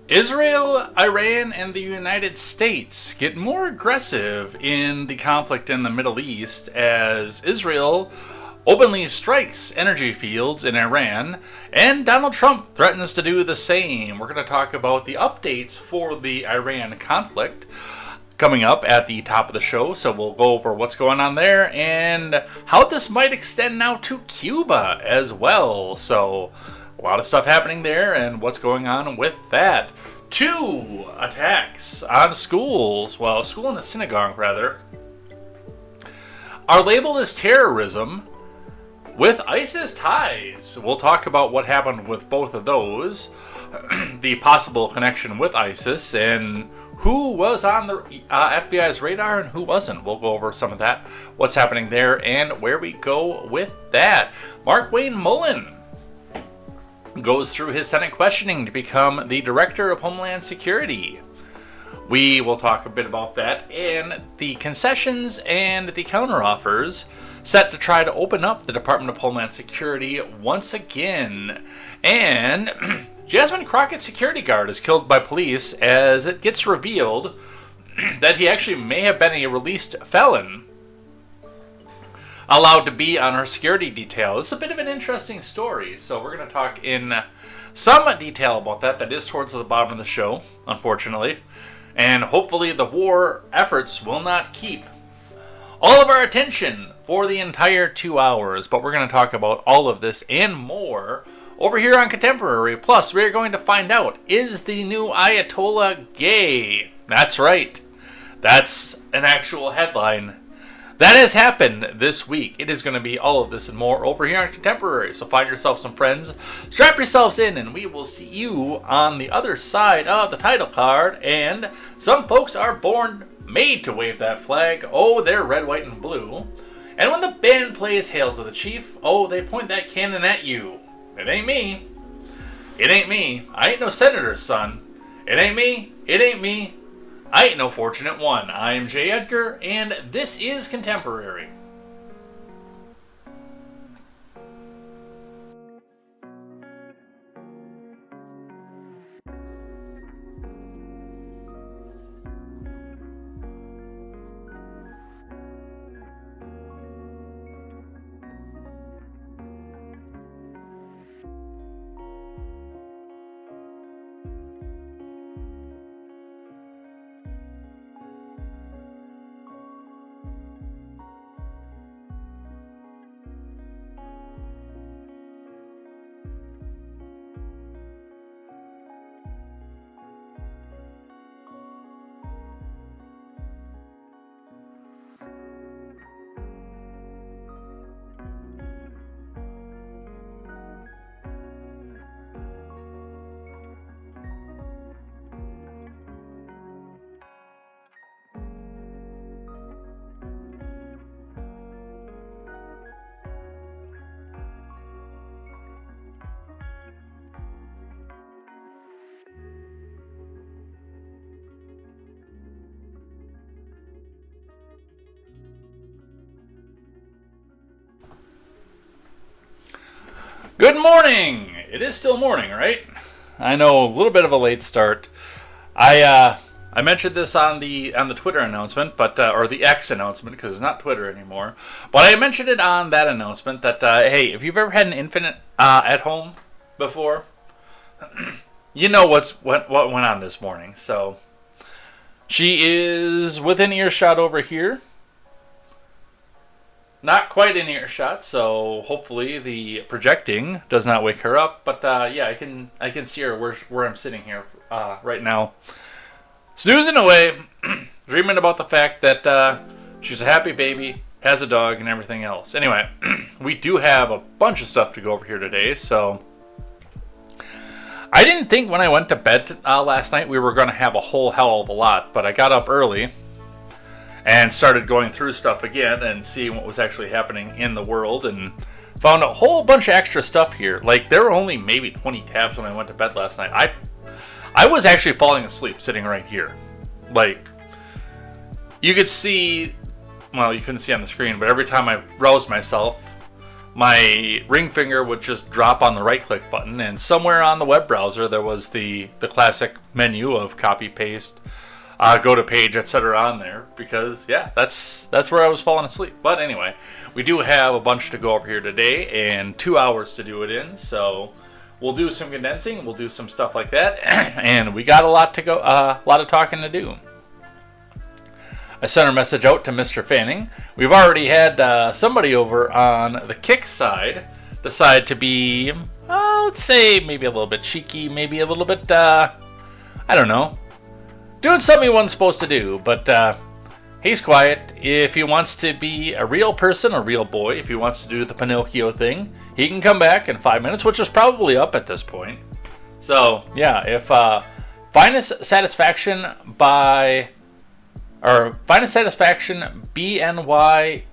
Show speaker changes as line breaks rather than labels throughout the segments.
Israel, Iran, and the United States get more aggressive in the conflict in the Middle East as Israel openly strikes energy fields in Iran, and Donald Trump threatens to do the same. We're going to talk about the updates for the Iran conflict coming up at the top of the show, so we'll go over what's going on there and how this might extend now to Cuba as well. So a lot of stuff happening there and what's going on with that. 2 attacks on schools, well, school and a synagogue rather, are labeled as terrorism with ISIS ties. We'll talk about what happened with both of those, the possible connection with ISIS, and who was on the FBI's radar and who wasn't. We'll go over some of that, what's happening there, and where we go with that. Mark Wayne Mullen goes through his Senate questioning to become the Director of Homeland Security. We will talk a bit about that and the concessions and the counteroffers set to try to open up the Department of Homeland Security once again. And Jasmine Crockett's security guard is killed by police as it gets revealed that he actually may have been a released felon allowed to be on her security detail. It's a bit of an interesting story, so we're going to talk in some detail about that. That is towards the bottom of the show, unfortunately. And hopefully the war efforts will not keep all of our attention for the entire 2 hours. But we're going to talk about all of this and more over here on Contemporary. Plus, we're going to find out, is the new Ayatollah gay? That's right. That's an actual headline. That has happened this week. It is going to be all of this and more over here on Contemporary. So find yourself some friends, strap yourselves in, and we will see you on the other side of the title card. And some folks are made to wave that flag. Oh, they're red, white, and blue. And when the band plays Hail to the Chief, oh, they point that cannon at you. It ain't me. It ain't me. I ain't no senator's son. It ain't me. It ain't me. I ain't no fortunate one. I'm J. Edgar, and this is Contemporary. Good morning! It is still morning, right? I know, a little bit of a late start. I mentioned this on the Twitter announcement, but or the X announcement, because it's not Twitter anymore. But I mentioned it on that announcement that hey, if you've ever had an infant at home before, you know what went on this morning. So she is within earshot over here. Not quite in earshot, so hopefully the projecting does not wake her up. But yeah, I can see her where I'm sitting here right now, snoozing away, dreaming about the fact that she's a happy baby, has a dog, and everything else. Anyway, we do have a bunch of stuff to go over here today, so I didn't think when I went to bed last night we were going to have a whole hell of a lot, but I got up early and started going through stuff again and seeing what was actually happening in the world, and found a whole bunch of extra stuff here. Like, there were only maybe 20 tabs when I went to bed last night. I was actually falling asleep sitting right here. Like, you could see, well, you couldn't see on the screen, but every time I roused myself, my ring finger would just drop on the right click button, and somewhere on the web browser there was the classic menu of copy, paste, go to page, etc. on there, because yeah, that's where I was falling asleep. But anyway, we do have a bunch to go over here today and 2 hours to do it in, so we'll do some condensing, we'll do some stuff like that, and we got a lot to go, a lot of talking to do. I sent a message out to Mr. Fanning. We've already had somebody over on the kick side decide to be, let's say, maybe a little bit cheeky, maybe a little bit, I don't know, doing something he wasn't supposed to do, but he's quiet. If he wants to be a real person, a real boy, if he wants to do the Pinocchio thing, he can come back in 5 minutes, which is probably up at this point. So, yeah, if Finest Satisfaction by... or Finest Satisfaction BNYEBENO,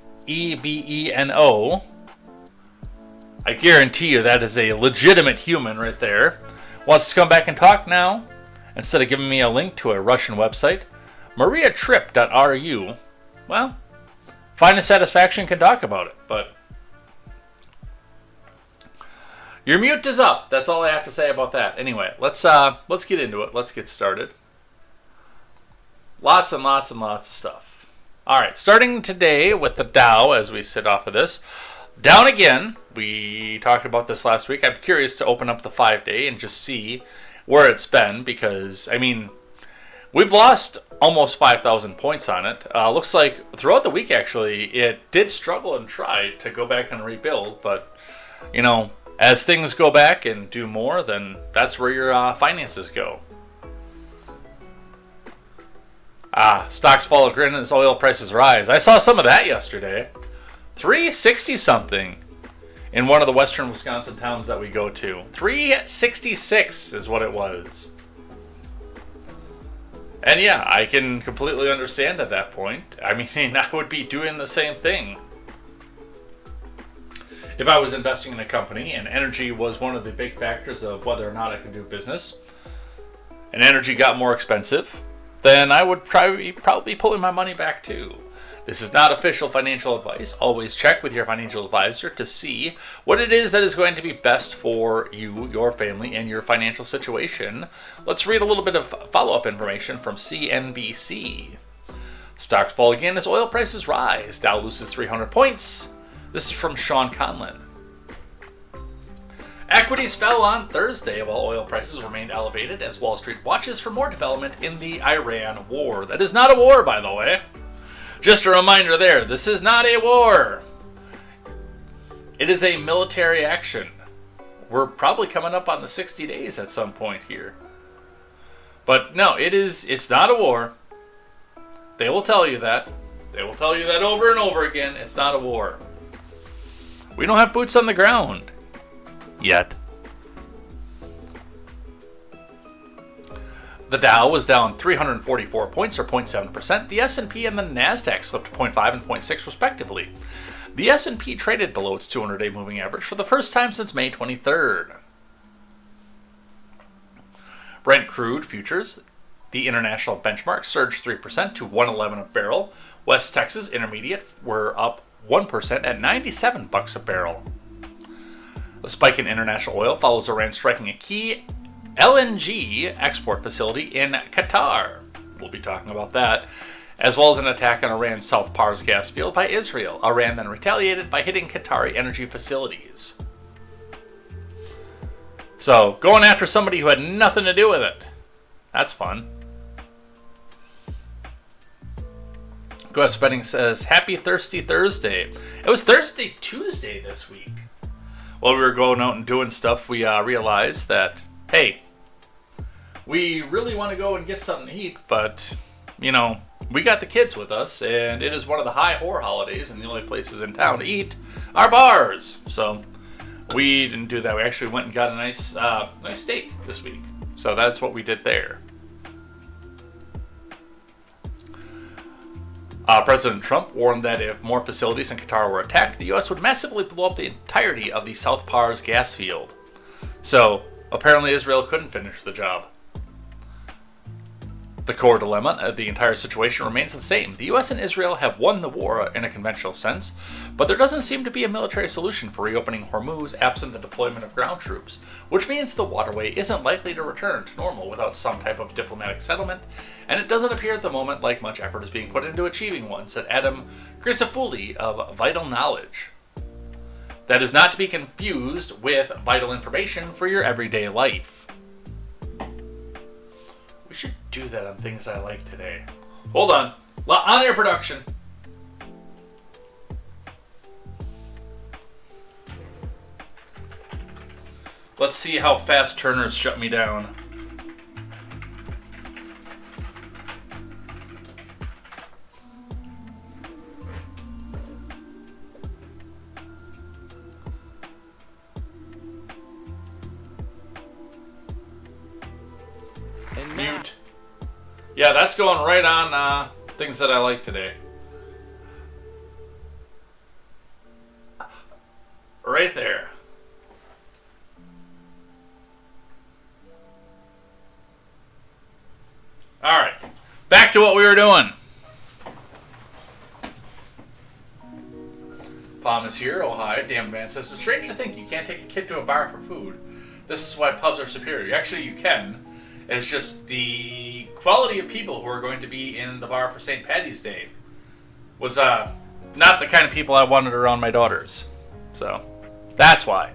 I guarantee you that is a legitimate human right there, wants to come back and talk now, instead of giving me a link to a Russian website, mariatrip.ru, well, Finest Satisfaction can talk about it, but your mute is up. That's all I have to say about that. Anyway, let's get into it. Let's get started. Lots and lots and lots of stuff. All right, starting today with the Dow as we sit off of this. Down again. We talked about this last week. I'm curious to open up the 5-day and just see where it's been because, I mean, we've lost almost 5,000 points on it. Looks like throughout the week, actually, it did struggle and try to go back and rebuild. But, you know, as things go back and do more, then that's where your finances go. Stocks fall a grin as oil prices rise. I saw some of that yesterday. 360 something in one of the western Wisconsin towns that we go to. 366 is what it was. And yeah, I can completely understand at that point. I mean, I would be doing the same thing. If I was investing in a company and energy was one of the big factors of whether or not I could do business, and energy got more expensive, then I would probably be pulling my money back too. This is not official financial advice. Always check with your financial advisor to see what it is that is going to be best for you, your family, and your financial situation. Let's read a little bit of follow-up information from CNBC. Stocks fall again as oil prices rise. Dow loses 300 points. This is from Sean Conlon. Equities fell on Thursday while oil prices remained elevated as Wall Street watches for more development in the Iran war. That is not a war, by the way. Just a reminder there, this is not a war. It is a military action. We're probably coming up on the 60 days at some point here. But no, it's not a war. They will tell you that. They will tell you that over and over again. It's not a war. We don't have boots on the ground. Yet. The Dow was down 344 points or 0.7%. The S&P and the Nasdaq slipped 0.5 and 0.6 respectively. The S&P traded below its 200-day moving average for the first time since May 23rd. Brent crude futures, the international benchmark, surged 3% to $111 a barrel. West Texas Intermediate were up 1% at $97 a barrel. The spike in international oil follows Iran striking a key LNG export facility in Qatar. We'll be talking about that, as well as an attack on Iran's South Pars gas field by Israel. Iran then retaliated by hitting Qatari energy facilities. So, going after somebody who had nothing to do with it. That's fun. Go Spending says, Happy Thirsty Thursday. It was Thursday Tuesday this week. While we were going out and doing stuff, we realized that, hey, we really want to go and get something to eat, but, you know, we got the kids with us, and it is one of the high whore holidays, and the only places in town to eat are bars. So we didn't do that. We actually went and got a nice steak this week. So that's what we did there. President Trump warned that if more facilities in Qatar were attacked, the U.S. would massively blow up the entirety of the South Pars gas field. So, apparently Israel couldn't finish the job. The core dilemma of the entire situation remains the same. The US and Israel have won the war in a conventional sense, but there doesn't seem to be a military solution for reopening Hormuz absent the deployment of ground troops, which means the waterway isn't likely to return to normal without some type of diplomatic settlement, and it doesn't appear at the moment like much effort is being put into achieving one, said Adam Grisafulli of Vital Knowledge. That is not to be confused with vital information for your everyday life. We should do that on Things I Like today. Hold on. On-air production. Let's see how fast Turner's shut me down. Mute. Yeah, that's going right on Things That I Like today. Right there. Alright. Back to what we were doing. Palm is here. Oh, hi. Damn man says, it's strange to think you can't take a kid to a bar for food. This is why pubs are superior. Actually, you can. It's just the quality of people who are going to be in the bar for St. Paddy's Day was not the kind of people I wanted around my daughters. So, that's why.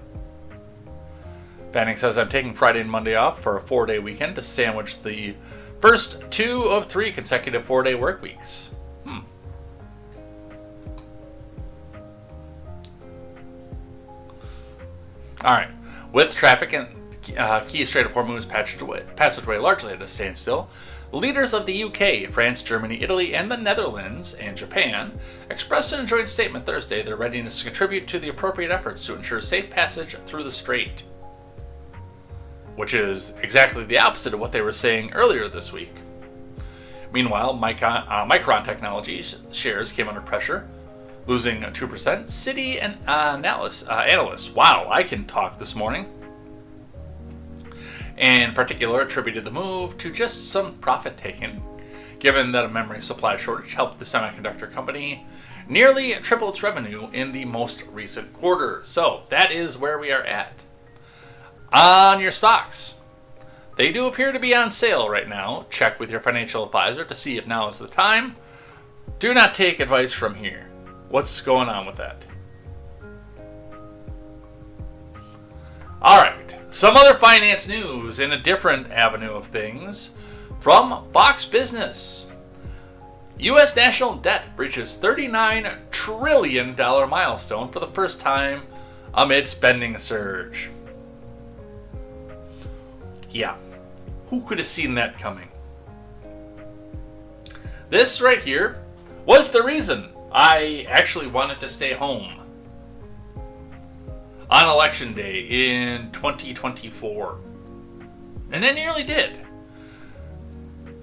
Fanning says, I'm taking Friday and Monday off for a 4-day weekend to sandwich the first 2 of 3 consecutive 4-day work weeks. Alright. With traffic and key Strait of Hormuz passageway largely at a standstill, leaders of the UK, France, Germany, Italy, and the Netherlands, and Japan expressed in a joint statement Thursday their readiness to contribute to the appropriate efforts to ensure safe passage through the strait. Which is exactly the opposite of what they were saying earlier this week. Meanwhile, Micron Technologies shares came under pressure, losing 2%. Citi and analysts, wow, I can talk this morning, in particular attributed the move to just some profit taken, given that a memory supply shortage helped the semiconductor company nearly triple its revenue in the most recent quarter. So that is where we are at. On your stocks, they do appear to be on sale right now. Check with your financial advisor to see if now is the time. Do not take advice from here. What's going on with that? Alright, some other finance news in a different avenue of things from Box Business. U.S. national debt breaches $39 trillion milestone for the first time amid spending surge. Yeah, who could have seen that coming? This right here was the reason I actually wanted to stay home on Election Day in 2024. And I nearly did.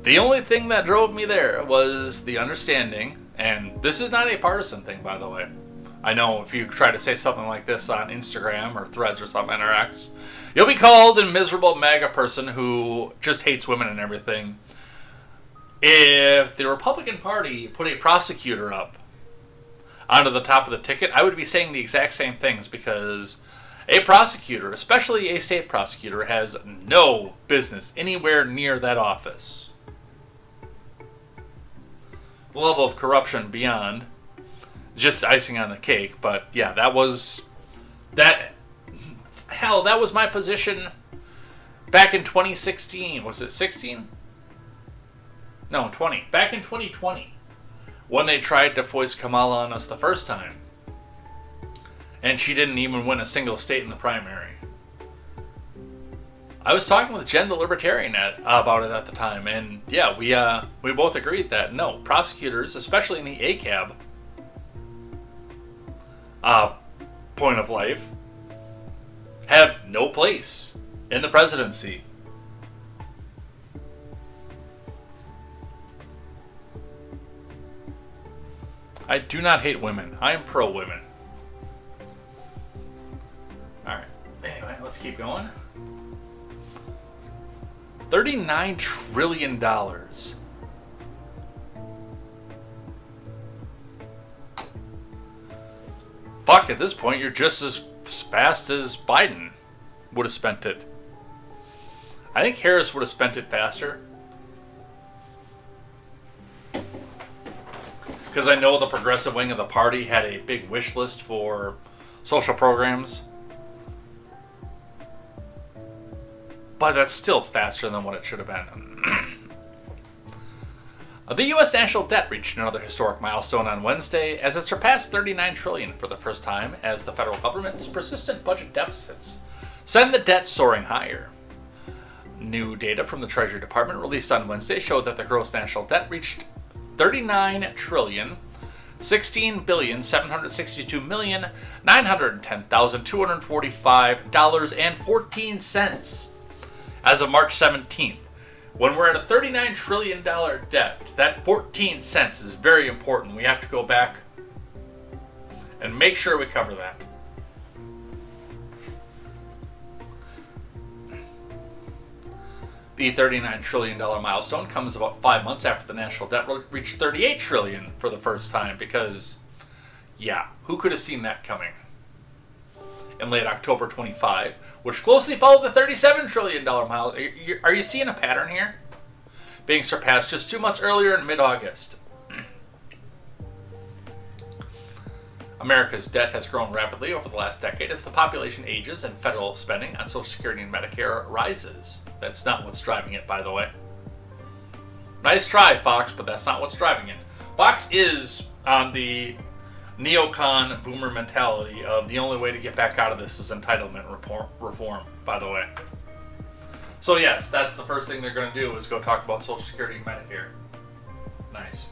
The only thing that drove me there was the understanding, and this is not a partisan thing, by the way. I know if you try to say something like this on Instagram or Threads or something, or X, you'll be called a miserable MAGA person who just hates women and everything. If the Republican Party put a prosecutor up onto the top of the ticket, I would be saying the exact same things, because a prosecutor, especially a state prosecutor, has no business anywhere near that office. The level of corruption beyond just icing on the cake, but yeah, that was my position back in 2016. Was it 16? No, 20. Back in 2020, when they tried to foist Kamala on us the first time, and she didn't even win a single state in the primary. I was talking with Jen the Libertarian about it at the time, and yeah, we both agreed that no, prosecutors, especially in the ACAB point of life, have no place in the presidency. I do not hate women. I am pro-women. Alright. Anyway, let's keep going. $39 trillion. Fuck, at this point, you're just as fast as Biden would have spent it. I think Harris would have spent it faster. Because I know the progressive wing of the party had a big wish list for social programs. But that's still faster than what it should have been. The U.S. national debt reached another historic milestone on Wednesday as it surpassed $39 trillion for the first time as the federal government's persistent budget deficits send the debt soaring higher. New data from the Treasury Department released on Wednesday showed that the gross national debt reached $39 trillion, $16,762,910,245.14 as of March 17th. When we're at a $39 trillion debt, that 14 cents is very important. We have to go back and make sure we cover that. The $39 trillion milestone comes about 5 months after the national debt reached $38 trillion for the first time because, yeah, who could have seen that coming? In late October 25, which closely followed the $37 trillion milestone. Are you seeing a pattern here? Being surpassed just 2 months earlier in mid-August. America's debt has grown rapidly over the last decade as the population ages and federal spending on Social Security and Medicare rises. That's not what's driving it, by the way. Nice try, Fox, but that's not what's driving it. Fox is on the neocon boomer mentality of the only way to get back out of this is entitlement reform, by the way. So yes, that's the first thing they're going to do is go talk about Social Security and Medicare. Nice.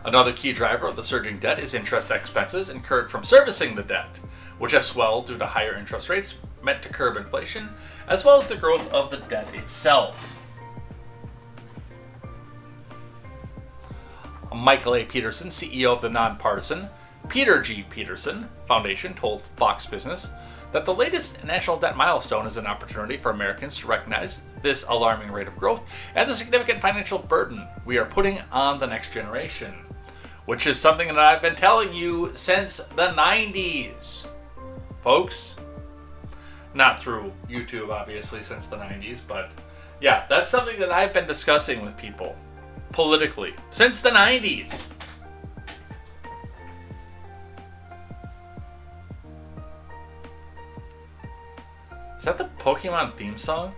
Another key driver of the surging debt is interest expenses incurred from servicing the debt, which has swelled due to higher interest rates meant to curb inflation, as well as the growth of the debt itself. Michael A. Peterson, CEO of the nonpartisan Peter G. Peterson Foundation, told Fox Business that the latest national debt milestone is an opportunity for Americans to recognize this alarming rate of growth and the significant financial burden we are putting on the next generation, which is something that I've been telling you since the 90s, folks. Not through YouTube, obviously, since the 90s, but yeah, that's something that I've been discussing with people politically since the 90s. Is that the Pokemon theme song?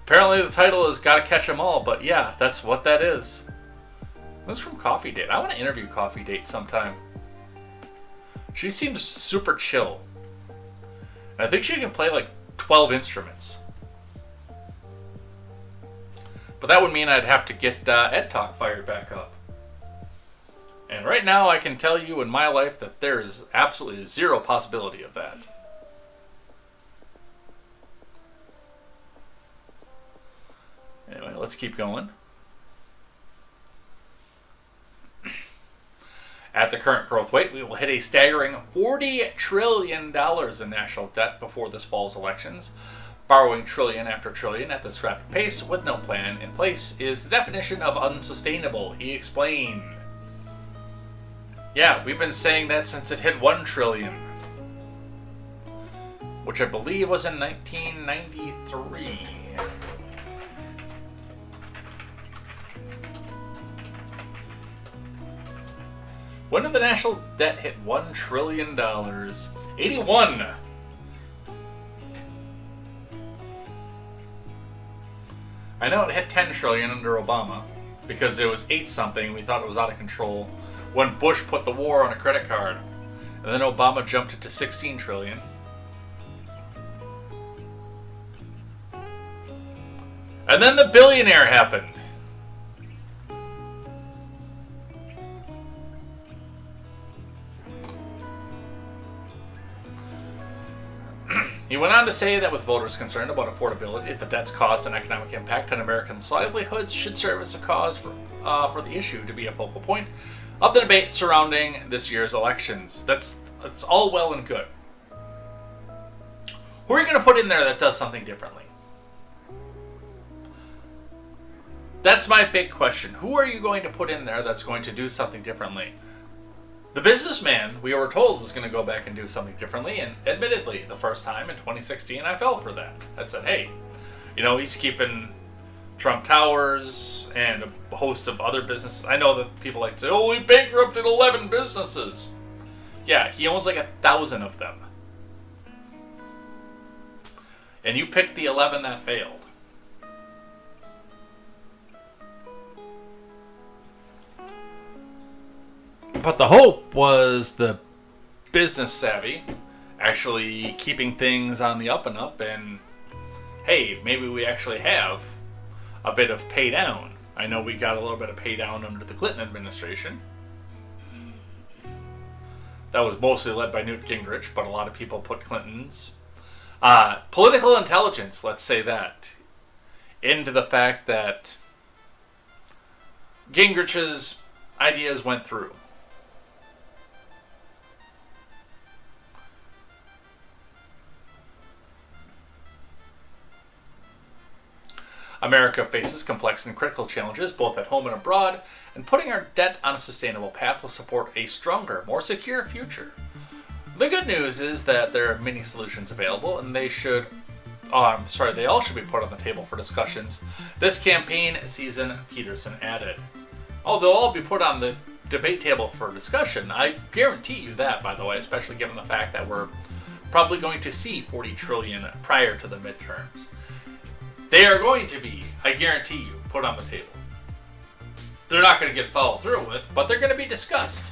Apparently the title is Gotta Catch 'Em All, but yeah, that's what that is. This is from Coffee Date. I want to interview Coffee Date sometime. She seems super chill. And I think she can play like 12 instruments. But that would mean I'd have to get Ed Talk fired back up. And right now I can tell you in my life that there is absolutely zero possibility of that. Anyway, let's keep going. At the current growth rate, we will hit a staggering $40 trillion in national debt before this fall's elections. Borrowing trillion after trillion at this rapid pace with no plan in place is the definition of unsustainable, he explained. Yeah, we've been saying that since it hit $1 trillion, which I believe was in 1993. When did the national debt hit $1 trillion? 81. I know it hit 10 trillion under Obama because it was 8 something. We thought it was out of control when Bush put the war on a credit card. And then Obama jumped it to 16 trillion. And then the billionaire happened. He went on to say that with voters concerned about affordability, the debt's cost and economic impact on Americans' livelihoods should serve as a cause for the issue to be a focal point of the debate surrounding this year's elections. That's all well and good. Who are you going to put in there that does something differently? That's my big question. Who are you going to put in there that's going to do something differently? The businessman, we were told, was going to go back and do something differently, and admittedly, the first time in 2016, I fell for that. I said, hey, he's keeping Trump Towers and a host of other businesses. I know that people like to say, oh, we bankrupted 11 businesses. Yeah, he owns like 1,000 of them. And you picked the 11 that failed. But the hope was the business savvy actually keeping things on the up and up, and hey, maybe we actually have a bit of pay down. I know we got a little bit of pay down under the Clinton administration. That was mostly led by Newt Gingrich, but a lot of people put Clinton's political intelligence, let's say that, into the fact that Gingrich's ideas went through. America faces complex and critical challenges both at home and abroad, and putting our debt on a sustainable path will support a stronger, more secure future. The good news is that there are many solutions available, and they all should be put on the table for discussions this campaign season, Peterson added. Oh, they'll all be put on the debate table for discussion. I guarantee you that, by the way, especially given the fact that we're probably going to see $40 trillion prior to the midterms. They are going to be, I guarantee you, put on the table. They're not going to get followed through with, but they're going to be discussed.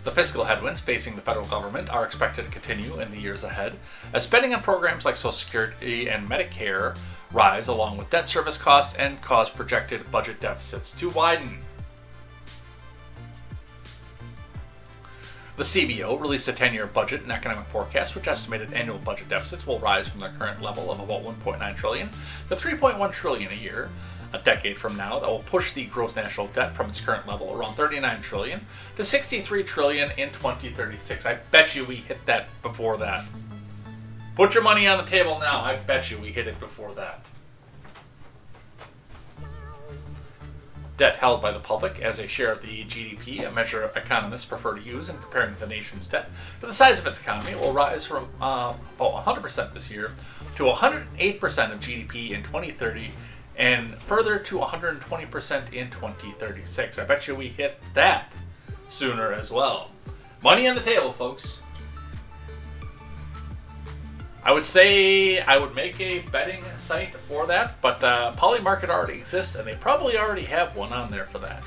The fiscal headwinds facing the federal government are expected to continue in the years ahead, as spending on programs like Social Security and Medicare rise along with debt service costs and cause projected budget deficits to widen. The CBO released a 10-year budget and economic forecast, which estimated annual budget deficits will rise from their current level of about $1.9 trillion to $3.1 trillion a year. A decade from now, that will push the gross national debt from its current level around $39 trillion to $63 trillion in 2036. I bet you we hit that before that. Put your money on the table now. I bet you we hit it before that. Debt held by the public as a share of the GDP, a measure economists prefer to use in comparing the nation's debt to the size of its economy, will rise from about 100% this year to 108% of GDP in 2030 and further to 120% in 2036. I bet you we hit that sooner as well. Money on the table, folks. I would say I would make a betting site for that, but Polymarket already exists, and they probably already have one on there for that.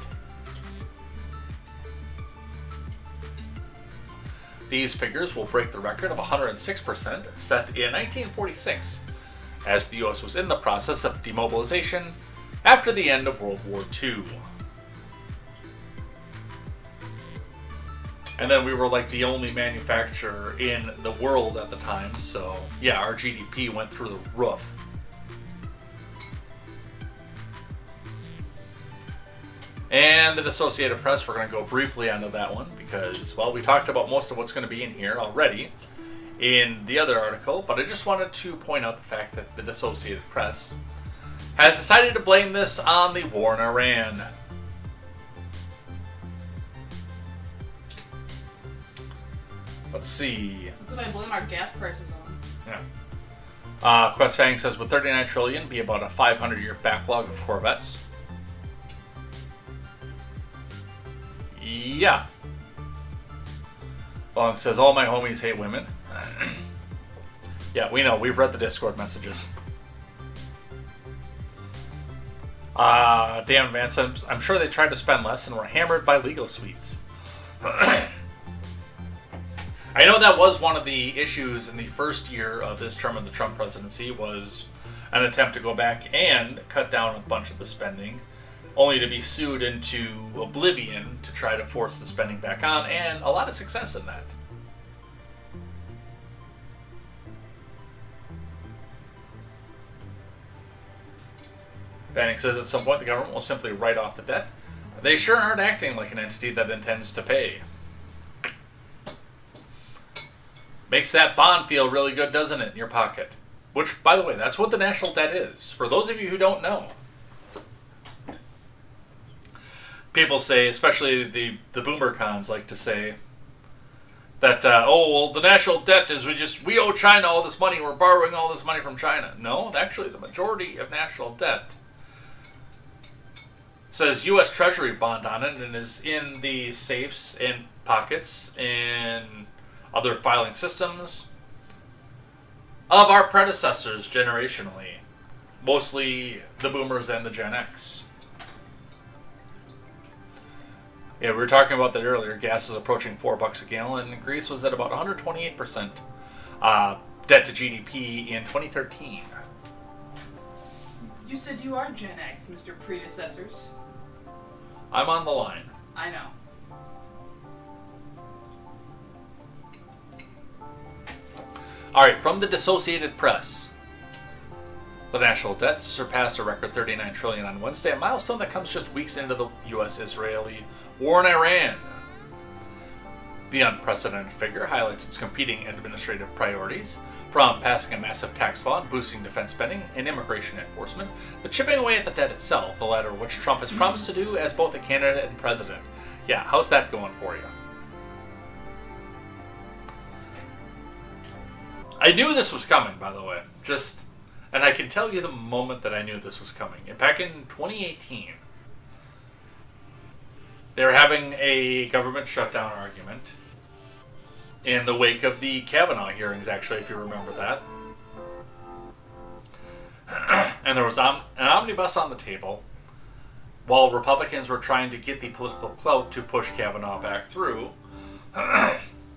These figures will break the record of 106% set in 1946, as the U.S. was in the process of demobilization after the end of World War II. And then we were like the only manufacturer in the world at the time, so yeah, our GDP went through the roof. And the Associated Press, we're going to go briefly onto that one because, well, we talked about most of what's going to be in here already in the other article, but I just wanted to point out the fact that the Associated Press has decided to blame this on the war in Iran. Let's see.
That's what I blame our gas prices on.
Yeah. Quest Fang says, with $39 trillion, be about a 500-year backlog of Corvettes. Yeah. Long says, all my homies hate women. Yeah, we know. We've read the Discord messages. Dan Vance, I'm sure they tried to spend less and were hammered by legal suites. I know that was one of the issues in the first year of this term of the Trump presidency, was an attempt to go back and cut down a bunch of the spending, only to be sued into oblivion to try to force the spending back on, and a lot of success in that. Banning says at some point the government will simply write off the debt. They sure aren't acting like an entity that intends to pay. Makes that bond feel really good, doesn't it, in your pocket? Which, by the way, that's what the national debt is. For those of you who don't know. People say, especially the boomer cons like to say, that, the national debt is we owe China all this money, we're borrowing all this money from China. No, actually the majority of national debt says U.S. Treasury bond on it and is in the safes and pockets and other filing systems of our predecessors generationally. Mostly the boomers and the Gen X. Yeah, we were talking about that earlier. Gas is approaching $4 a gallon, and Greece was at about 128% debt to GDP in 2013.
You said you are Gen X, Mr. Predecessors.
I'm on the line.
I know.
All right, from the Dissociated Press. The national debt surpassed a record $39 trillion on Wednesday, a milestone that comes just weeks into the U.S.-Israeli war in Iran. The unprecedented figure highlights its competing administrative priorities, from passing a massive tax law and boosting defense spending and immigration enforcement, to chipping away at the debt itself, the latter of which Trump has promised to do as both a candidate and president. Yeah, how's that going for you? I knew this was coming, by the way. And I can tell you the moment that I knew this was coming. Back in 2018, they were having a government shutdown argument in the wake of the Kavanaugh hearings, actually, if you remember that. And there was an omnibus on the table while Republicans were trying to get the political clout to push Kavanaugh back through.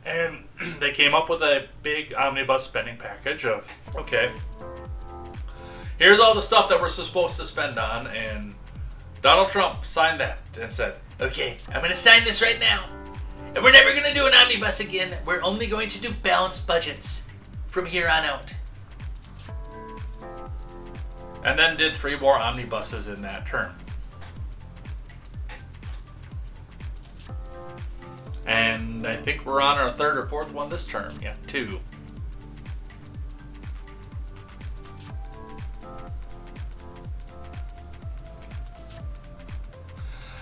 And they came up with a big omnibus spending package of, okay, here's all the stuff that we're supposed to spend on, and Donald Trump signed that and said, okay, I'm going to sign this right now, and we're never going to do an omnibus again. We're only going to do balanced budgets from here on out. And then did 3 more omnibuses in that term. And I think we're on our 3rd or 4th one this term. Yeah, 2.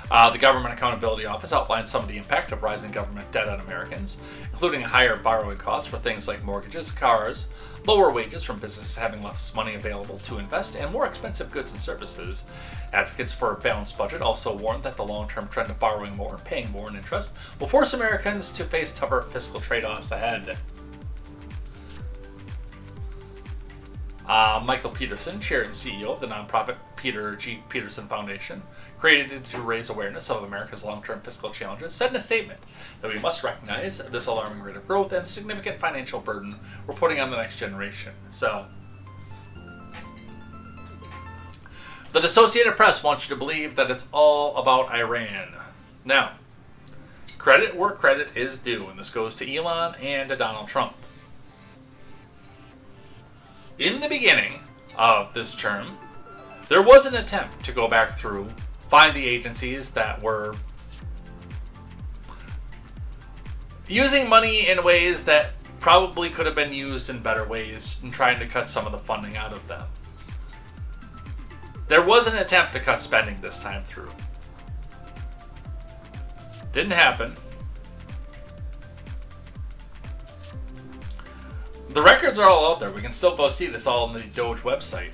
The Government Accountability Office outlined some of the impact of rising government debt on Americans, including higher borrowing costs for things like mortgages, cars, lower wages from businesses having less money available to invest, and more expensive goods and services. Advocates for a balanced budget also warned that the long-term trend of borrowing more and paying more in interest will force Americans to face tougher fiscal trade-offs ahead. Michael Peterson, chair and CEO of the nonprofit Peter G. Peterson Foundation, created to raise awareness of America's long-term fiscal challenges, said in a statement that we must recognize this alarming rate of growth and significant financial burden we're putting on the next generation. So, the Associated Press wants you to believe that it's all about Iran. Now, credit where credit is due, and this goes to Elon and to Donald Trump. In the beginning of this term, there was an attempt to go back through, find the agencies that were using money in ways that probably could have been used in better ways, and trying to cut some of the funding out of them. There was an attempt to cut spending this time through. Didn't happen. The records are all out there. We can still go see this all on the Doge website.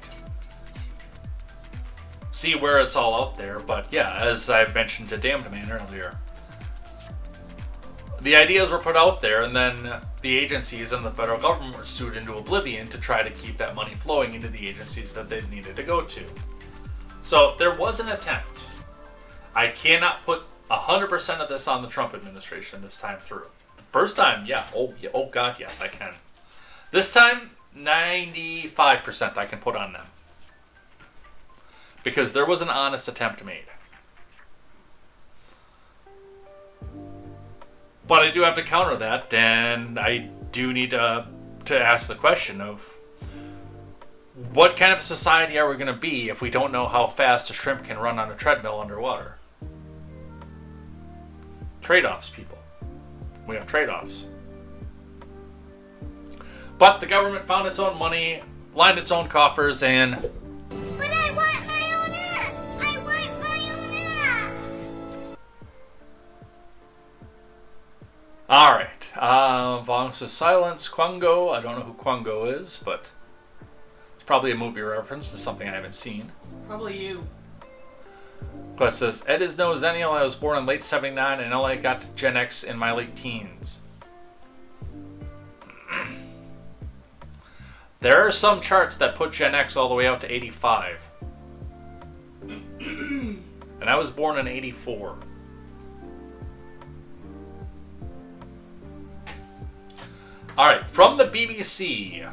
See where it's all out there. But yeah, as I mentioned to Damned Man earlier, the ideas were put out there, and then the agencies and the federal government were sued into oblivion to try to keep that money flowing into the agencies that they needed to go to. So there was an attempt. I cannot put 100% of this on the Trump administration this time through. The first time, yeah. Oh God, yes, I can. This time, 95% I can put on them. Because there was an honest attempt made. But I do have to counter that, and I do need to ask the question of, What kind of society are we going to be if we don't know how fast a shrimp can run on a treadmill underwater? Trade-offs, people. We have trade-offs. But the government found its own money, lined its own coffers, and...
But I want my own ass! I want my own ass!
Alright. Vong says silence. Quango. I don't know who Quango is, but... it's probably a movie reference to something I haven't seen.
Probably you.
Quest says, Ed is no Zennial. I was born in late 79 and only got to Gen X in my late teens. There are some charts that put Gen X all the way out to 85. And I was born in 84. Alright, from the BBC.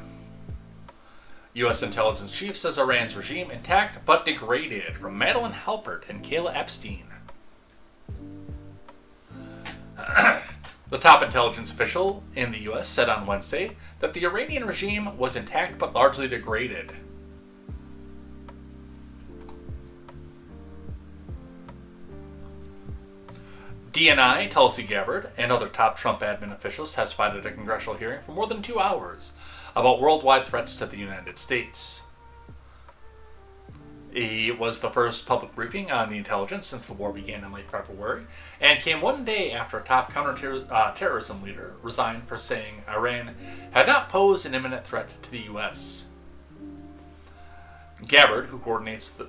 U.S. intelligence chief says Iran's regime intact but degraded, from Madeleine Halpert and Kayla Epstein. The top intelligence official in the U.S. said on Wednesday that the Iranian regime was intact but largely degraded. DNI, Tulsi Gabbard, and other top Trump admin officials testified at a congressional hearing for more than 2 hours about worldwide threats to the United States. It was the first public briefing on the intelligence since the war began in late February, and came one day after a top counterterrorism leader resigned for saying Iran had not posed an imminent threat to the U.S. Gabbard, who coordinates the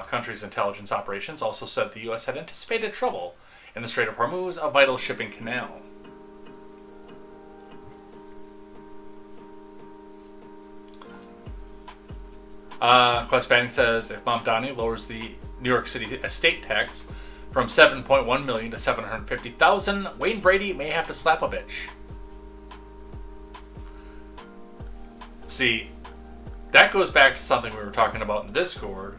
country's intelligence operations, also said the U.S. had anticipated trouble in the Strait of Hormuz, a vital shipping canal. Quest Fanning says if Mamdani lowers the New York City estate tax from $7.1 million to $750,000, Wayne Brady may have to slap a bitch. See, that goes back to something we were talking about in the Discord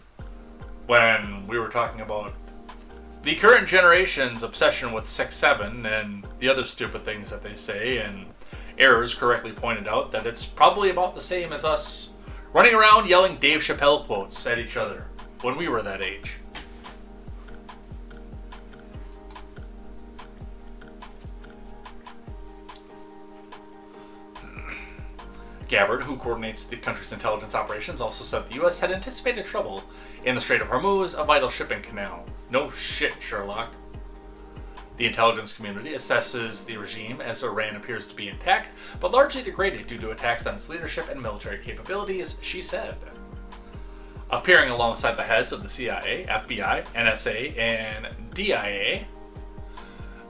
when we were talking about the current generation's obsession with 6-7 and the other stupid things that they say, and Errors correctly pointed out that it's probably about the same as us running around yelling Dave Chappelle quotes at each other when we were that age. Gabbard, who coordinates the country's intelligence operations, also said the U.S. had anticipated trouble in the Strait of Hormuz, a vital shipping canal. No shit, Sherlock. The intelligence community assesses the regime as Iran appears to be intact, but largely degraded due to attacks on its leadership and military capabilities, she said. Appearing alongside the heads of the CIA, FBI, NSA, and DIA,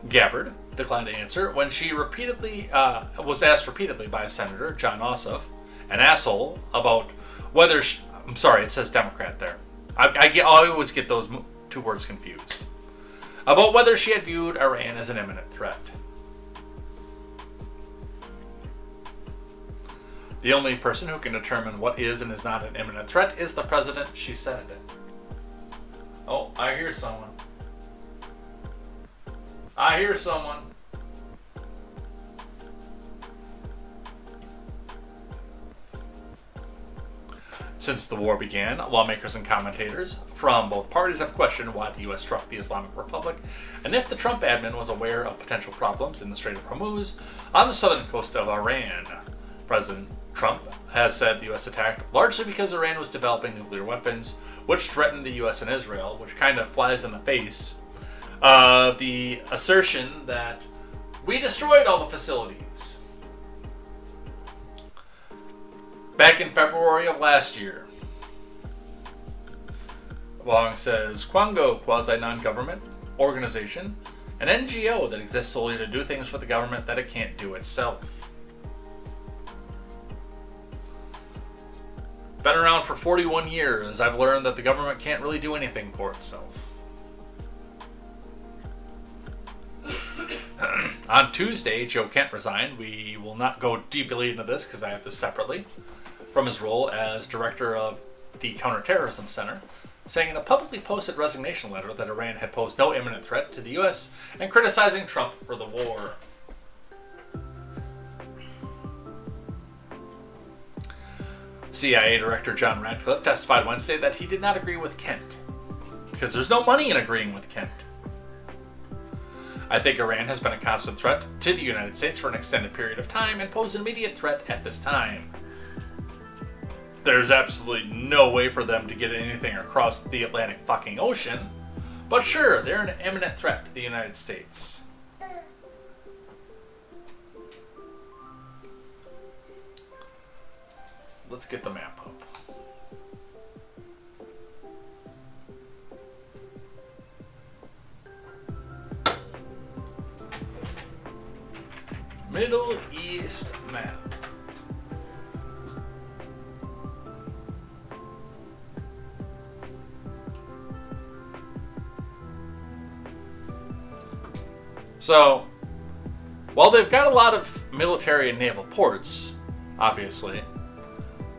Gabbard declined to answer when she was asked repeatedly by Senator John Ossoff, an asshole, about whether I'm sorry, it says Democrat there. I always get those two words confused. About whether she had viewed Iran as an imminent threat. The only person who can determine what is and is not an imminent threat is the president, she said. Oh, I hear someone. I hear someone. Since the war began, lawmakers and commentators from both parties have questioned why the U.S. struck the Islamic Republic and if the Trump admin was aware of potential problems in the Strait of Hormuz on the southern coast of Iran. President Trump has said the U.S. attacked largely because Iran was developing nuclear weapons, which threatened the U.S. and Israel, which kind of flies in the face of the assertion that we destroyed all the facilities. Back in February of last year, Wong says, Quango, quasi-non-government organization, an NGO that exists solely to do things for the government that it can't do itself. Been around for 41 years, I've learned that the government can't really do anything for itself. On Tuesday, Joe Kent resigned. We will not go deeply into this because I have this separately, from his role as director of the Counterterrorism Center, saying in a publicly posted resignation letter that Iran had posed no imminent threat to the U.S. and criticizing Trump for the war. CIA Director John Radcliffe testified Wednesday that he did not agree with Kent, because there's no money in agreeing with Kent. I think Iran has been a constant threat to the United States for an extended period of time and pose an immediate threat at this time. There's absolutely no way for them to get anything across the Atlantic fucking Ocean, but sure, they're an imminent threat to the United States. Let's get the map up. Middle East map. So, while they've got a lot of military and naval ports, obviously,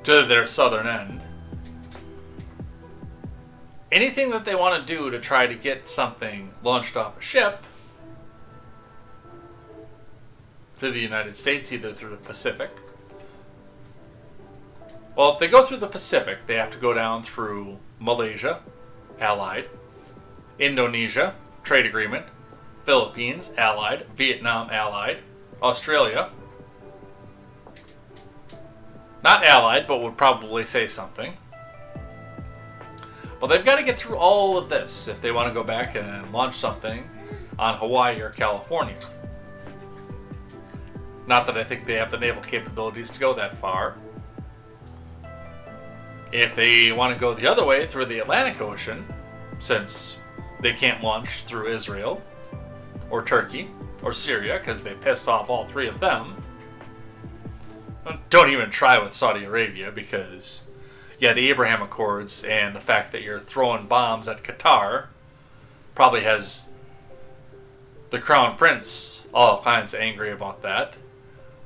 to their southern end, anything that they want to do to try to get something launched off a ship to the United States, either through the Pacific. Well, if they go through the Pacific, they have to go down through Malaysia, allied, Indonesia, trade agreement, Philippines, allied, Vietnam, allied, Australia, not allied, but would probably say something. But they've got to get through all of this if they want to go back and launch something on Hawaii or California. Not that I think they have the naval capabilities to go that far. If they want to go the other way through the Atlantic Ocean, since they can't launch through Israel or Turkey or Syria because they pissed off all three of them, don't even try with Saudi Arabia because, yeah, the Abraham Accords and the fact that you're throwing bombs at Qatar probably has the Crown Prince all kinds angry about that,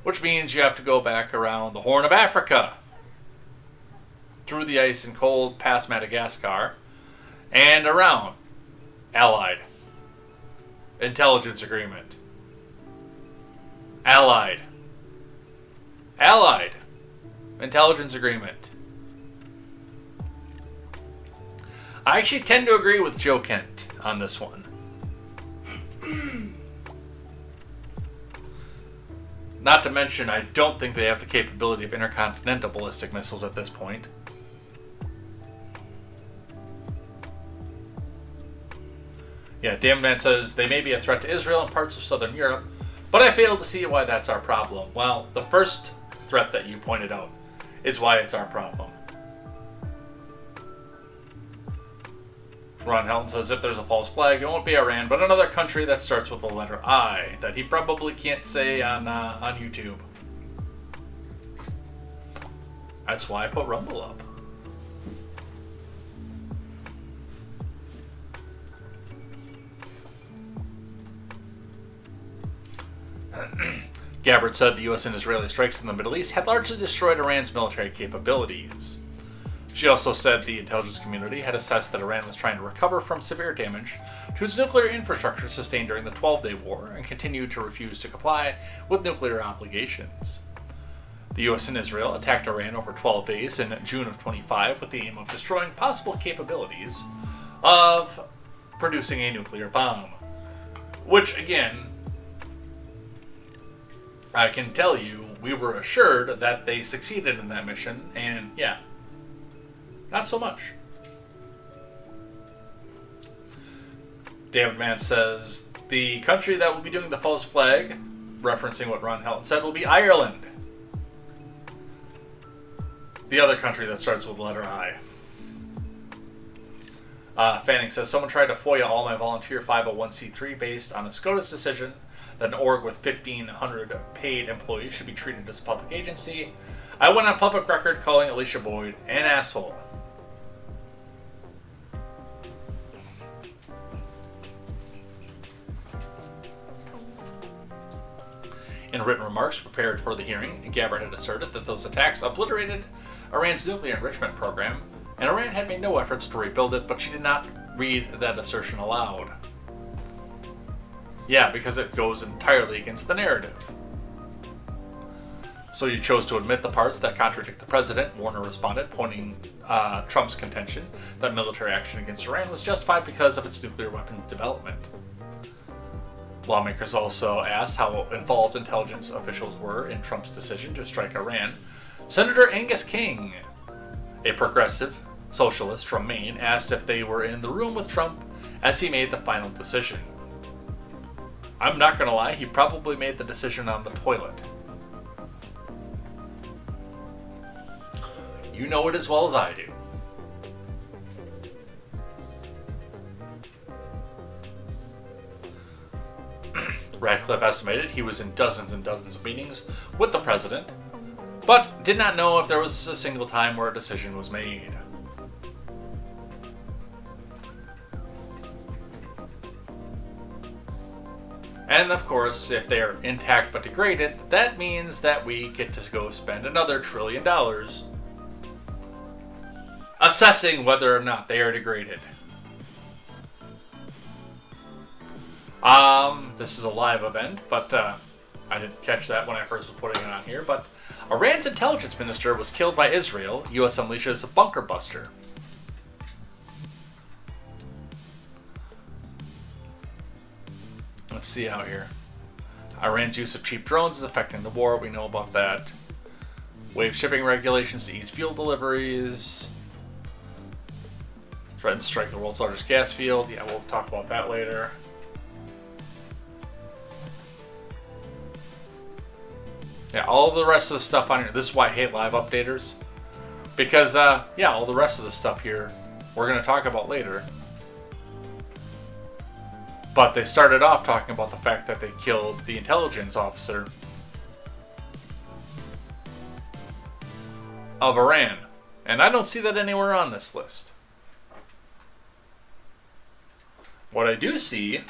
which means you have to go back around the Horn of Africa, through the ice and cold past Madagascar, and around Allied. Intelligence Agreement. Allied. Allied. Intelligence Agreement. I actually tend to agree with Joe Kent on this one. Not to mention, I don't think they have the capability of intercontinental ballistic missiles at this point. Yeah, Damnman says they may be a threat to Israel and parts of southern Europe, but I fail to see why that's our problem. Well, the first threat that you pointed out is why it's our problem. Ron Helton says if there's a false flag, it won't be Iran, but another country that starts with the letter I that he probably can't say on YouTube. That's why I put Rumble up. Gabbard said the U.S. and Israeli strikes in the Middle East had largely destroyed Iran's military capabilities. She also said the intelligence community had assessed that Iran was trying to recover from severe damage to its nuclear infrastructure sustained during the 12-day war and continued to refuse to comply with nuclear obligations. The U.S. and Israel attacked Iran over 12 days in June of 25 with the aim of destroying possible capabilities of producing a nuclear bomb. Which, again, I can tell you, we were assured that they succeeded in that mission, and yeah, not so much. David Mann says, the country that will be doing the false flag, referencing what Ron Helton said, will be Ireland. The other country that starts with the letter I. Fanning says, someone tried to FOIA all my volunteer 501c3 based on a SCOTUS decision that an org with 1,500 paid employees should be treated as a public agency. I went on public record calling Alicia Boyd an asshole. In written remarks prepared for the hearing, Gabbard had asserted that those attacks obliterated Iran's nuclear enrichment program, and Iran had made no efforts to rebuild it, but she did not read that assertion aloud. Yeah, because it goes entirely against the narrative. So you chose to admit the parts that contradict the president, Warner responded, pointing Trump's contention that military action against Iran was justified because of its nuclear weapons development. Lawmakers also asked how involved intelligence officials were in Trump's decision to strike Iran. Senator Angus King, a progressive socialist from Maine, asked if they were in the room with Trump as he made the final decision. I'm not going to lie, he probably made the decision on the toilet. You know it as well as I do. Radcliffe estimated he was in dozens and dozens of meetings with the president, but did not know if there was a single time where a decision was made. And of course, if they are intact but degraded, that means that we get to go spend another $1 trillion assessing whether or not they are degraded. This is a live event, but I didn't catch that when I first was putting it on here. But Iran's intelligence minister was killed by Israel. U.S. unleashes a bunker buster. Let's see out here. Iran's use of cheap drones is affecting the war. We know about that. Waive shipping regulations to ease fuel deliveries. Threatens to strike the world's largest gas field. Yeah, we'll talk about that later. Yeah, all the rest of the stuff on here. This is why I hate live updaters. Because, yeah, all the rest of the stuff here we're going to talk about later. But they started off talking about the fact that they killed the intelligence officer of Iran. And I don't see that anywhere on this list. What I do see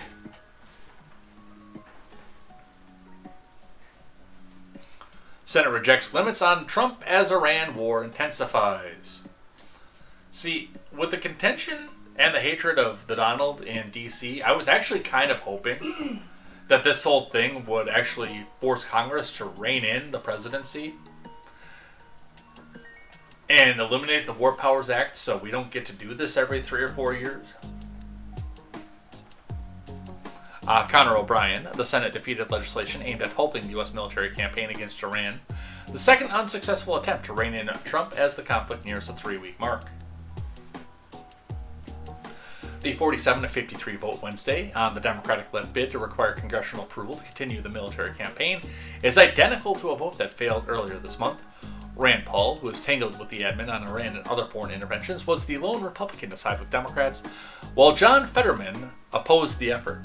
Senate rejects limits on Trump as Iran war intensifies. See, with the contention and the hatred of the Donald in D.C., I was actually kind of hoping that this whole thing would actually force Congress to rein in the presidency and eliminate the War Powers Act so we don't get to do this every 3 or 4 years. Conor O'Brien, the Senate defeated legislation aimed at halting the U.S. military campaign against Iran, the second unsuccessful attempt to rein in Trump as the conflict nears the 3-week mark. The 47-53 vote Wednesday on the Democratic-led bid to require congressional approval to continue the military campaign is identical to a vote that failed earlier this month. Rand Paul, who is tangled with the admin on Iran and other foreign interventions, was the lone Republican to side with Democrats, while John Fetterman opposed the effort.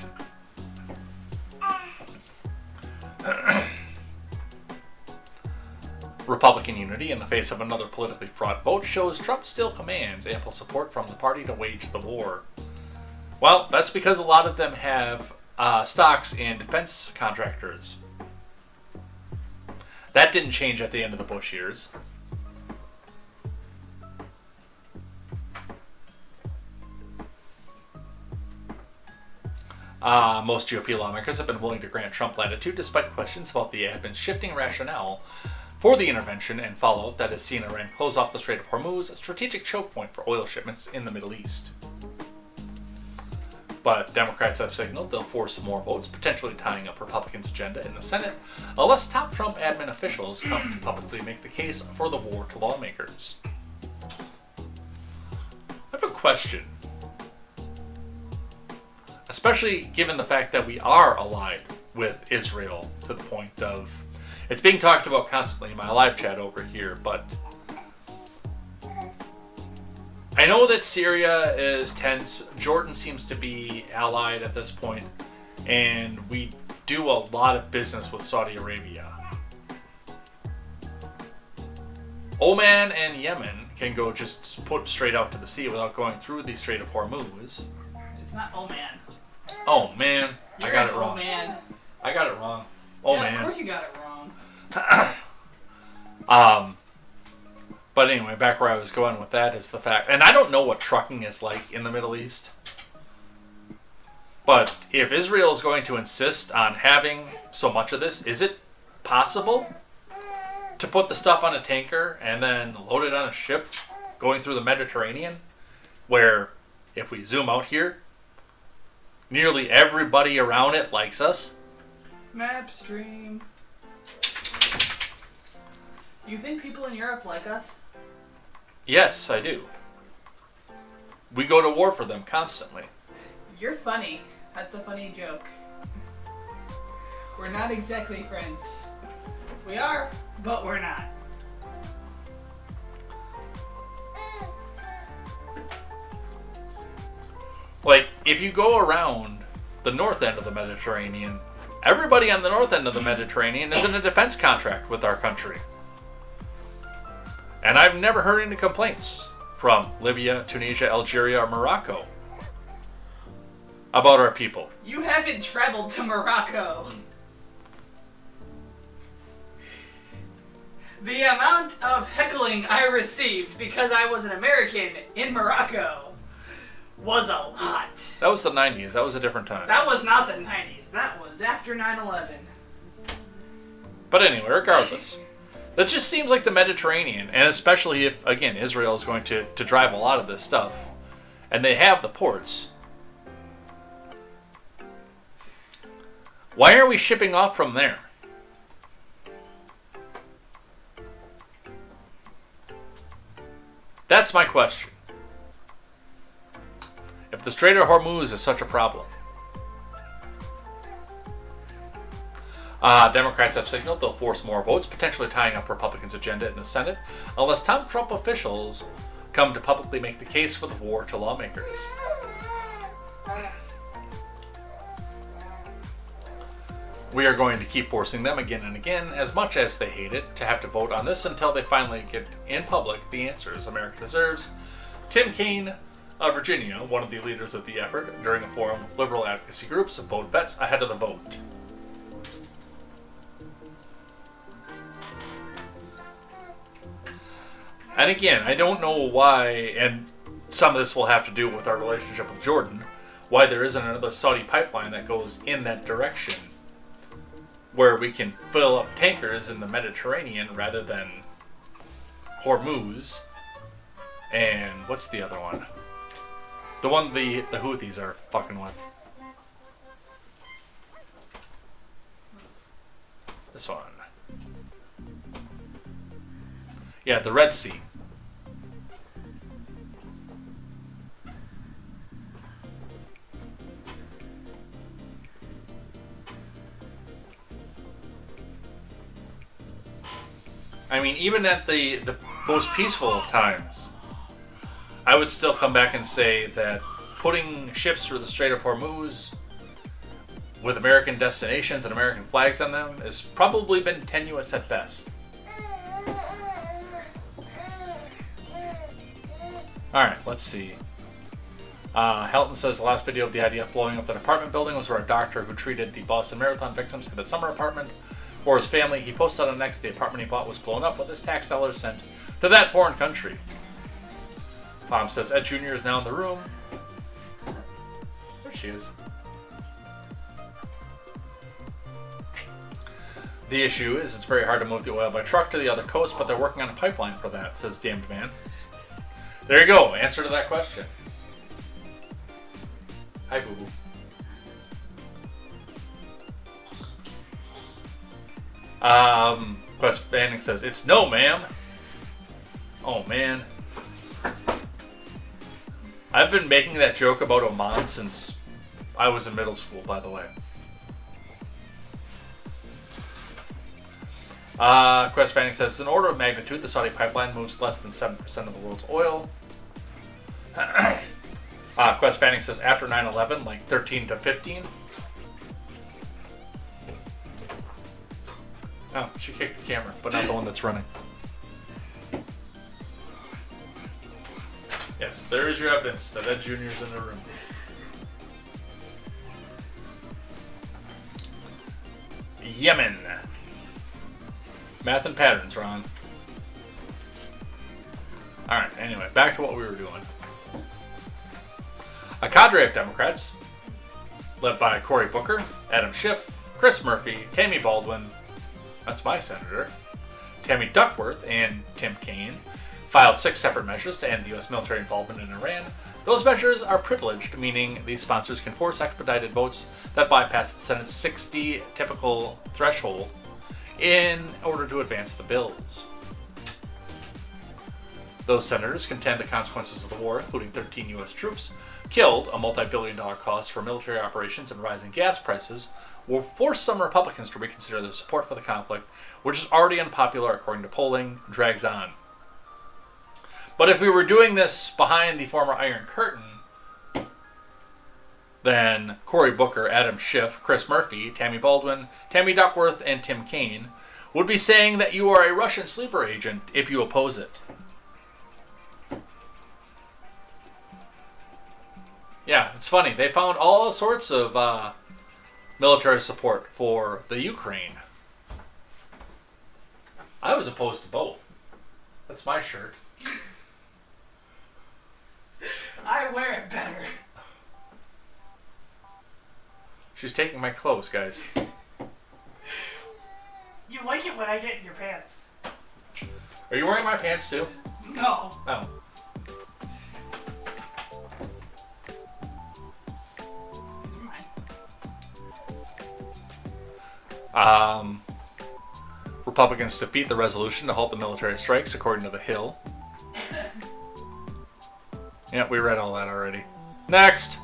Republican unity in the face of another politically fraught vote shows Trump still commands ample support from the party to wage the war. Well, that's because a lot of them have stocks in defense contractors. That didn't change at the end of the Bush years. Most GOP lawmakers have been willing to grant Trump latitude despite questions about the admin's shifting rationale for the intervention and fallout that has seen Iran close off the Strait of Hormuz, a strategic choke point for oil shipments in the Middle East. But Democrats have signaled they'll force more votes, potentially tying up Republicans' agenda in the Senate, unless top Trump admin officials come to publicly make the case for the war to lawmakers. I have a question. Especially given the fact that we are allied with Israel to the point of... It's being talked about constantly in my live chat over here, but... I know that Syria is tense. Jordan seems to be allied at this point, and we do a lot of business with Saudi Arabia. Oman and Yemen can go just put straight out to the sea without going through the Strait of Hormuz.
It's not Oman.
Oh man,
You're
I got it wrong.
Oman.
I got it wrong. Oh
Yeah,
man.
Of course you got it wrong.
But anyway, back where I was going with that is the fact, and I don't know what trucking is like in the Middle East, but if Israel is going to insist on having so much of this, is it possible to put the stuff on a tanker and then load it on a ship going through the Mediterranean, where, if we zoom out here, nearly everybody around it likes us.
Map stream. You think people in Europe like us?
Yes, I do. We go to war for them constantly.
You're funny. That's a funny joke. We're not exactly friends. We are, but we're not.
Like, if you go around the north end of the Mediterranean, everybody on the north end of the Mediterranean is in a defense contract with our country. And I've never heard any complaints from Libya, Tunisia, Algeria, or Morocco about our people.
You haven't traveled to Morocco. The amount of heckling I received because I was an American in Morocco was a lot.
That was the 90s. That was a different time.
That was not the 90s. That was after 9/11.
But anyway, regardless, that just seems like the Mediterranean, and especially if, again, Israel is going to drive a lot of this stuff, and they have the ports. Why are we shipping off from there? That's my question. If the Strait of Hormuz is such a problem. Democrats have signaled they'll force more votes, potentially tying up Republicans' agenda in the Senate, unless Trump officials come to publicly make the case for the war to lawmakers. We are going to keep forcing them again and again, as much as they hate it, to have to vote on this until they finally get in public the answers America deserves. Tim Kaine of Virginia, one of the leaders of the effort, during a forum with liberal advocacy groups, vote vets ahead of the vote. And again, I don't know why, and some of this will have to do with our relationship with Jordan, why there isn't another Saudi pipeline that goes in that direction, where we can fill up tankers in the Mediterranean rather than Hormuz. And what's the other one? The one the Houthis are fucking with. This one. Yeah, the Red Sea. I mean, even at the most peaceful of times, I would still come back and say that putting ships through the Strait of Hormuz with American destinations and American flags on them has probably been tenuous at best. Alright, let's see. Helton says the last video of the idea of blowing up an apartment building was where a doctor who treated the Boston Marathon victims had a summer apartment for his family. He posted on X the apartment he bought was blown up with his tax dollars sent to that foreign country. Mom says Ed Jr. is now in the room. There she is. The issue is it's very hard to move the oil by truck to the other coast, but they're working on a pipeline for that, says Damned Man. There you go. Answer to that question. Hi, boo-boo. Quest Banning says, it's no, ma'am. Oh, man. I've been making that joke about Oman since I was in middle school, by the way. Quest Banning says, in order of magnitude, the Saudi pipeline moves less than 7% of the world's oil. Quest Banning says, after 9/11, like 13 to 15. Oh, she kicked the camera, but not the one that's running. Yes, there is your evidence that Ed Jr. is in the room. Yemen. Math and patterns, Ron. Alright, anyway, back to what we were doing. A cadre of Democrats, led by Cory Booker, Adam Schiff, Chris Murphy, Tammy Baldwin, that's my senator, Tammy Duckworth and Tim Kaine filed 6 separate measures to end the U.S. military involvement in Iran. Those measures are privileged, meaning these sponsors can force expedited votes that bypass the Senate's 60 typical threshold in order to advance the bills. Those senators contend the consequences of the war, including 13 U.S. troops killed, a multi-billion-dollar cost for military operations, and rising gas prices, will force some Republicans to reconsider their support for the conflict, which is already unpopular according to polling, drags on. But if we were doing this behind the former Iron Curtain, then Cory Booker, Adam Schiff, Chris Murphy, Tammy Baldwin, Tammy Duckworth, and Tim Kaine would be saying that you are a Russian sleeper agent if you oppose it. Yeah, it's funny. They found all sorts of military support for the Ukraine. I was opposed to both. That's my shirt.
I wear it better.
She's taking my clothes, guys.
You like it when I get in your pants.
Are you wearing my pants too?
No.
Oh. Republicans defeat the resolution to halt the military strikes, according to The Hill. Yeah, we read all that already. Next!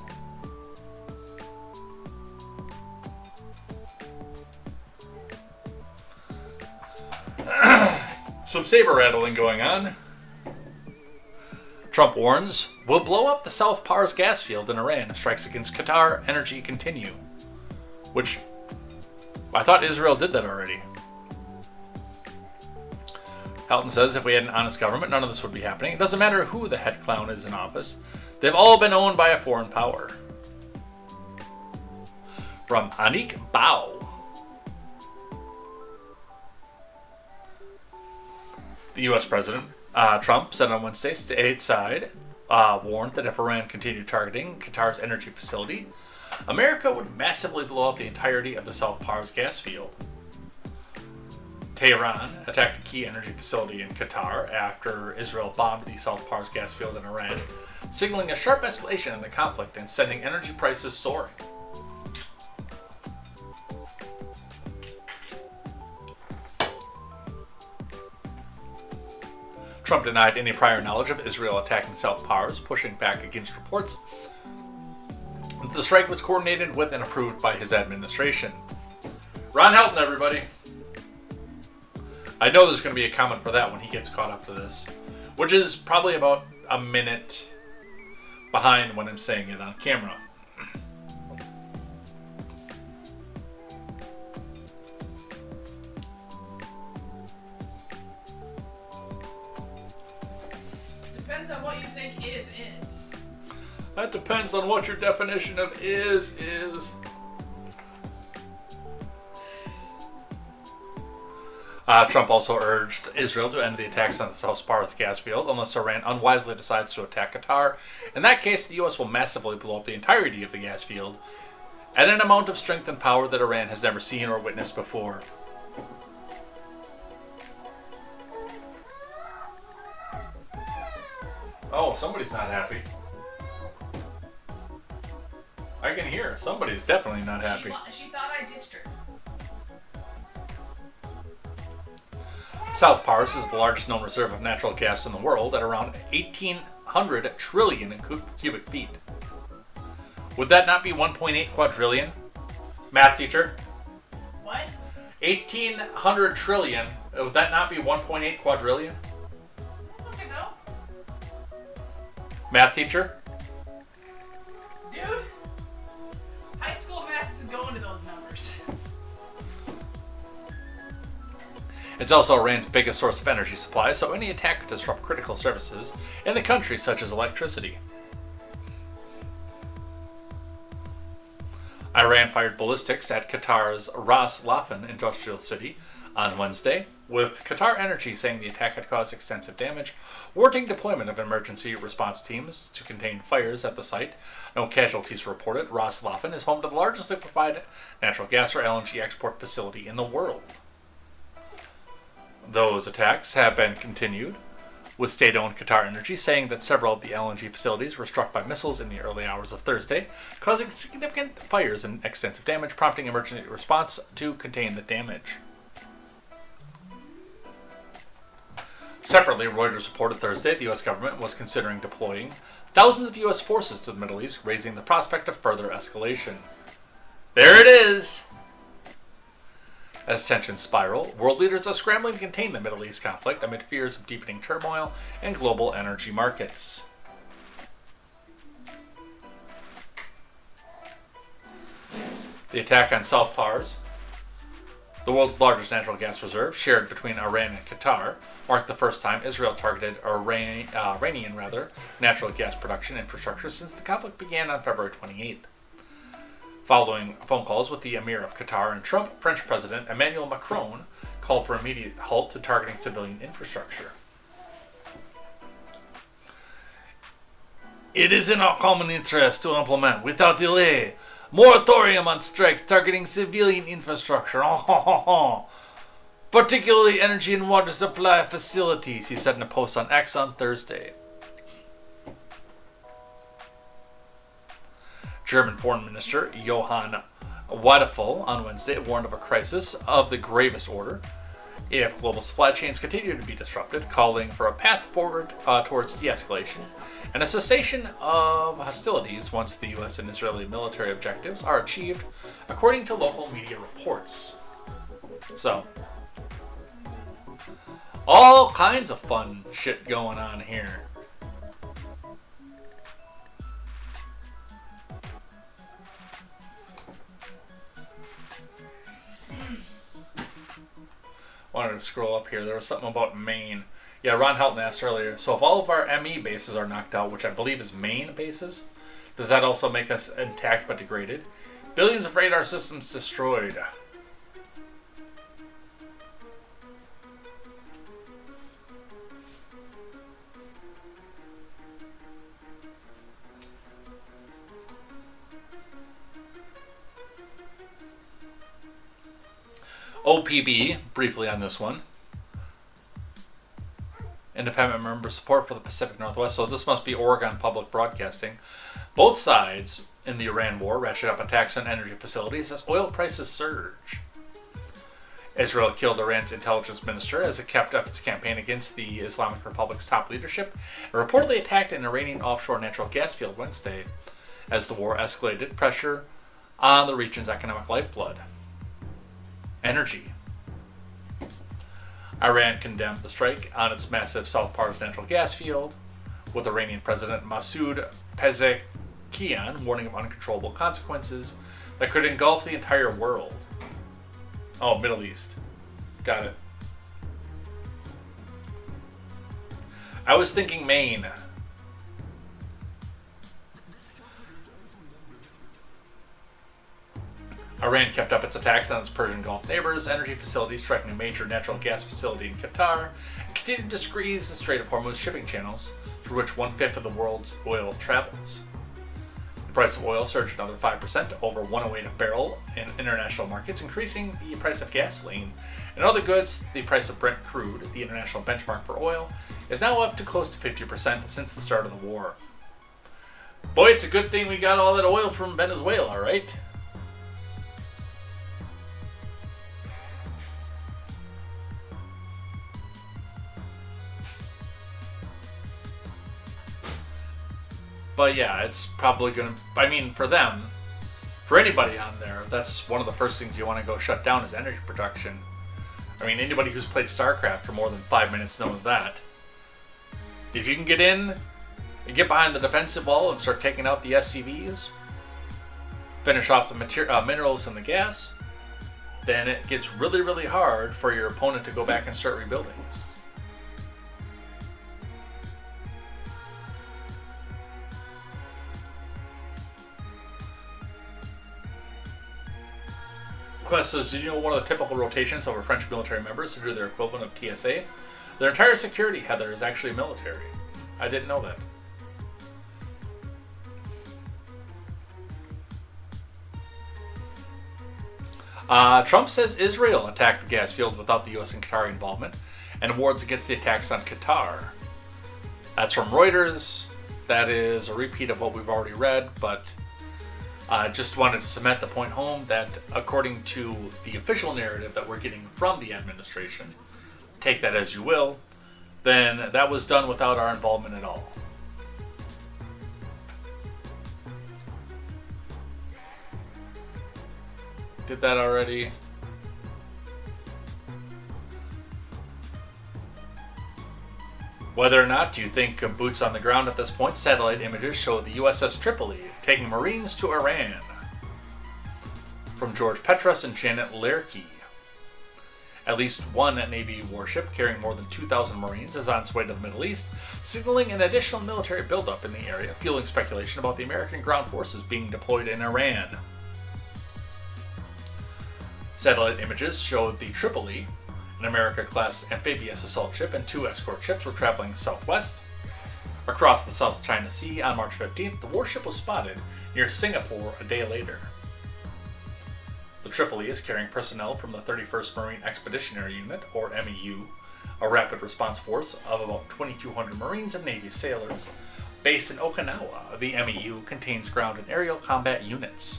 Some saber rattling going on. Trump warns, we'll blow up the South Pars gas field in Iran if strikes against Qatar energy continue. Which, I thought Israel did that already. Helton says if we had an honest government, none of this would be happening. It doesn't matter who the head clown is in office. They've all been owned by a foreign power. From Anik Bao. The U.S. President Trump said on Wednesday, stateside warned that if Iran continued targeting Qatar's energy facility, America would massively blow up the entirety of the South Pars gas field. Tehran attacked a key energy facility in Qatar after Israel bombed the South Pars gas field in Iran, signaling a sharp escalation in the conflict and sending energy prices soaring. Trump denied any prior knowledge of Israel attacking South Pars, pushing back against reports that the strike was coordinated with and approved by his administration. Ron Helton, everybody. I know there's going to be a comment for that when he gets caught up to this, which is probably about a minute behind when I'm saying it on camera.
Depends on what you think is.
That depends on what your definition of is. Trump also urged Israel to end the attacks on the South Pars gas field unless Iran unwisely decides to attack Qatar. In that case, the U.S. will massively blow up the entirety of the gas field at an amount of strength and power that Iran has never seen or witnessed before. Oh, somebody's not happy. I can hear. Somebody's definitely not happy.
She thought I ditched her.
South Pars is the largest known reserve of natural gas in the world at around 1,800 trillion cubic feet. Would that not be 1.8 quadrillion? Math teacher?
What?
1,800 trillion. Would that not be 1.8 quadrillion?
Okay, no.
Math teacher?
Dude, high school math isn't going to those numbers.
It's also Iran's biggest source of energy supply, so any attack could disrupt critical services in the country, such as electricity. Iran fired ballistics at Qatar's Ras Laffan industrial city on Wednesday, with Qatar Energy saying the attack had caused extensive damage, warranting deployment of emergency response teams to contain fires at the site. No casualties reported. Ras Laffan is home to the largest liquefied natural gas or LNG export facility in the world. Those attacks have been continued, with state-owned Qatar Energy saying that several of the LNG facilities were struck by missiles in the early hours of Thursday, causing significant fires and extensive damage, prompting emergency response to contain the damage. Separately, Reuters reported Thursday the U.S. government was considering deploying thousands of U.S. forces to the Middle East, raising the prospect of further escalation. There it is! As tensions spiral, world leaders are scrambling to contain the Middle East conflict amid fears of deepening turmoil in global energy markets. The attack on South Pars, the world's largest natural gas reserve, shared between Iran and Qatar, marked the first time Israel targeted Iranian natural gas production infrastructure since the conflict began on February 28th. Following phone calls with the Emir of Qatar and Trump, French President Emmanuel Macron called for immediate halt to targeting civilian infrastructure. It is in our common interest to implement, without delay, moratorium on strikes targeting civilian infrastructure, particularly energy and water supply facilities, he said in a post on X on Thursday. German Foreign Minister Johann Wadefel on Wednesday warned of a crisis of the gravest order if global supply chains continue to be disrupted, calling for a path forward towards de-escalation and a cessation of hostilities once the U.S. and Israeli military objectives are achieved, according to local media reports. So, all kinds of fun shit going on here. Wanted to scroll up here. There was something about Maine. Yeah, Ron Helton asked earlier. So if all of our ME bases are knocked out, which I believe is Maine bases, does that also make us intact but degraded? Billions of radar systems destroyed. OPB, briefly on this one. Independent member support for the Pacific Northwest. So this must be Oregon Public Broadcasting. Both sides in the Iran war ratchet up attacks on energy facilities as oil prices surge. Israel killed Iran's intelligence minister as it kept up its campaign against the Islamic Republic's top leadership and reportedly attacked an Iranian offshore natural gas field Wednesday as the war escalated pressure on the region's economic lifeblood. Energy. Iran condemned the strike on its massive South Pars natural gas field, with Iranian President Masoud Pezeshkian warning of uncontrollable consequences that could engulf the entire world. Oh, Middle East. Got it. I was thinking Maine. Iran kept up its attacks on its Persian Gulf neighbors, energy facilities, striking a major natural gas facility in Qatar, and continued to squeeze the Strait of Hormuz shipping channels, through which 1/5 of the world's oil travels. The price of oil surged another 5% to over $108 a barrel in international markets, increasing the price of gasoline. In other goods, the price of Brent crude, the international benchmark for oil, is now up to close to 50% since the start of the war. Boy, it's a good thing we got all that oil from Venezuela, right? But yeah, it's probably going to, for them, for anybody on there, that's one of the first things you want to go shut down is energy production. Anybody who's played StarCraft for more than 5 minutes knows that. If you can get in and get behind the defensive wall and start taking out the SCVs, finish off the minerals and the gas, then it gets really, really hard for your opponent to go back and start rebuilding. Quest says, did you know one of the typical rotations of our French military members to do their equivalent of TSA? Their entire security, Heather, is actually military. I didn't know that. Trump says Israel attacked the gas field without the U.S. and Qatari involvement, and warns against the attacks on Qatar. That's from Reuters. That is a repeat of what we've already read, but just wanted to cement the point home that according to the official narrative that we're getting from the administration, take that as you will, then that was done without our involvement at all. Did that already? Whether or not you think of boots on the ground at this point, satellite images show the USS Tripoli taking Marines to Iran. From George Petras and Janet Lerke. At least one Navy warship carrying more than 2,000 Marines is on its way to the Middle East, signaling an additional military buildup in the area, fueling speculation about the American ground forces being deployed in Iran. Satellite images showed the Tripoli, an America-class amphibious assault ship, and 2 escort ships were traveling southwest. Across the South China Sea on March 15th, the warship was spotted near Singapore a day later. The Tripoli is carrying personnel from the 31st Marine Expeditionary Unit, or MEU, a rapid response force of about 2,200 Marines and Navy sailors. Based in Okinawa, the MEU contains ground and aerial combat units.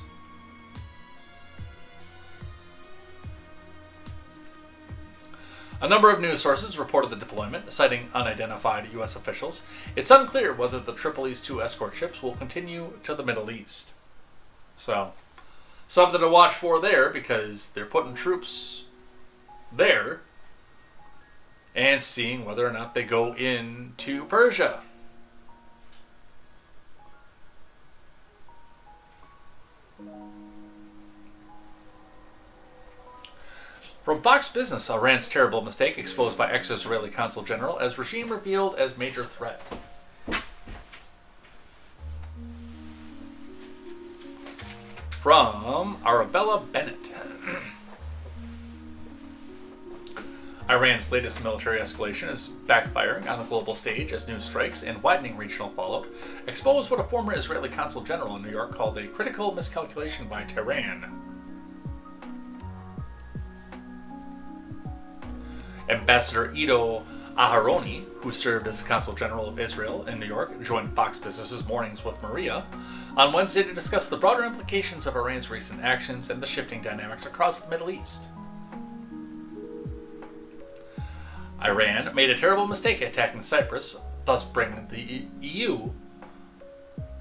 A number of news sources reported the deployment, citing unidentified U.S. officials. It's unclear whether the Tripoli's 2 escort ships will continue to the Middle East. So, something to watch for there, because they're putting troops there and seeing whether or not they go into Persia. From Fox Business, Iran's terrible mistake exposed by ex-Israeli Consul General as regime revealed as major threat. From Arabella Bennett. Iran's latest military escalation is backfiring on the global stage as news strikes and widening regional fallout expose what a former Israeli Consul General in New York called a critical miscalculation by Tehran. Ambassador Ido Aharoni, who served as the Consul General of Israel in New York, joined Fox Business's Mornings with Maria on Wednesday to discuss the broader implications of Iran's recent actions and the shifting dynamics across the Middle East. Iran made a terrible mistake attacking Cyprus, thus bringing the EU,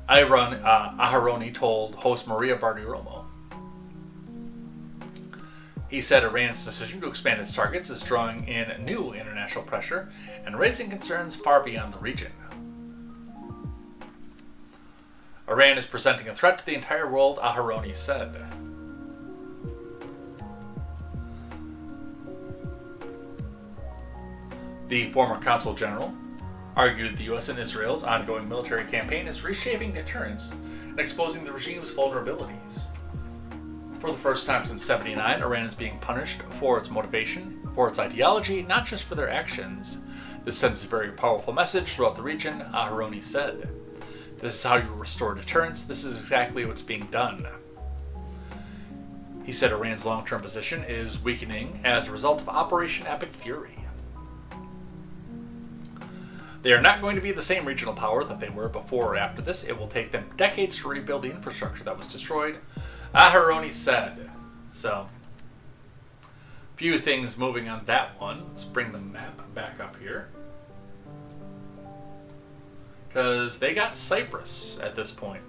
Aharoni told host Maria Bartiromo. He said Iran's decision to expand its targets is drawing in new international pressure and raising concerns far beyond the region. Iran is presenting a threat to the entire world, Aharoni said. The former consul general argued the U.S. and Israel's ongoing military campaign is reshaping deterrence and exposing the regime's vulnerabilities. For the first time since '79, Iran is being punished for its motivation, for its ideology, not just for their actions. This sends a very powerful message throughout the region, Aharoni said. This is how you restore deterrence. This is exactly what's being done. He said Iran's long-term position is weakening as a result of Operation Epic Fury. They are not going to be the same regional power that they were before or after this. It will take them decades to rebuild the infrastructure that was destroyed, Aharoni said. So, few things moving on that one. Let's bring the map back up here. Because they got Cyprus at this point.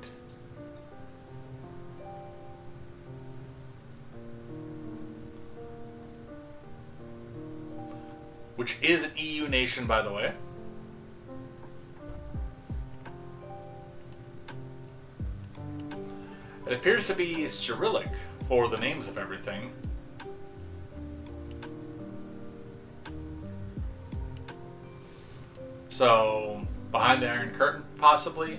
Which is an EU nation, by the way. It appears to be Cyrillic for the names of everything. So, behind the Iron Curtain, possibly.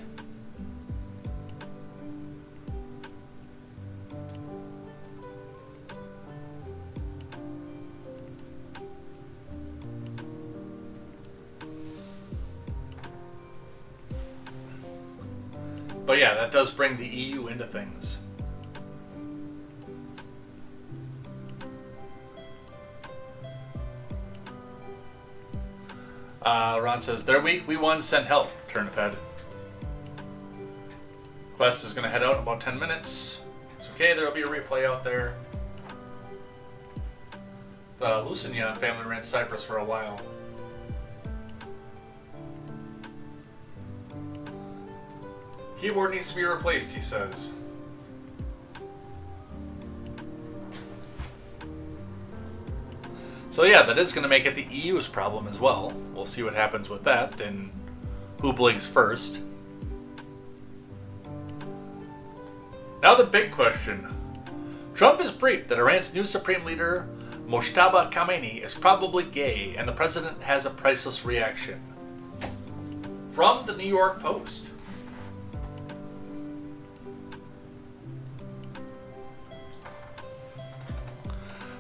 But yeah, that does bring the EU into things. Ron says, they're weak, we won, send help. Turnip head. Quest is going to head out in about 10 minutes. It's okay, there'll be a replay out there. The Lusignan family ran Cyprus for a while. Keyboard needs to be replaced, he says. So yeah, that is going to make it the EU's problem as well. We'll see what happens with that and who blinks first. Now the big question. Trump is briefed that Iran's new supreme leader, Mojtaba Khamenei, is probably gay, and the president has a priceless reaction. From the New York Post.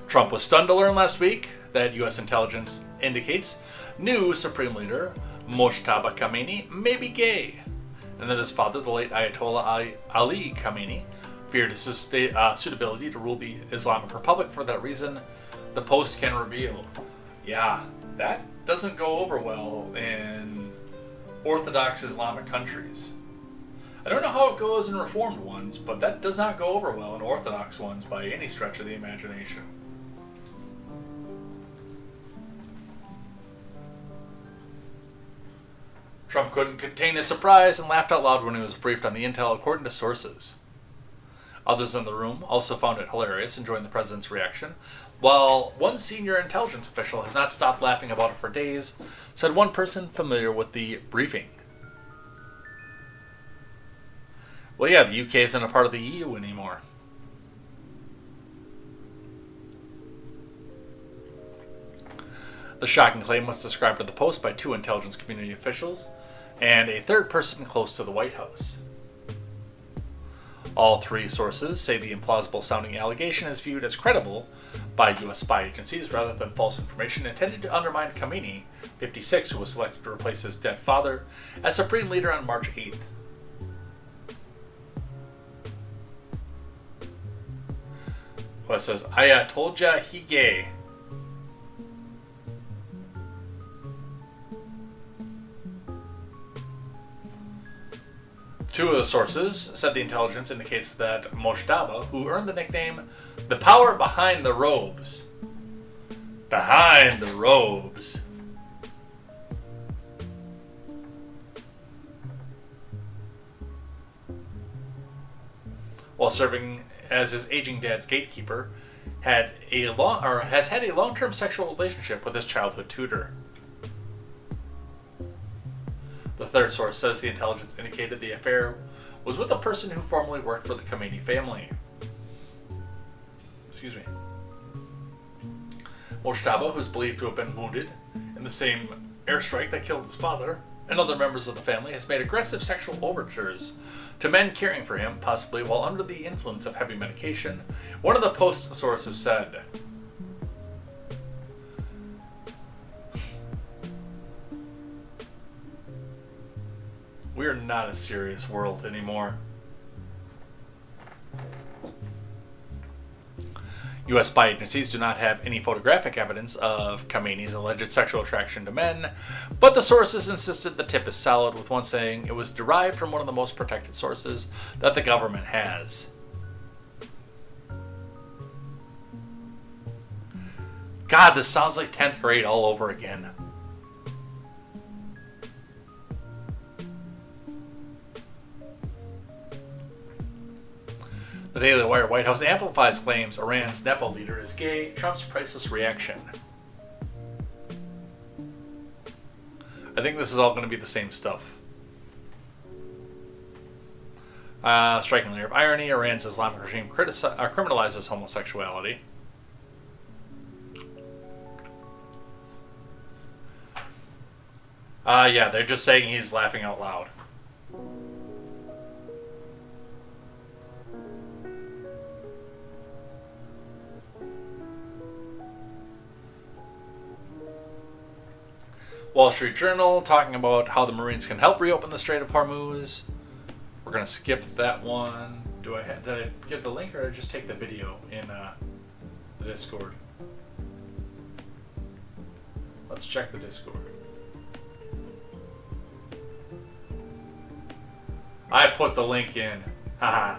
Trump was stunned to learn last week that U.S. intelligence indicates new supreme leader, Mojtaba Khamenei, may be gay, and that his father, the late Ayatollah Ali Khamenei, feared his suitability to rule the Islamic Republic. For that reason, the Post can reveal. Yeah, that doesn't go over well in Orthodox Islamic countries. I don't know how it goes in Reformed ones, but that does not go over well in Orthodox ones by any stretch of the imagination. Trump couldn't contain his surprise and laughed out loud when he was briefed on the intel, according to sources. Others in the room also found it hilarious and joined the president's reaction, while one senior intelligence official has not stopped laughing about it for days, said one person familiar with the briefing. Well, yeah, the UK isn't a part of the EU anymore. The shocking claim was described to the Post by two intelligence community officials and a third person close to the White House. All three sources say the implausible-sounding allegation is viewed as credible by U.S. spy agencies rather than false information intended to undermine Khamenei, 56, who was selected to replace his dead father, as supreme leader on March 8th. West says, I told ya he gay. Two of the sources said the intelligence indicates that Mojtaba, who earned the nickname the power behind the robes. Behind the robes. While serving as his aging dad's gatekeeper, has had a long-term sexual relationship with his childhood tutor. The third source says the intelligence indicated the affair was with a person who formerly worked for the Khamenei family. Excuse me. Mojtaba, who is believed to have been wounded in the same airstrike that killed his father and other members of the family, has made aggressive sexual overtures to men caring for him, possibly while under the influence of heavy medication. One of the Post sources said, "We're not a serious world anymore." U.S. spy agencies do not have any photographic evidence of Khamenei's alleged sexual attraction to men, but the sources insisted the tip is solid, with one saying it was derived from one of the most protected sources that the government has. God, this sounds like 10th grade all over again. The Daily Wire: White House amplifies claims Iran's Nepo leader is gay. Trump's priceless reaction. I think this is all going to be the same stuff. Striking layer of irony: Iran's Islamic regime criminalizes homosexuality. Yeah, they're just saying he's laughing out loud. Wall Street Journal talking about how the Marines can help reopen the Strait of Hormuz. We're going to skip that one. Did I give the link, or did I just take the video in the Discord? Let's check the Discord. I put the link in. Haha.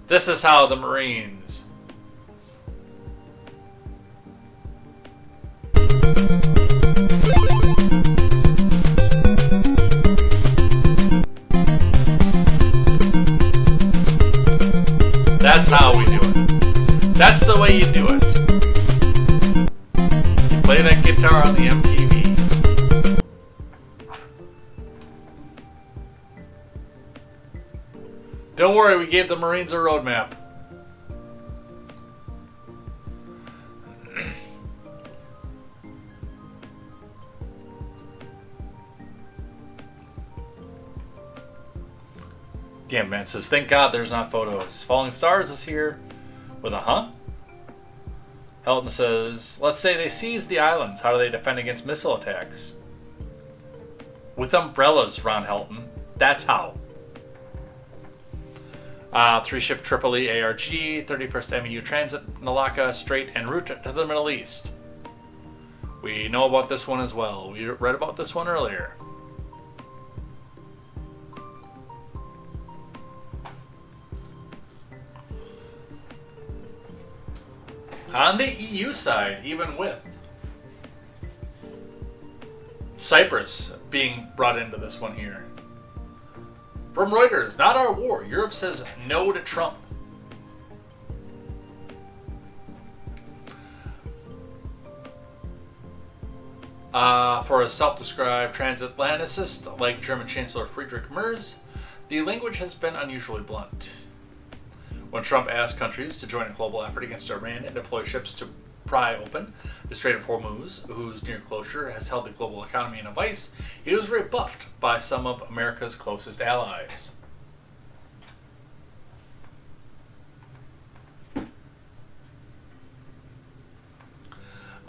This is how the Marines. That's how we do it. That's the way you do it. You play that guitar on the MTV. Don't worry, we gave the Marines a roadmap. Damn, man says, thank God there's not photos. Falling Stars is here with a huh? Helton says, let's say they seize the islands. How do they defend against missile attacks? With umbrellas, Ron Helton. That's how. 3-ship Tripoli ARG, 31st MEU Transit, Malacca, Strait, en route to the Middle East. We know about this one as well. We read about this one earlier. On the EU side, even with Cyprus being brought into this one here. From Reuters, not our war. Europe says no to Trump. For a self-described transatlanticist like German Chancellor Friedrich Merz, the language has been unusually blunt. When Trump asked countries to join a global effort against Iran and deploy ships to pry open the Strait of Hormuz, whose near closure has held the global economy in a vice, he was rebuffed by some of America's closest allies.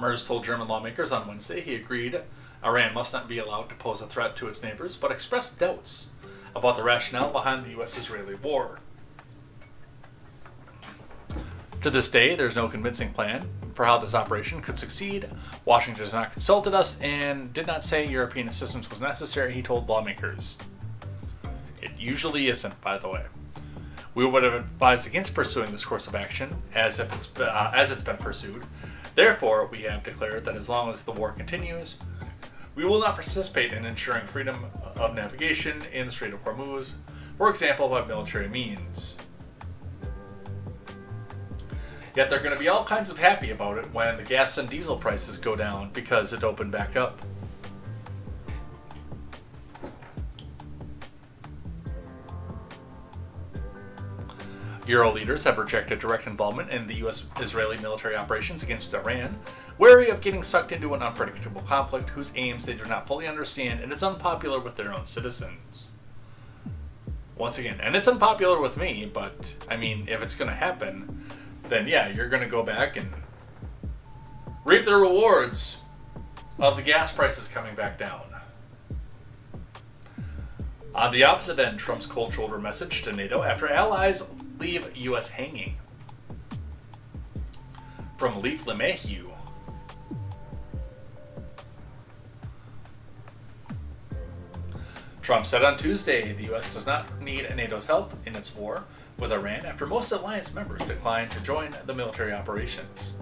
Merz told German lawmakers on Wednesday he agreed Iran must not be allowed to pose a threat to its neighbors, but expressed doubts about the rationale behind the U.S.-Israeli war. To this day, there's no convincing plan for how this operation could succeed. Washington has not consulted us and did not say European assistance was necessary, he told lawmakers. It usually isn't, by the way. We would have advised against pursuing this course of action as it's been pursued. Therefore, we have declared that as long as the war continues, we will not participate in ensuring freedom of navigation in the Strait of Hormuz, for example, by military means. Yet they're going to be all kinds of happy about it when the gas and diesel prices go down because it opened back up. Euro leaders have rejected direct involvement in the U.S.-Israeli military operations against Iran, wary of getting sucked into an unpredictable conflict whose aims they do not fully understand and is unpopular with their own citizens. Once again, and it's unpopular with me, but, I mean, if it's going to happen, then yeah, you're going to go back and reap the rewards of the gas prices coming back down. On the opposite end, Trump's cold shoulder message to NATO after allies leave U.S. hanging. From Leif LeMahieu. Trump said on Tuesday the U.S. does not need NATO's help in its war with Iran after most alliance members declined to join the military operations.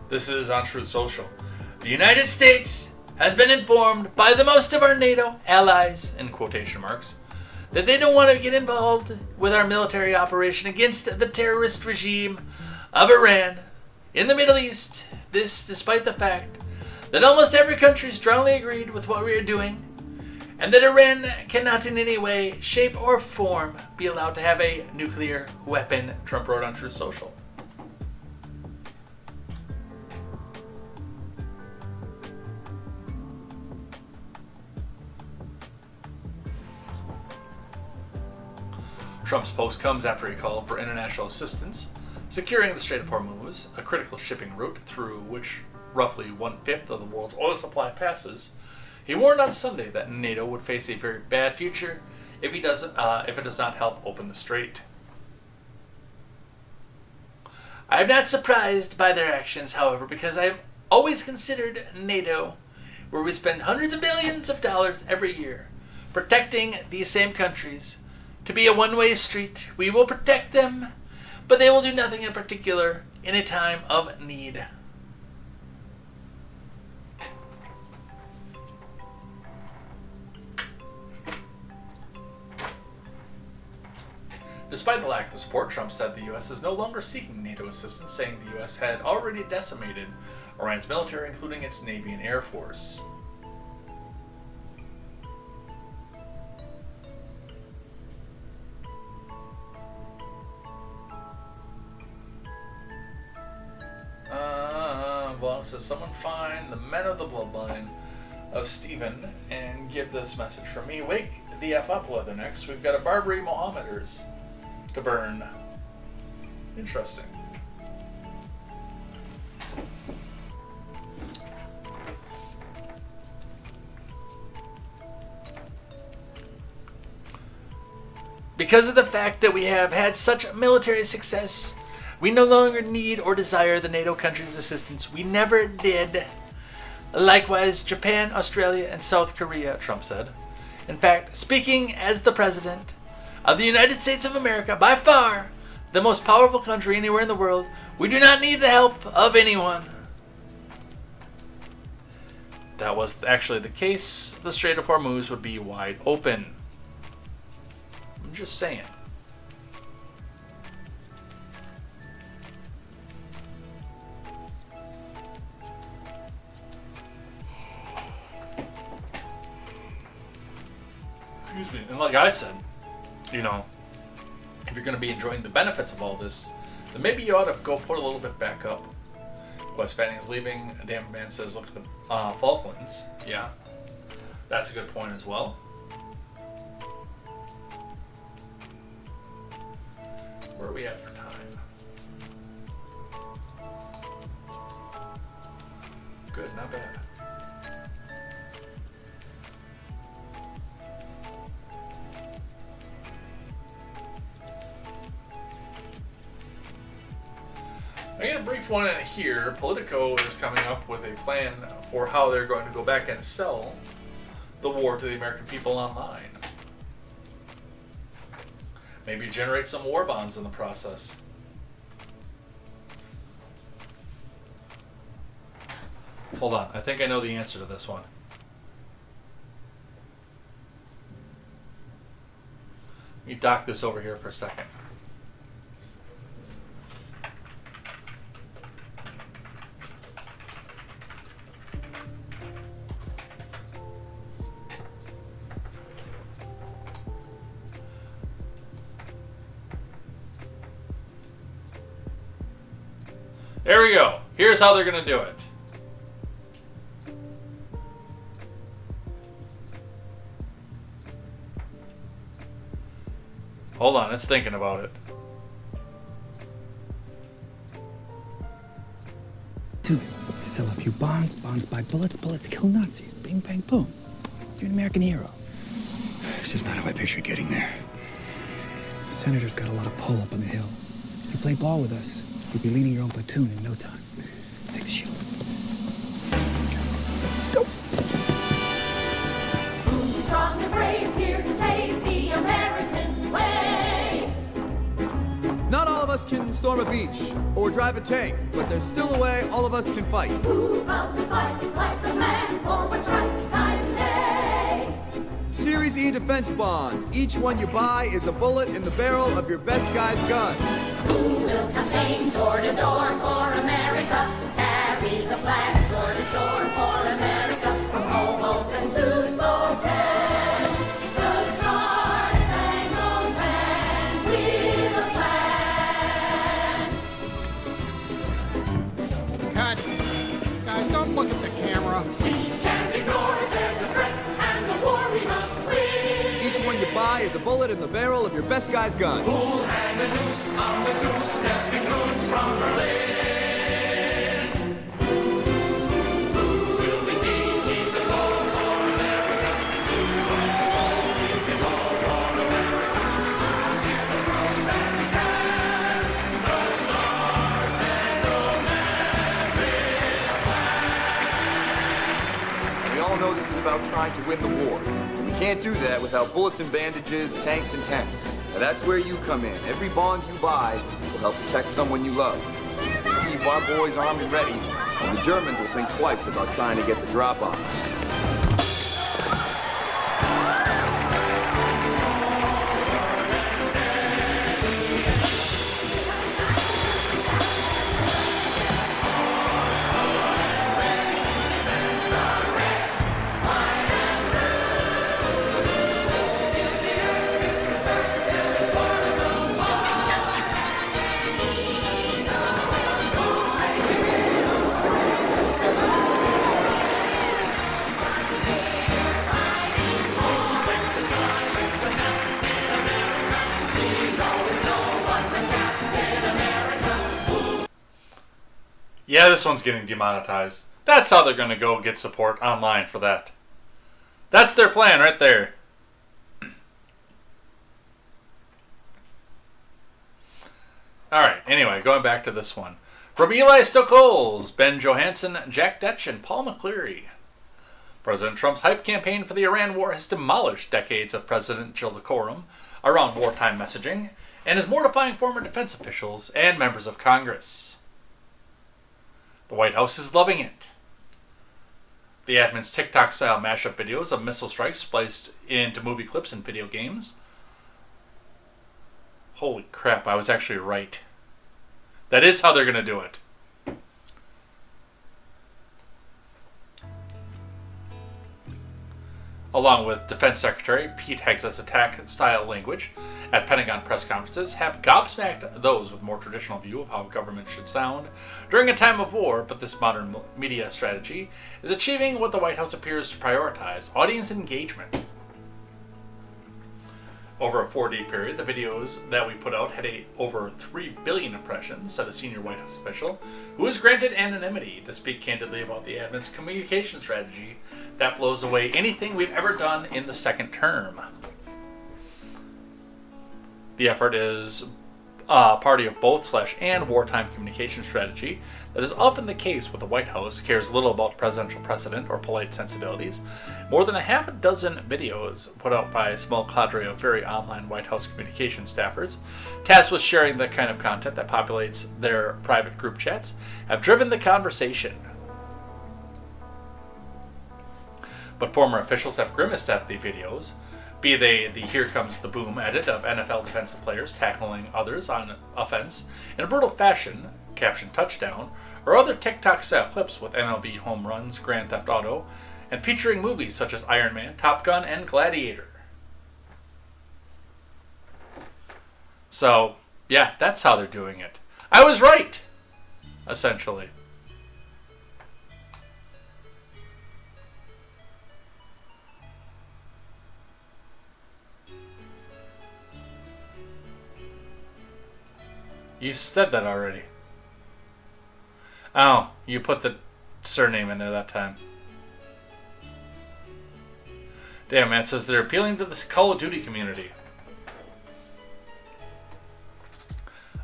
This is on Truth Social. The United States has been informed by the most of our NATO allies, in quotation marks, that they don't want to get involved with our military operation against the terrorist regime of Iran in the Middle East. This despite the fact that almost every country strongly agreed with what we are doing, and that Iran cannot in any way, shape, or form be allowed to have a nuclear weapon, Trump wrote on Truth Social. Trump's post comes after he called for international assistance, securing the Strait of Hormuz, a critical shipping route through which roughly 1/5 of the world's oil supply passes. He warned on Sunday that NATO would face a very bad future if it does not help open the strait. I am not surprised by their actions, however, because I have always considered NATO, where we spend hundreds of billions of dollars every year protecting these same countries, to be a one-way street. We will protect them, but they will do nothing in particular in a time of need. Despite the lack of support, Trump said the U.S. is no longer seeking NATO assistance, saying the U.S. had already decimated Iran's military, including its Navy and Air Force. Well, it says, someone find the men of the bloodline of Stephen and give this message from me. Wake the F up, Leathernecks. We've got a Barbary Mohammeders to burn. Interesting. Because of the fact that we have had such military success, we no longer need or desire the NATO countries' assistance. We never did. Likewise, Japan, Australia, and South Korea, Trump said. In fact, speaking as the President of the United States of America, by far the most powerful country anywhere in the world, we do not need the help of anyone. That was actually the case. The Strait of Hormuz would be wide open. I'm just saying. Excuse me. And like I said, you know, if you're going to be enjoying the benefits of all this, then maybe you ought to go put a little bit back up. West Fanning is leaving. A damn man says, look at the Falklands. Yeah, that's a good point as well. Where are we at for time? Good, not bad. I get a brief one in here. Politico is coming up with a plan for how they're going to go back and sell the war to the American people online. Maybe generate some war bonds in the process. Hold on, I think I know the answer to this one. Let me dock this over here for a second. There we go. Here's how they're going to do it. Hold on, it's thinking about it.
Dude, you sell a few bonds, bonds buy bullets, bullets kill Nazis. Bing, bang, boom. You're an American hero.
It's just not how I pictured getting there.
The senator's got a lot of pull up on the hill. If you play ball with us, you'll be leading your own platoon in no time. Take the shield. Go!
Who's strong and brave here to save the American way?
Not all of us can storm a beach or drive a tank, but there's still a way all of us can fight.
Who vows to fight like the man for what's right night and day?
Series E defense bonds. Each one you buy is a bullet in the barrel of your best guy's gun.
Who will campaign door to door for America? Carry the flag shore to shore for America. From Hoboken to Spokane. The Star-Spangled Banner with a flag.
Cut. Guys, don't look at the camera.
We can't ignore if there's a threat, and the war we must win.
Each one you buy is a bullet in the barrel of your best guy's gun.
Who'll hang the noose on the goose, stepping goons from Berlin? Who will we lead the war for America? Who wants it all? It's all for America. Let's hear the road that we can. The Star-Spangled
about trying to win the war. We can't do that without bullets and bandages, tanks and tents. Now that's where you come in. Every bond you buy will help protect someone you love. Keep our boys armed and ready, and the Germans will think twice about trying to get the drop on us.
Yeah, this one's getting demonetized. That's how they're going to go get support online for that. That's their plan right there. Alright, anyway, going back to this one. From Eli Stokols, Ben Johansson, Jack Detch, and Paul McCleary. President Trump's hype campaign for the Iran war has demolished decades of presidential decorum around wartime messaging and is mortifying former defense officials and members of Congress. The White House is loving it. The admin's TikTok-style mashup videos of missile strikes spliced into movie clips and video games. Holy crap, I was actually right. That is how they're going to do it. Along with Defense Secretary Pete Hegseth's attack-style language at Pentagon press conferences, have gobsmacked those with more traditional view of how government should sound during a time of war, but this modern media strategy is achieving what the White House appears to prioritize: audience engagement. Over a 4-day period, the videos that we put out had over 3 billion impressions, said a senior White House official, who was granted anonymity to speak candidly about the admin's communication strategy that blows away anything we've ever done in the second term. The effort is a party of both /and wartime communication strategy that is often the case with the White House cares little about presidential precedent or polite sensibilities. More than a half a dozen videos put out by a small cadre of very online White House communication staffers, tasked with sharing the kind of content that populates their private group chats, have driven the conversation. But former officials have grimaced at the videos, be they the "Here Comes the Boom" edit of NFL defensive players tackling others on offense in a brutal fashion, captioned "touchdown," or other TikTok-style clips with MLB home runs, Grand Theft Auto, and featuring movies such as Iron Man, Top Gun, and Gladiator. So, yeah, that's how they're doing it. I was right, essentially. You said that already. Oh, you put the surname in there that time. Damn, man, it says they're appealing to the Call of Duty community.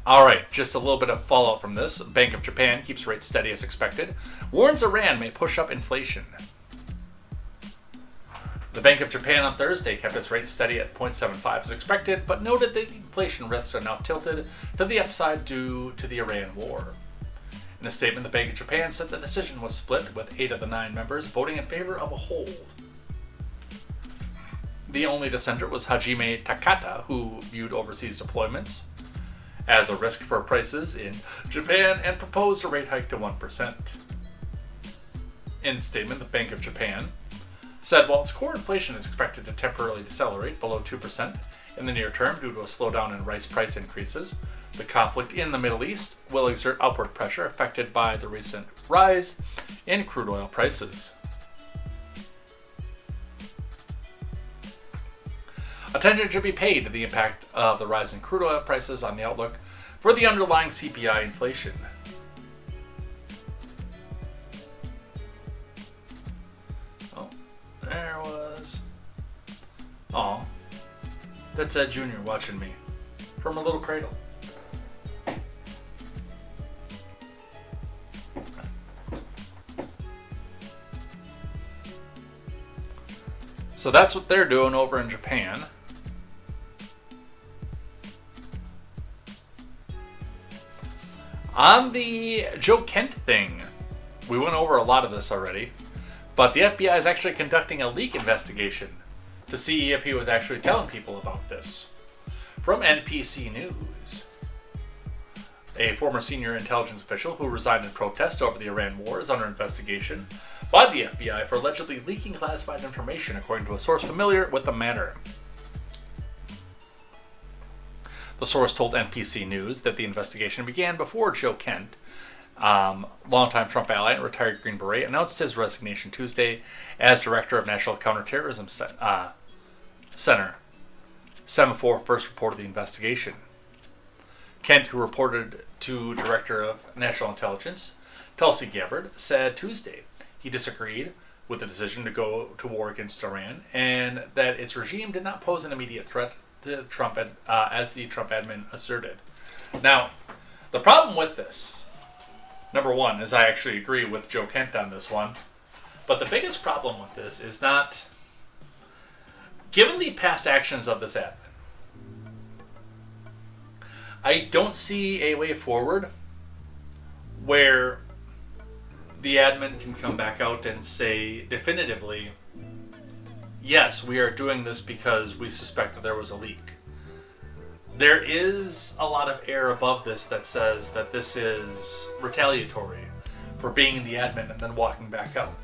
Alright, just a little bit of fallout from this. Bank of Japan keeps rates steady as expected. Warns Iran may push up inflation. The Bank of Japan on Thursday kept its rate steady at 0.75 as expected, but noted that inflation risks are now tilted to the upside due to the Iran war. In a statement, the Bank of Japan said the decision was split, with 8 of the 9 members voting in favor of a hold. The only dissenter was Hajime Takata, who viewed overseas deployments as a risk for prices in Japan and proposed a rate hike to 1%. In a statement, the Bank of Japan said while its core inflation is expected to temporarily decelerate below 2% in the near term due to a slowdown in rice price increases, the conflict in the Middle East will exert upward pressure affected by the recent rise in crude oil prices. Attention should be paid to the impact of the rise in crude oil prices on the outlook for the underlying CPI inflation. There was... Aw. That's Ed Jr. watching me. From a little cradle. So that's what they're doing over in Japan. On the Joe Kent thing, we went over a lot of this already, but the FBI is actually conducting a leak investigation to see if he was actually telling people about this. From NPC News, a former senior intelligence official who resigned in protest over the Iran war is under investigation by the FBI for allegedly leaking classified information, according to a source familiar with the matter. The source told NPC News that the investigation began before Joe Kent, longtime Trump ally and retired Green Beret, announced his resignation Tuesday as director of National Counterterrorism Center. Semaphore first reported the investigation. Kent, who reported to Director of National Intelligence, Tulsi Gabbard, said Tuesday he disagreed with the decision to go to war against Iran and that its regime did not pose an immediate threat to Trump, as the Trump admin asserted. Now, the problem with this, number one, is I actually agree with Joe Kent on this one, but the biggest problem with this is not, given the past actions of this admin, I don't see a way forward where the admin can come back out and say definitively, yes, we are doing this because we suspect that there was a leak. There is a lot of air above this that says that this is retaliatory for being the admin and then walking back out.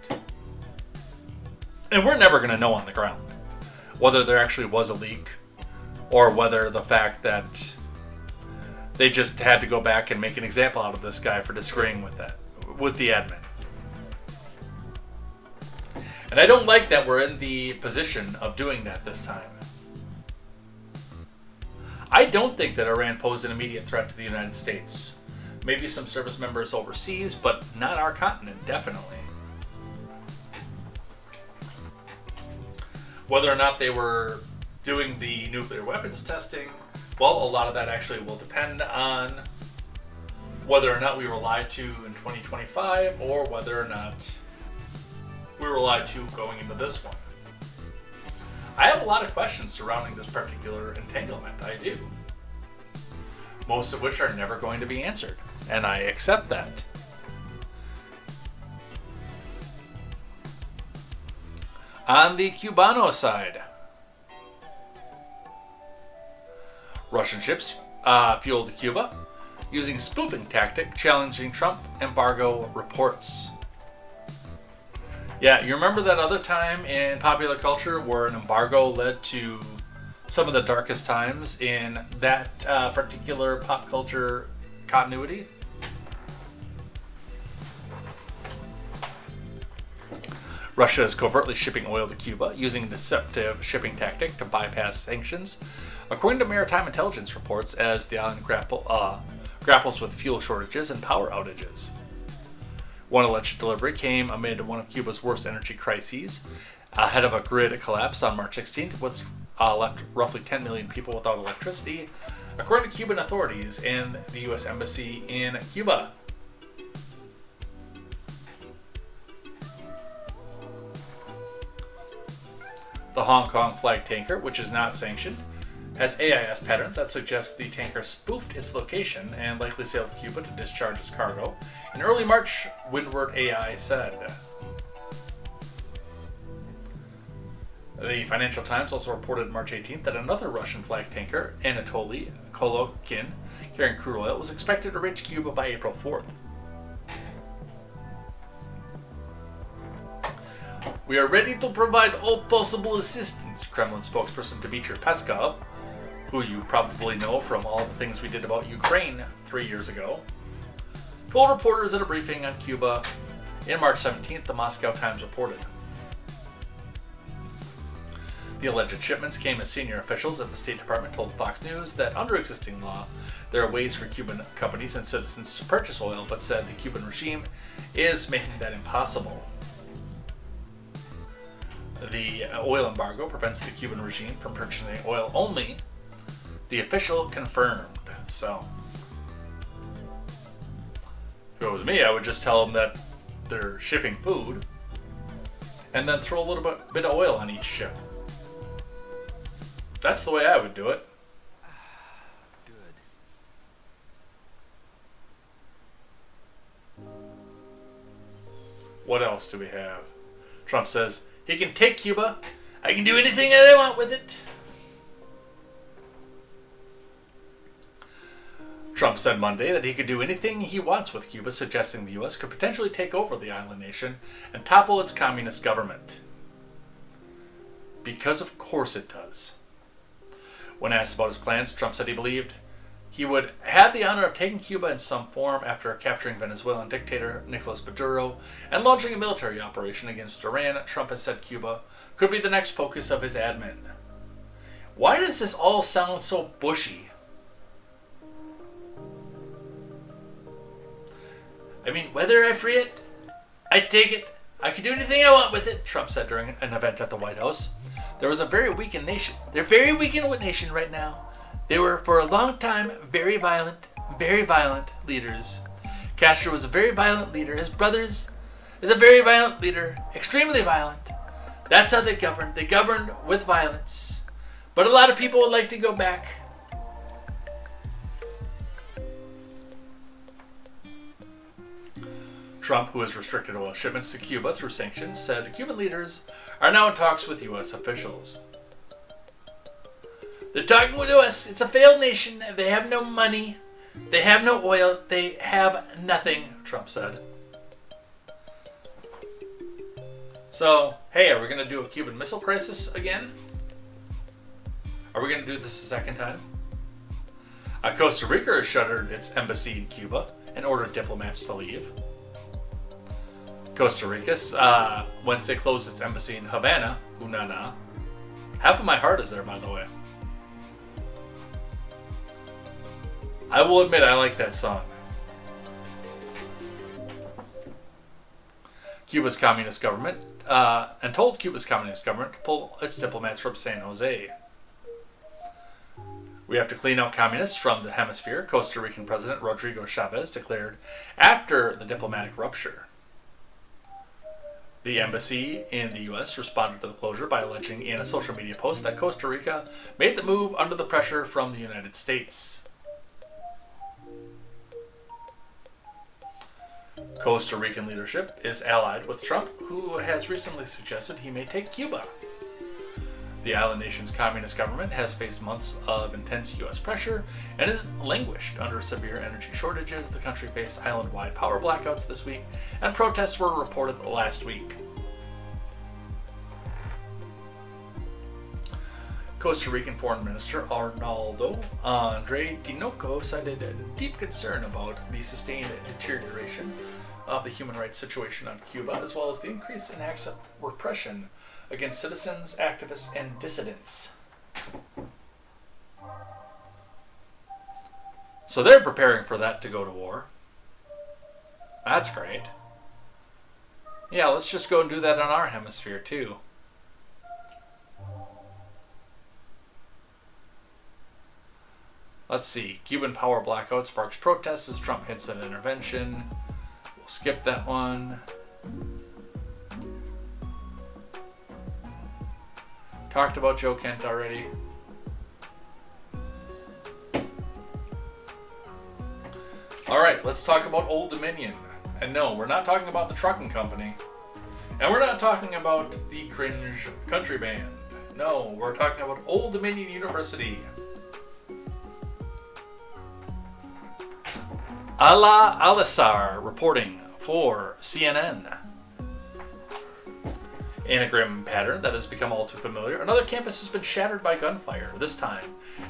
And we're never going to know on the ground whether there actually was a leak or whether the fact that they just had to go back and make an example out of this guy for disagreeing with the admin. And I don't like that we're in the position of doing that this time. I don't think that Iran posed an immediate threat to the United States. Maybe some service members overseas, but not our continent, definitely. Whether or not they were doing the nuclear weapons testing, well, a lot of that actually will depend on whether or not we were lied to in 2025 or whether or not we were lied to going into this one. I have a lot of questions surrounding this particular entanglement. I do. Most of which are never going to be answered. And I accept that. On the Cubano side, Russian ships fueled Cuba using spoofing tactic, challenging Trump embargo reports. Yeah, you remember that other time in popular culture where an embargo led to some of the darkest times in that particular pop culture continuity? Russia is covertly shipping oil to Cuba using a deceptive shipping tactic to bypass sanctions, according to maritime intelligence reports, as the island grapples with fuel shortages and power outages. One alleged delivery came amid one of Cuba's worst energy crises, ahead of a grid collapse on March 16th, which left roughly 10 million people without electricity, according to Cuban authorities and the U.S. Embassy in Cuba. The Hong Kong flag tanker, which is not sanctioned, has AIS patterns that suggest the tanker spoofed its location and likely sailed to Cuba to discharge its cargo. In early March, Windward AI said. The Financial Times also reported March 18th that another Russian flag tanker, Anatoly Kolokin, carrying crude oil, was expected to reach Cuba by April 4th. We are ready to provide all possible assistance, Kremlin spokesperson Dmitry Peskov, who you probably know from all the things we did about Ukraine 3 years ago, told reporters at a briefing on Cuba in March 17th, the Moscow Times reported. The alleged shipments came as senior officials at the State Department told Fox News that under existing law, there are ways for Cuban companies and citizens to purchase oil, but said the Cuban regime is making that impossible. The oil embargo prevents the Cuban regime from purchasing oil only, the official confirmed. So, if it was me, I would just tell them that they're shipping food and then throw a little bit of oil on each ship. That's the way I would do it. What else do we have? Trump says he can take Cuba. I can do anything that I want with it. Trump said Monday that he could do anything he wants with Cuba, suggesting the U.S. could potentially take over the island nation and topple its communist government. Because of course it does. When asked about his plans, Trump said he believed he would have the honor of taking Cuba in some form after capturing Venezuelan dictator Nicolas Maduro and launching a military operation against Iran. Trump has said Cuba could be the next focus of his admin. Why does this all sound so bushy? I mean, whether I free it, I take it. I can do anything I want with it, Trump said during an event at the White House. There was a very weakened nation. They're very weakened nation right now. They were, for a long time, very violent leaders. Castro was a very violent leader. His brothers is a very violent leader, extremely violent. That's how they governed. They governed with violence. But a lot of people would like to go back. Trump, who has restricted oil shipments to Cuba through sanctions, said Cuban leaders are now in talks with U.S. officials. They're talking with us. It's a failed nation. They have no money. They have no oil. They have nothing, Trump said. So, hey, are we going to do a Cuban Missile Crisis again? Are we going to do this a second time? Costa Rica has shuttered its embassy in Cuba and ordered diplomats to leave. Costa Rica, Wednesday closed its embassy in Havana, Unana. Half of my heart is there, by the way. I will admit I like that song. Cuba's communist government, told Cuba's communist government to pull its diplomats from San Jose. We have to clean out communists from the hemisphere, Costa Rican President Rodrigo Chavez declared after the diplomatic rupture. The embassy in the U.S. responded to the closure by alleging in a social media post that Costa Rica made the move under the pressure from the United States. Costa Rican leadership is allied with Trump, who has recently suggested he may take Cuba. The island nation's communist government has faced months of intense U.S. pressure and has languished under severe energy shortages. The country faced island-wide power blackouts this week, and protests were reported last week. Costa Rican Foreign Minister Arnaldo Andre Tinoco cited deep concern about the sustained deterioration of the human rights situation on Cuba, as well as the increase in acts of repression against citizens, activists, and dissidents. So they're preparing for that to go to war. That's great. Yeah, let's just go and do that in our hemisphere too. Let's see. Cuban power blackout sparks protests as Trump hints at intervention. We'll skip that one. Talked about Joe Kent already. Alright, let's talk about Old Dominion. And no, we're not talking about the trucking company. And we're not talking about the cringe country band. No, we're talking about Old Dominion University. Ala Alisar reporting for CNN. In a grim pattern that has become all too familiar, another campus has been shattered by gunfire, this time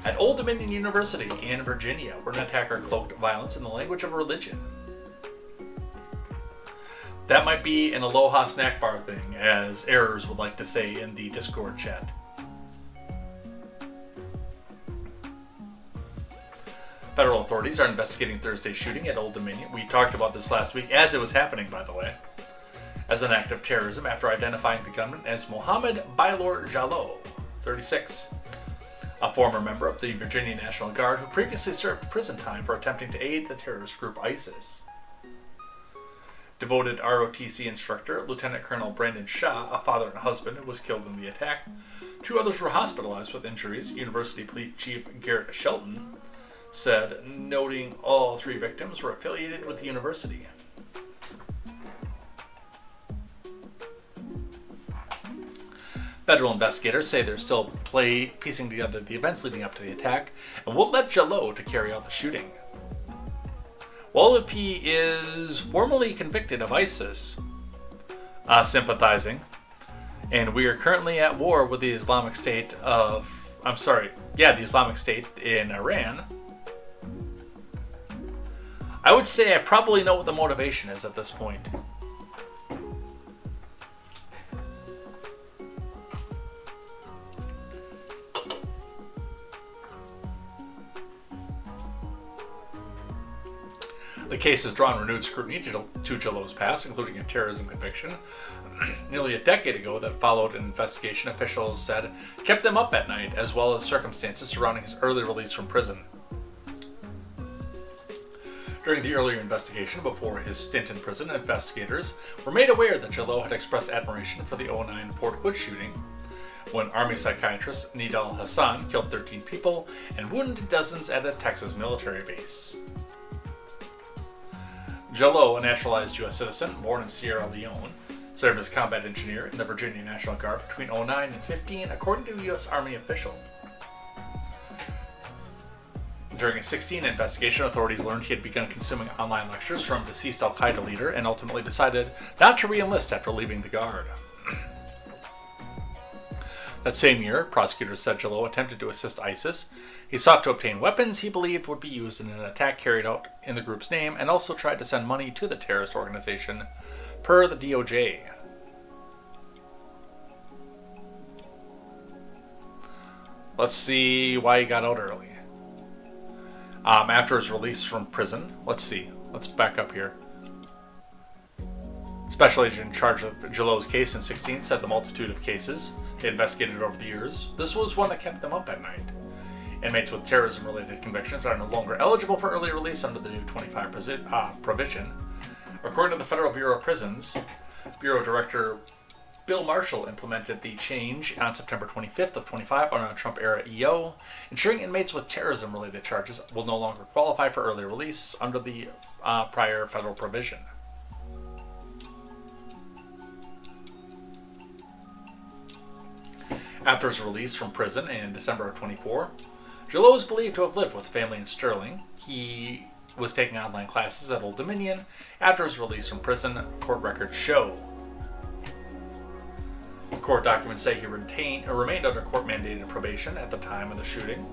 at Old Dominion University in Virginia, where an attacker cloaked violence in the language of religion. That might be an Aloha snack bar thing, as errors would like to say in the Discord chat. Federal authorities are investigating Thursday's shooting at Old Dominion. We talked about this last week, as it was happening, by the way, as an act of terrorism after identifying the gunman as Mohammed Bailor Jalloh, 36, a former member of the Virginia National Guard who previously served prison time for attempting to aid the terrorist group ISIS. Devoted ROTC instructor Lieutenant Colonel Brandon Shaw, a father and husband, was killed in the attack. 2 others were hospitalized with injuries. University Police Chief Garrett Shelton said, noting all 3 victims were affiliated with the university. Federal investigators say they're still piecing together the events leading up to the attack and won't let Jallow to carry out the shooting. Well, if he is formally convicted of ISIS sympathizing, and we are currently at war with the Islamic State the Islamic State in Iran, I would say I probably know what the motivation is at this point. The case has drawn renewed scrutiny to Jallow's past, including a terrorism conviction. Nearly a decade ago that followed an investigation officials said kept them up at night, as well as circumstances surrounding his early release from prison. During the earlier investigation before his stint in prison, investigators were made aware that Jallow had expressed admiration for the 2009 Fort Hood shooting, when Army psychiatrist Nidal Hassan killed 13 people and wounded dozens at a Texas military base. Jallow, a naturalized U.S. citizen born in Sierra Leone, served as combat engineer in the Virginia National Guard between 2009 and 2015, according to a U.S. Army official. During a 2016 investigation, authorities learned he had begun consuming online lectures from deceased al-Qaeda leader and ultimately decided not to re-enlist after leaving the Guard. That same year, prosecutors said Jallow attempted to assist ISIS. He sought to obtain weapons he believed would be used in an attack carried out in the group's name, and also tried to send money to the terrorist organization, per the DOJ. Let's see why he got out early. After his release from prison, let's back up here. Special agent in charge of Jallow's case in 2016 said the multitude of cases they investigated over the years, this was one that kept them up at night. Inmates with terrorism-related convictions are no longer eligible for early release under the new 25 provision. According to the Federal Bureau of Prisons, Bureau Director Bill Marshall implemented the change on September 25th of 25 on a Trump-era EO, ensuring inmates with terrorism-related charges will no longer qualify for early release under the prior federal provision. After his release from prison in December of 24, Jallow is believed to have lived with family in Sterling. He was taking online classes at Old Dominion after his release from prison, court records show. Court documents say he remained under court-mandated probation at the time of the shooting,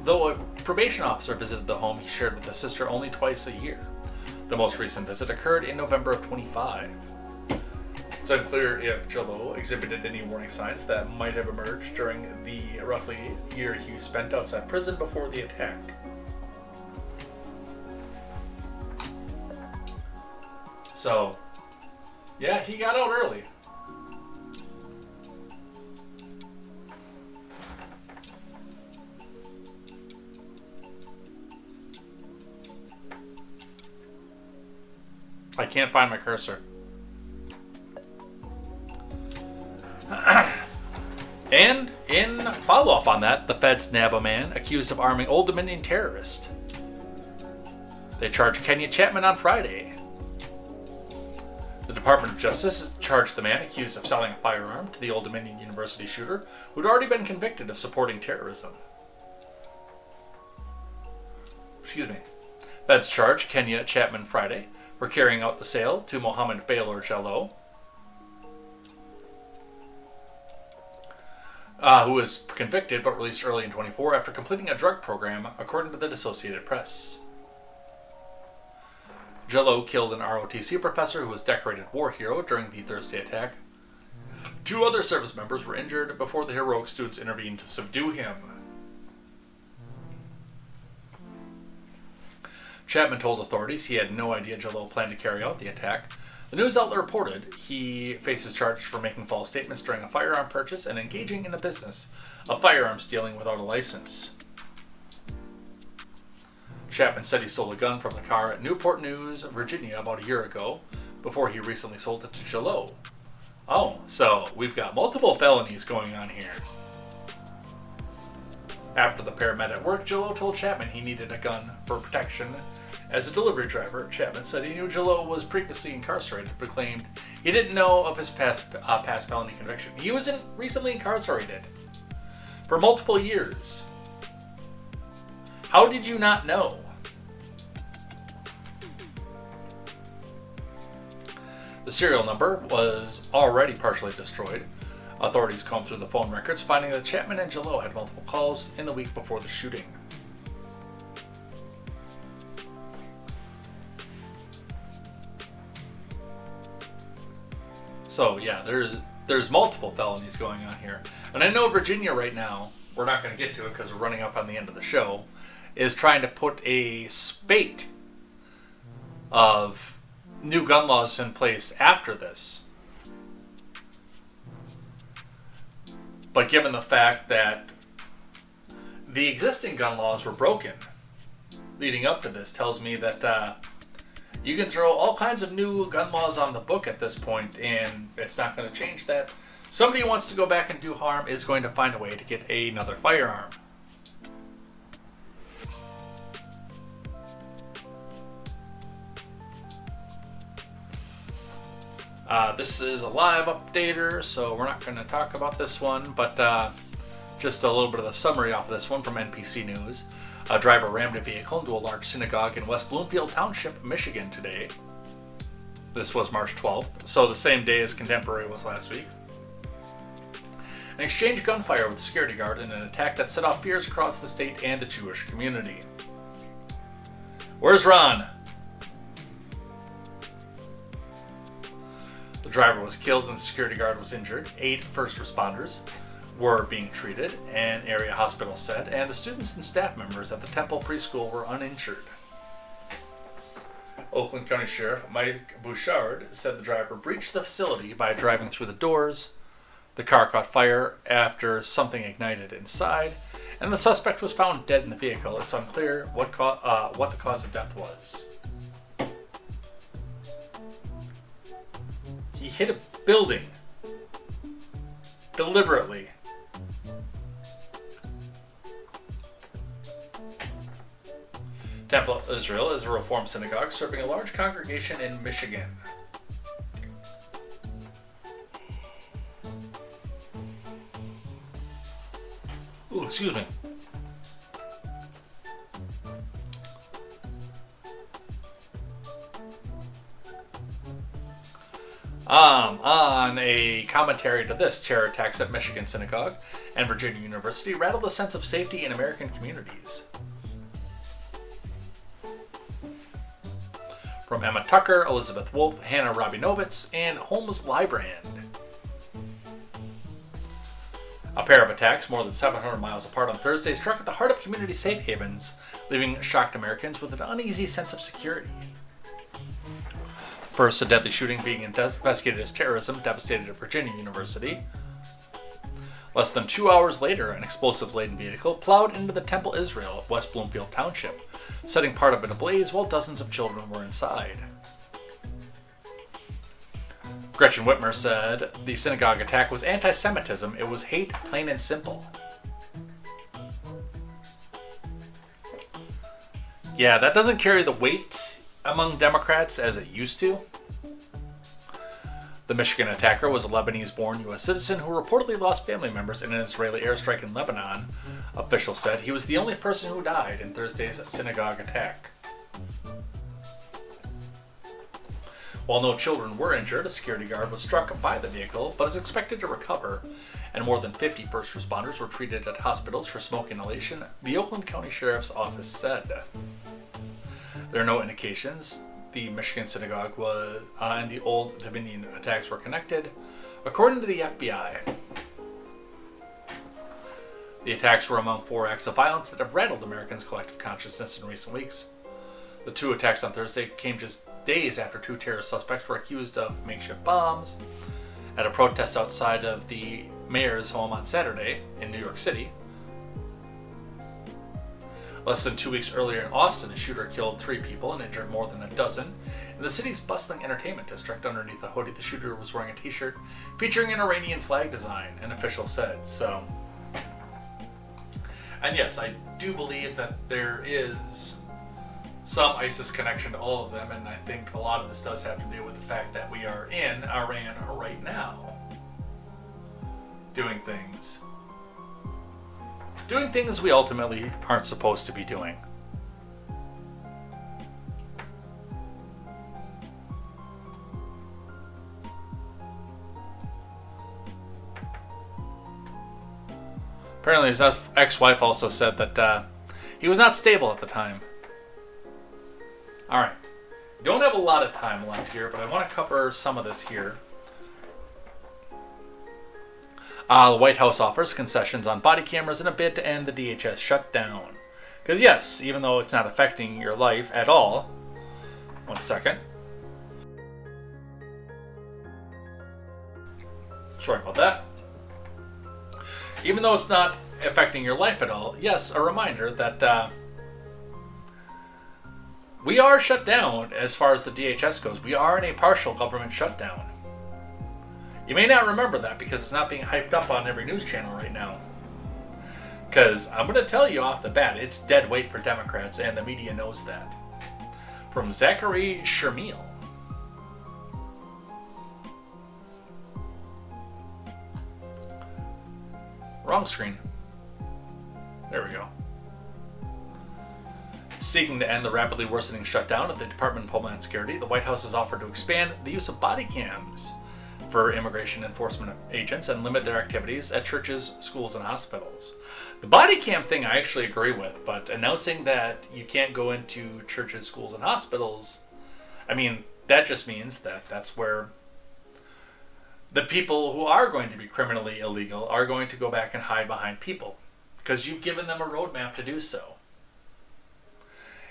though a probation officer visited the home he shared with his sister only twice a year. The most recent visit occurred in November of 25. It's unclear if Jallow exhibited any warning signs that might have emerged during the roughly year he spent outside prison before the attack. So, yeah, he got out early. I can't find my cursor. And in follow-up on that, the feds nab a man accused of arming Old Dominion terrorists. They charged Kenya Chapman on Friday. The Department of Justice charged the man accused of selling a firearm to the Old Dominion University shooter, who'd already been convicted of supporting terrorism. Feds charged Kenya Chapman Friday for carrying out the sale to Mohammed Baylor Jallow, who was convicted but released early in 24 after completing a drug program, according to the Associated Press. Jallow killed an ROTC professor who was decorated war hero during the Thursday attack. 2 other service members were injured before the heroic students intervened to subdue him. Chapman told authorities he had no idea Jallow planned to carry out the attack. The news outlet reported he faces charges for making false statements during a firearm purchase and engaging in the business of firearm stealing without a license. Chapman said he stole a gun from the car at Newport News, Virginia, about a year ago, before he recently sold it to Jalot. Oh, so we've got multiple felonies going on here. After the pair met at work, Jalot told Chapman he needed a gun for protection. As a delivery driver, Chapman said he knew Jalot was previously incarcerated, but claimed he didn't know of his past felony conviction. He was recently incarcerated for multiple years. How did you not know? The serial number was already partially destroyed. Authorities combed through the phone records, finding that Chapman and Jalot had multiple calls in the week before the shooting. So yeah, there's multiple felonies going on here. And I know Virginia right now, we're not going to get to it because we're running up on the end of the show, is trying to put a spate of new gun laws in place after this. But given the fact that the existing gun laws were broken leading up to this, tells me that you can throw all kinds of new gun laws on the book at this point, and it's not going to change that. Somebody who wants to go back and do harm is going to find a way to get another firearm. This is a live updater, so we're not going to talk about this one, but just a little bit of the summary off of this one from NPC News. A driver rammed a vehicle into a large synagogue in West Bloomfield Township, Michigan today. This was March 12th, so the same day as Contemporary was last week. And exchanged gunfire with a security guard in an attack that set off fears across the state and the Jewish community. Where's Ron? The driver was killed and the security guard was injured. 8 first responders were being treated, an area hospital said, and the students and staff members at the Temple preschool were uninjured. Oakland County Sheriff Mike Bouchard said the driver breached the facility by driving through the doors. The car caught fire after something ignited inside, and the suspect was found dead in the vehicle. It's unclear what the cause of death was. He hit a building deliberately. Temple Israel is a Reform synagogue serving a large congregation in Michigan. Ooh, excuse me. On a commentary to this, terror attacks at Michigan synagogue and Virginia University rattled a sense of safety in American communities. From Emma Tucker, Elizabeth Wolf, Hannah Rabinovitz, and Holmes Librand. A pair of attacks more than 700 miles apart on Thursday struck at the heart of community safe havens, leaving shocked Americans with an uneasy sense of security. First, a deadly shooting being investigated as terrorism devastated a Virginia University. Less than 2 hours later, an explosives-laden vehicle plowed into the Temple Israel of West Bloomfield Township, setting part of it ablaze while dozens of children were inside. Gretchen Whitmer said the synagogue attack was anti-Semitism. It was hate, plain and simple. Yeah, that doesn't carry the weight among Democrats as it used to. The Michigan attacker was a Lebanese-born U.S. citizen who reportedly lost family members in an Israeli airstrike in Lebanon. Officials said he was the only person who died in Thursday's synagogue attack. While no children were injured, a security guard was struck by the vehicle, but is expected to recover, and more than 50 first responders were treated at hospitals for smoke inhalation, the Oakland County Sheriff's Office said. There are no indications the Michigan synagogue and the Old Dominion attacks were connected, according to the FBI. The attacks were among 4 acts of violence that have rattled Americans' collective consciousness in recent weeks. The 2 attacks on Thursday came just days after 2 terrorist suspects were accused of makeshift bombs at a protest outside of the mayor's home on Saturday in New York City. Less than 2 weeks earlier in Austin, a shooter killed 3 people and injured more than a dozen. In the city's bustling entertainment district, underneath the hoodie, the shooter was wearing a t-shirt featuring an Iranian flag design, an official said. So, and yes, I do believe that there is some ISIS connection to all of them, and I think a lot of this does have to do with the fact that we are in Iran right now, doing things we ultimately aren't supposed to be doing. Apparently his ex-wife also said that he was not stable at the time. Alright. Don't have a lot of time left here, but I want to cover some of this here. The White House offers concessions on body cameras in a bid to end the DHS shutdown. Because yes, even though it's not affecting your life at all... One second. Sorry about that. Even though it's not affecting your life at all, yes, a reminder that we are shut down as far as the DHS goes. We are in a partial government shutdown. You may not remember that because it's not being hyped up on every news channel right now. Because I'm going to tell you off the bat, it's dead weight for Democrats, and the media knows that. From Zachary Shermiel. Wrong screen. There we go. Seeking to end the rapidly worsening shutdown at the Department of Homeland Security, the White House has offered to expand the use of body cams for immigration enforcement agents and limit their activities at churches, schools, and hospitals. The body cam thing I actually agree with, but announcing that you can't go into churches, schools, and hospitals, I mean, that just means that that's where the people who are going to be criminally illegal are going to go back and hide behind people, because you've given them a roadmap to do so.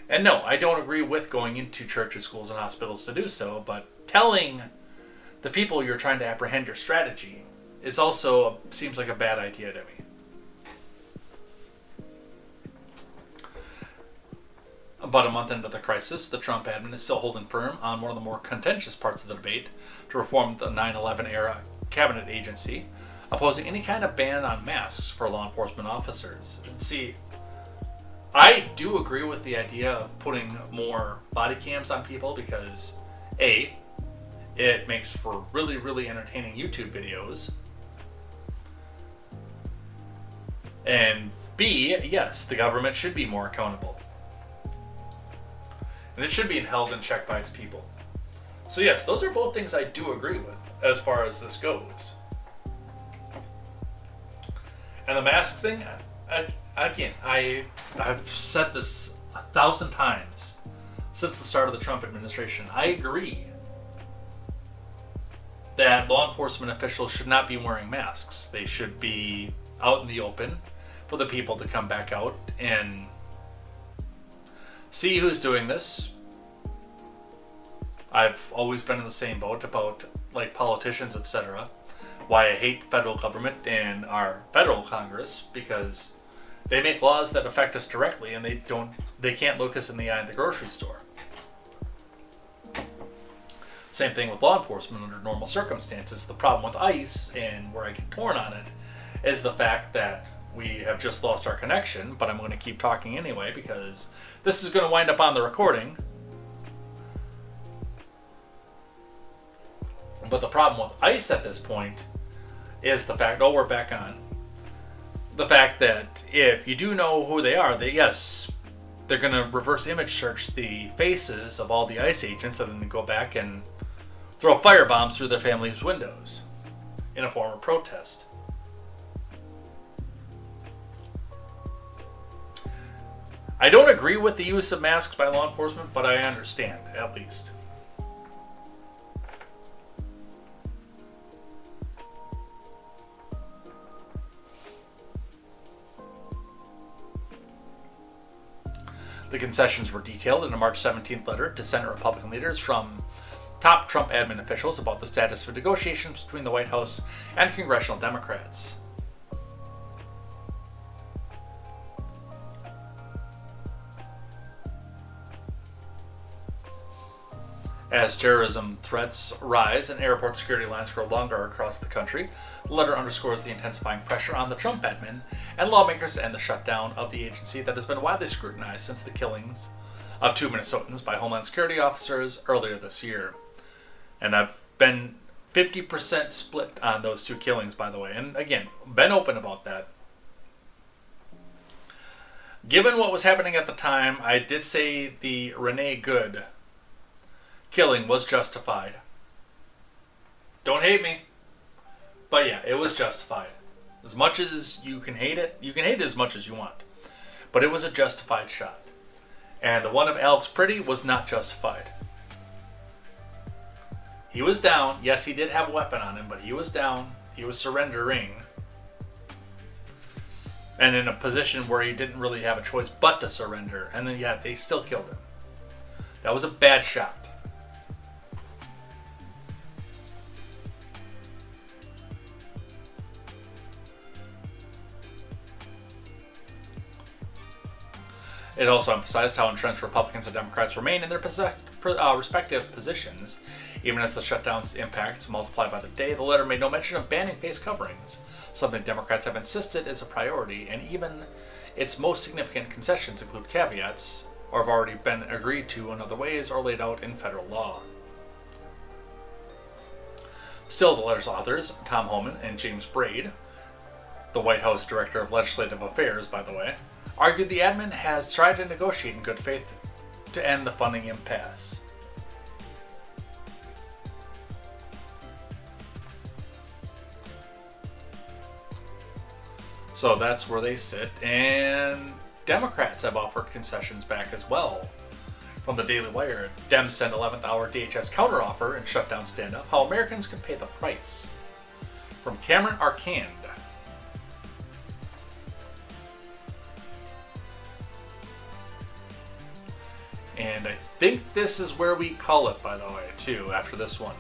And no, I don't agree with going into churches, schools, and hospitals to do so, but telling the people you're trying to apprehend your strategy is also seems like a bad idea to me. About a month into the crisis, the Trump admin is still holding firm on one of the more contentious parts of the debate to reform the 9/11 era cabinet agency, opposing any kind of ban on masks for law enforcement officers. See, I do agree with the idea of putting more body cams on people because, A, it makes for really, really entertaining YouTube videos, and B, yes, the government should be more accountable. And it should be held in check by its people. So yes, those are both things I do agree with as far as this goes. And the mask thing, I've said this 1,000 times since the start of the Trump administration. I agree that law enforcement officials should not be wearing masks. They should be out in the open for the people to come back out and see who's doing this. I've always been in the same boat about like politicians, etc. Why I hate federal government and our federal Congress, because they make laws that affect us directly and they can't look us in the eye in the grocery store. Same thing with law enforcement under normal circumstances. The problem with ICE, and where I get torn on it, is the fact that we have just lost our connection, but I'm going to keep talking anyway because this is going to wind up on the recording. But the problem with ICE at this point is the fact, we're back on. The fact that if you do know who they are, they're going to reverse image search the faces of all the ICE agents and then go back and throw firebombs through their families' windows in a form of protest. I don't agree with the use of masks by law enforcement, but I understand, at least. The concessions were detailed in a March 17th letter to Senate Republican leaders from top Trump admin officials about the status of negotiations between the White House and congressional Democrats. As terrorism threats rise and airport security lines grow longer across the country, the letter underscores the intensifying pressure on the Trump admin and lawmakers to end the shutdown of the agency that has been widely scrutinized since the killings of 2 Minnesotans by Homeland Security officers earlier this year. And I've been 50% split on those 2 killings, by the way, and again, been open about that. Given what was happening at the time, I did say the Renee Good killing was justified. Don't hate me. But yeah, it was justified. As much as you can hate it as much as you want. But it was a justified shot. And the one of Alex Pretty was not justified. He was down. Yes, he did have a weapon on him, but he was down. He was surrendering. And in a position where he didn't really have a choice but to surrender. And then, yeah, they still killed him. That was a bad shot. It also emphasized how entrenched Republicans and Democrats remain in their respective positions. Even as the shutdown's impacts multiplied by the day, the letter made no mention of banning face coverings, something Democrats have insisted is a priority, and even its most significant concessions include caveats, or have already been agreed to in other ways or laid out in federal law. Still, the letter's authors, Tom Homan and James Braid, the White House Director of Legislative Affairs, by the way, argued the admin has tried to negotiate in good faith to end the funding impasse. So that's where they sit, and Democrats have offered concessions back as well. From the Daily Wire, Dems send 11th hour DHS counteroffer and shutdown standoff, how Americans can pay the price. From Cameron Arcand. And I think this is where we call it, by the way, too, after this one.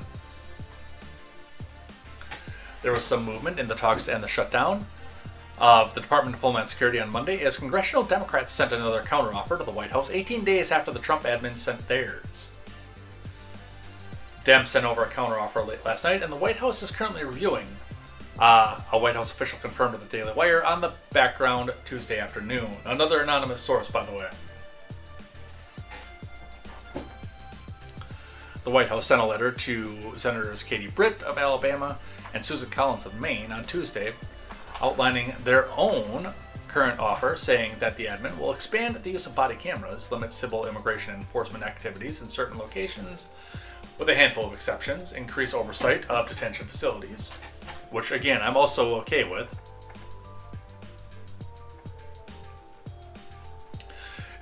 There was some movement in the talks to end the shutdown of the Department of Homeland Security on Monday as congressional Democrats sent another counteroffer to the White House 18 days after the Trump admin sent theirs. Dems sent over a counteroffer late last night, and the White House is currently reviewing. A White House official confirmed to the Daily Wire on the background Tuesday afternoon. Another anonymous source, by the way. The White House sent a letter to Senators Katie Britt of Alabama and Susan Collins of Maine on Tuesday, outlining their own current offer, saying that the admin will expand the use of body cameras, limit civil immigration enforcement activities in certain locations, with a handful of exceptions, increase oversight of detention facilities, which again I'm also okay with,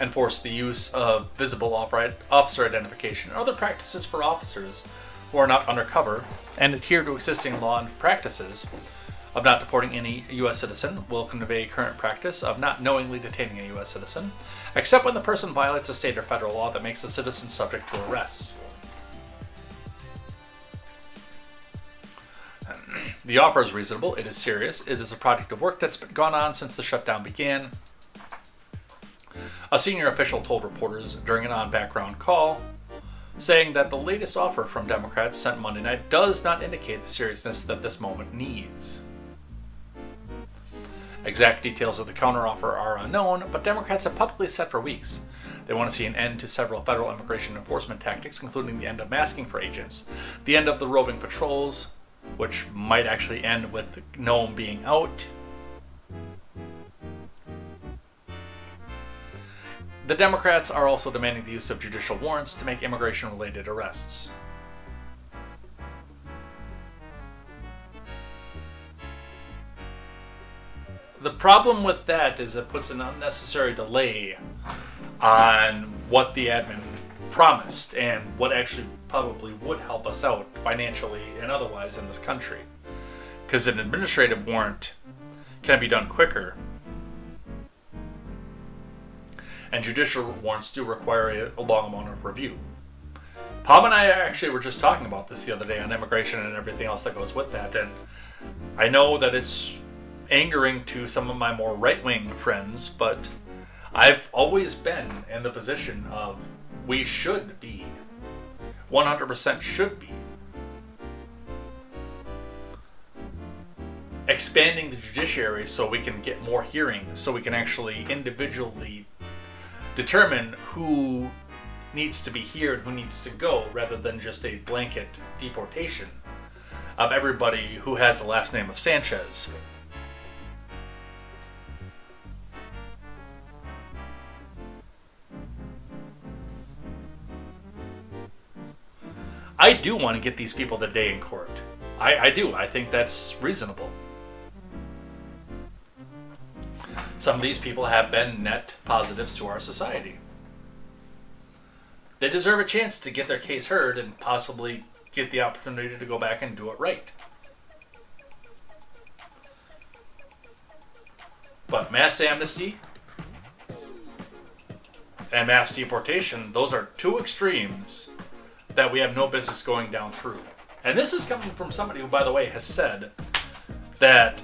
enforce the use of visible officer identification and other practices for officers who are not undercover, and adhere to existing law and practices of not deporting any U.S. citizen, will convey current practice of not knowingly detaining a U.S. citizen, except when the person violates a state or federal law that makes the citizen subject to arrest. The offer is reasonable, it is serious, it is a project of work that's been gone on since the shutdown began. A senior official told reporters during an on-background call, saying that the latest offer from Democrats sent Monday night does not indicate the seriousness that this moment needs. Exact details of the counteroffer are unknown, but Democrats have publicly said for weeks they want to see an end to several federal immigration enforcement tactics, including the end of masking for agents, the end of the roving patrols, which might actually end with Nome being out. The Democrats are also demanding the use of judicial warrants to make immigration-related arrests. The problem with that is it puts an unnecessary delay on what the admin promised and what actually probably would help us out financially and otherwise in this country. Because an administrative warrant can be done quicker, and judicial warrants do require a long amount of review. Pam and I actually were just talking about this the other day on immigration and everything else that goes with that, and I know that it's angering to some of my more right-wing friends, but I've always been in the position of we should be 100% should be. Expanding the judiciary so we can get more hearings, so we can actually individually determine who needs to be here and who needs to go, rather than just a blanket deportation of everybody who has the last name of Sanchez. I do want to get these people their day in court. I do. I think that's reasonable. Some of these people have been net positives to our society. They deserve a chance to get their case heard and possibly get the opportunity to go back and do it right. But mass amnesty and mass deportation, those are two extremes that we have no business going down through. And this is coming from somebody who, by the way, has said that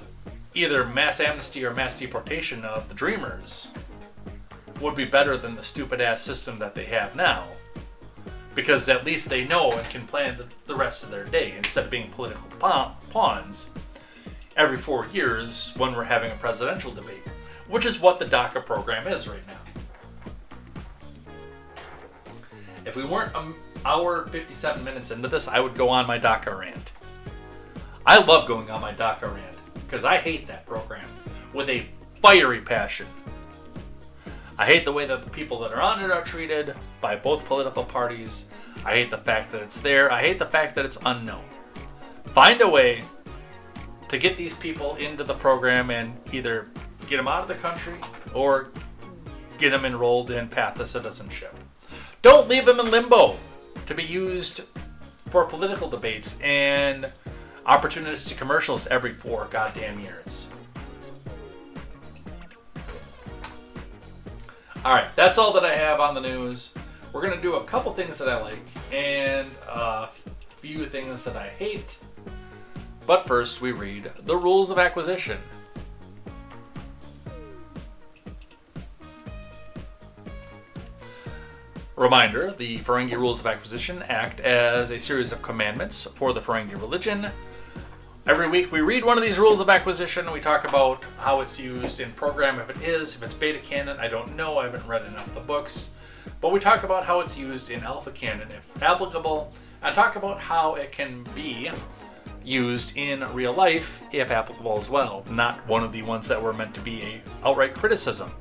either mass amnesty or mass deportation of the Dreamers would be better than the stupid-ass system that they have now. Because at least they know and can plan the rest of their day, instead of being political pawns every 4 years when we're having a presidential debate, which is what the DACA program is right now. If we weren't an hour 57 minutes into this, I would go on my DACA rant. I love going on my DACA rant because I hate that program with a fiery passion. I hate the way that the people that are on it are treated by both political parties. I hate the fact that it's there. I hate the fact that it's unknown. Find a way to get these people into the program and either get them out of the country or get them enrolled in Path to Citizenship. Don't leave them in limbo to be used for political debates and opportunistic commercials every 4 goddamn years. Alright, that's all that I have on the news. We're going to do a couple things that I like and a few things that I hate. But first we read the rules of acquisition. Reminder, the Ferengi Rules of Acquisition act as a series of commandments for the Ferengi religion. Every week we read one of these rules of acquisition and we talk about how it's used in program, if it's beta canon, I don't know, I haven't read enough of the books. But we talk about how it's used in alpha canon if applicable, and talk about how it can be used in real life if applicable as well, not one of the ones that were meant to be a outright criticism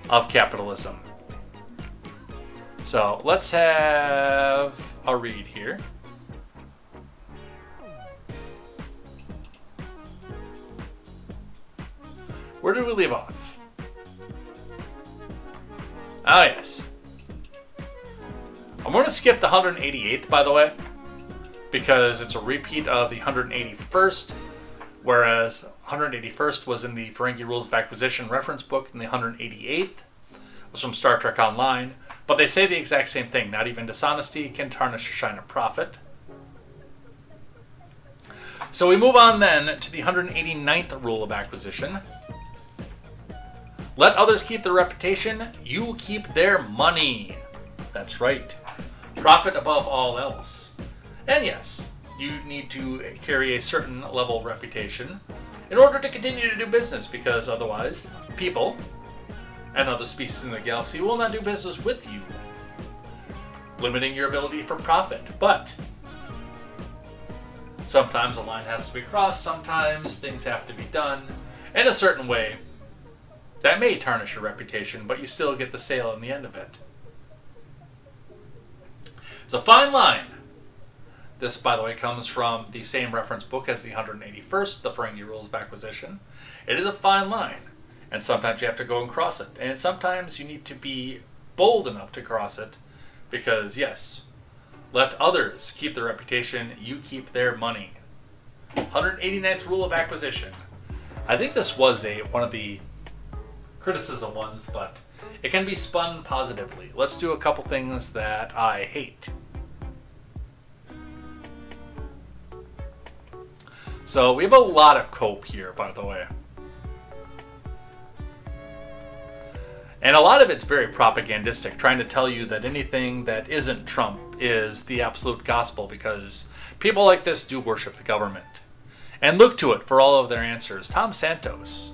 of capitalism. So let's have a read here. Where did we leave off? Ah, yes. I'm going to skip the 188th, by the way, because it's a repeat of the 181st, whereas 181st was in the Ferengi Rules of Acquisition reference book, and the 188th was from Star Trek Online. But they say the exact same thing. Not even dishonesty can tarnish the shine of profit. So we move on then to the 189th rule of acquisition. Let others keep their reputation, you keep their money. That's right. Profit above all else. And yes, you need to carry a certain level of reputation in order to continue to do business, because otherwise people and other species in the galaxy will not do business with you, limiting your ability for profit. But sometimes a line has to be crossed, sometimes things have to be done in a certain way that may tarnish your reputation, but you still get the sale in the end of it. It's a fine line. This, by the way, comes from the same reference book as the 181st, the Ferengi Rules of Acquisition. It is a fine line. And sometimes you have to go and cross it. And sometimes you need to be bold enough to cross it. Because, yes, let others keep their reputation, you keep their money. 189th Rule of Acquisition. I think this was one of the criticism ones, but it can be spun positively. Let's do a couple things that I hate. So we have a lot of cope here, by the way. And a lot of it's very propagandistic, trying to tell you that anything that isn't Trump is the absolute gospel, because people like this do worship the government and look to it for all of their answers. Tom Santos,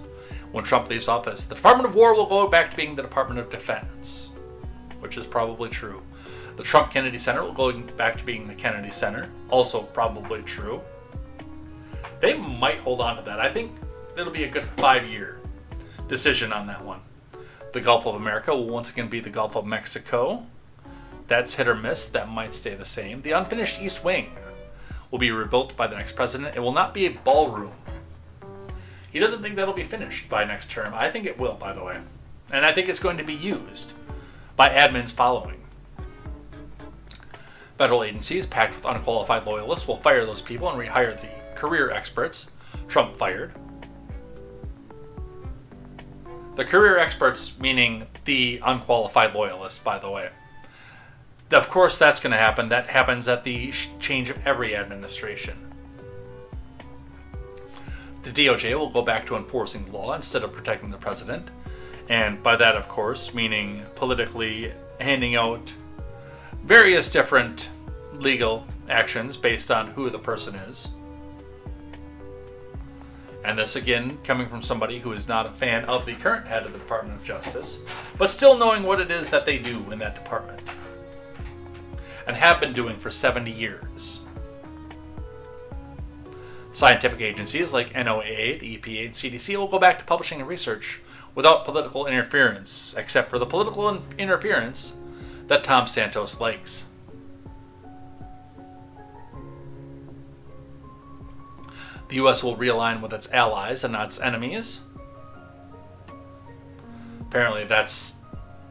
when Trump leaves office, the Department of War will go back to being the Department of Defense, which is probably true. The Trump Kennedy Center will go back to being the Kennedy Center, also probably true. They might hold on to that. I think it'll be a good 5-year decision on that one. The Gulf of America will once again be the Gulf of Mexico. That's hit or miss. That might stay the same. The unfinished East Wing will be rebuilt by the next president. It will not be a ballroom. He doesn't think that'll be finished by next term. I think it will, by the way. And I think it's going to be used by admins following. Federal agencies packed with unqualified loyalists will fire those people and rehire the career experts Trump fired. The career experts meaning the unqualified loyalists, by the way. Of course that's going to happen. That happens at the change of every administration. The DOJ will go back to enforcing the law instead of protecting the president. And by that, of course, meaning politically handing out various different legal actions based on who the person is. And this, again, coming from somebody who is not a fan of the current head of the Department of Justice, but still knowing what it is that they do in that department. And have been doing for 70 years. Scientific agencies like NOAA, the EPA, and CDC will go back to publishing and research without political interference, except for the political interference that Tom Santos likes. The U.S. will realign with its allies and not its enemies. Apparently that's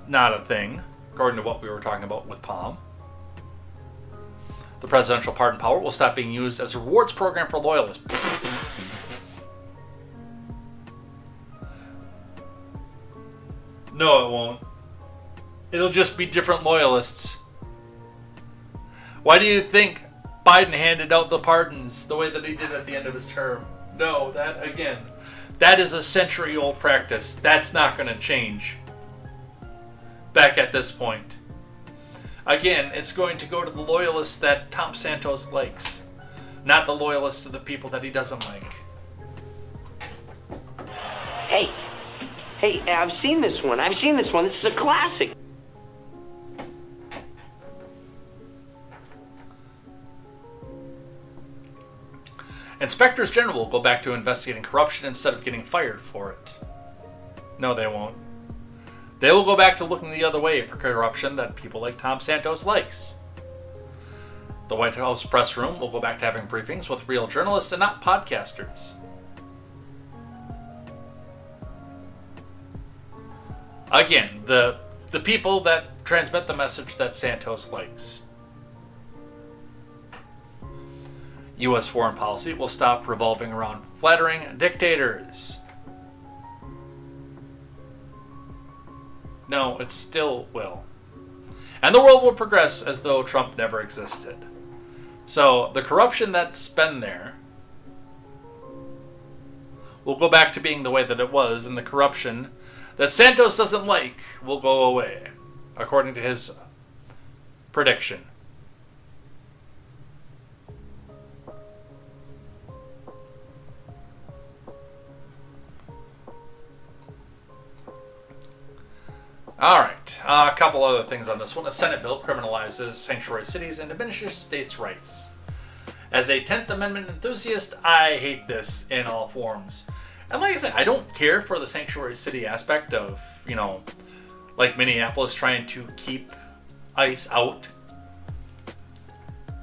not a thing, according to what we were talking about with Palm. The presidential pardon power will stop being used as a rewards program for loyalists. No, it won't. It'll just be different loyalists. Why do you think Biden handed out the pardons the way that he did at the end of his term? No, that is a century-old practice. That's not going to change back at this point. Again, it's going to go to the loyalists that Tom Santos likes, not the loyalists to the people that he doesn't like.
Hey, I've seen this one. This is a classic.
Inspectors General will go back to investigating corruption instead of getting fired for it. No, they won't. They will go back to looking the other way for corruption that people like Tom Santos likes. The White House press room will go back to having briefings with real journalists and not podcasters. Again, the people that transmit the message that Santos likes. U.S. foreign policy will stop revolving around flattering dictators. No, it still will. And the world will progress as though Trump never existed. So the corruption that's been there will go back to being the way that it was, and the corruption that Santos doesn't like will go away, according to his prediction. Alright, a couple other things on this one. A Senate bill criminalizes sanctuary cities and diminishes states' rights. As a 10th Amendment enthusiast, I hate this in all forms. And like I said, I don't care for the sanctuary city aspect of, like Minneapolis trying to keep ICE out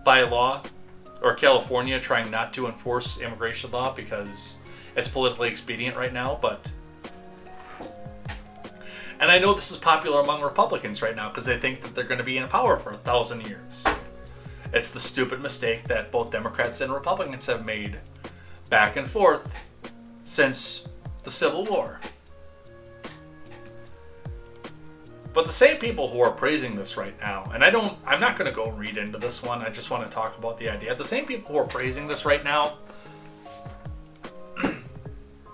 by law, or California trying not to enforce immigration law because it's politically expedient right now, and I know this is popular among Republicans right now because they think that they're going to be in power for 1,000 years. It's the stupid mistake that both Democrats and Republicans have made back and forth since the Civil War. But the same people who are praising this right now, and I'm not going to go read into this one, I just want to talk about the idea. The same people who are praising this right now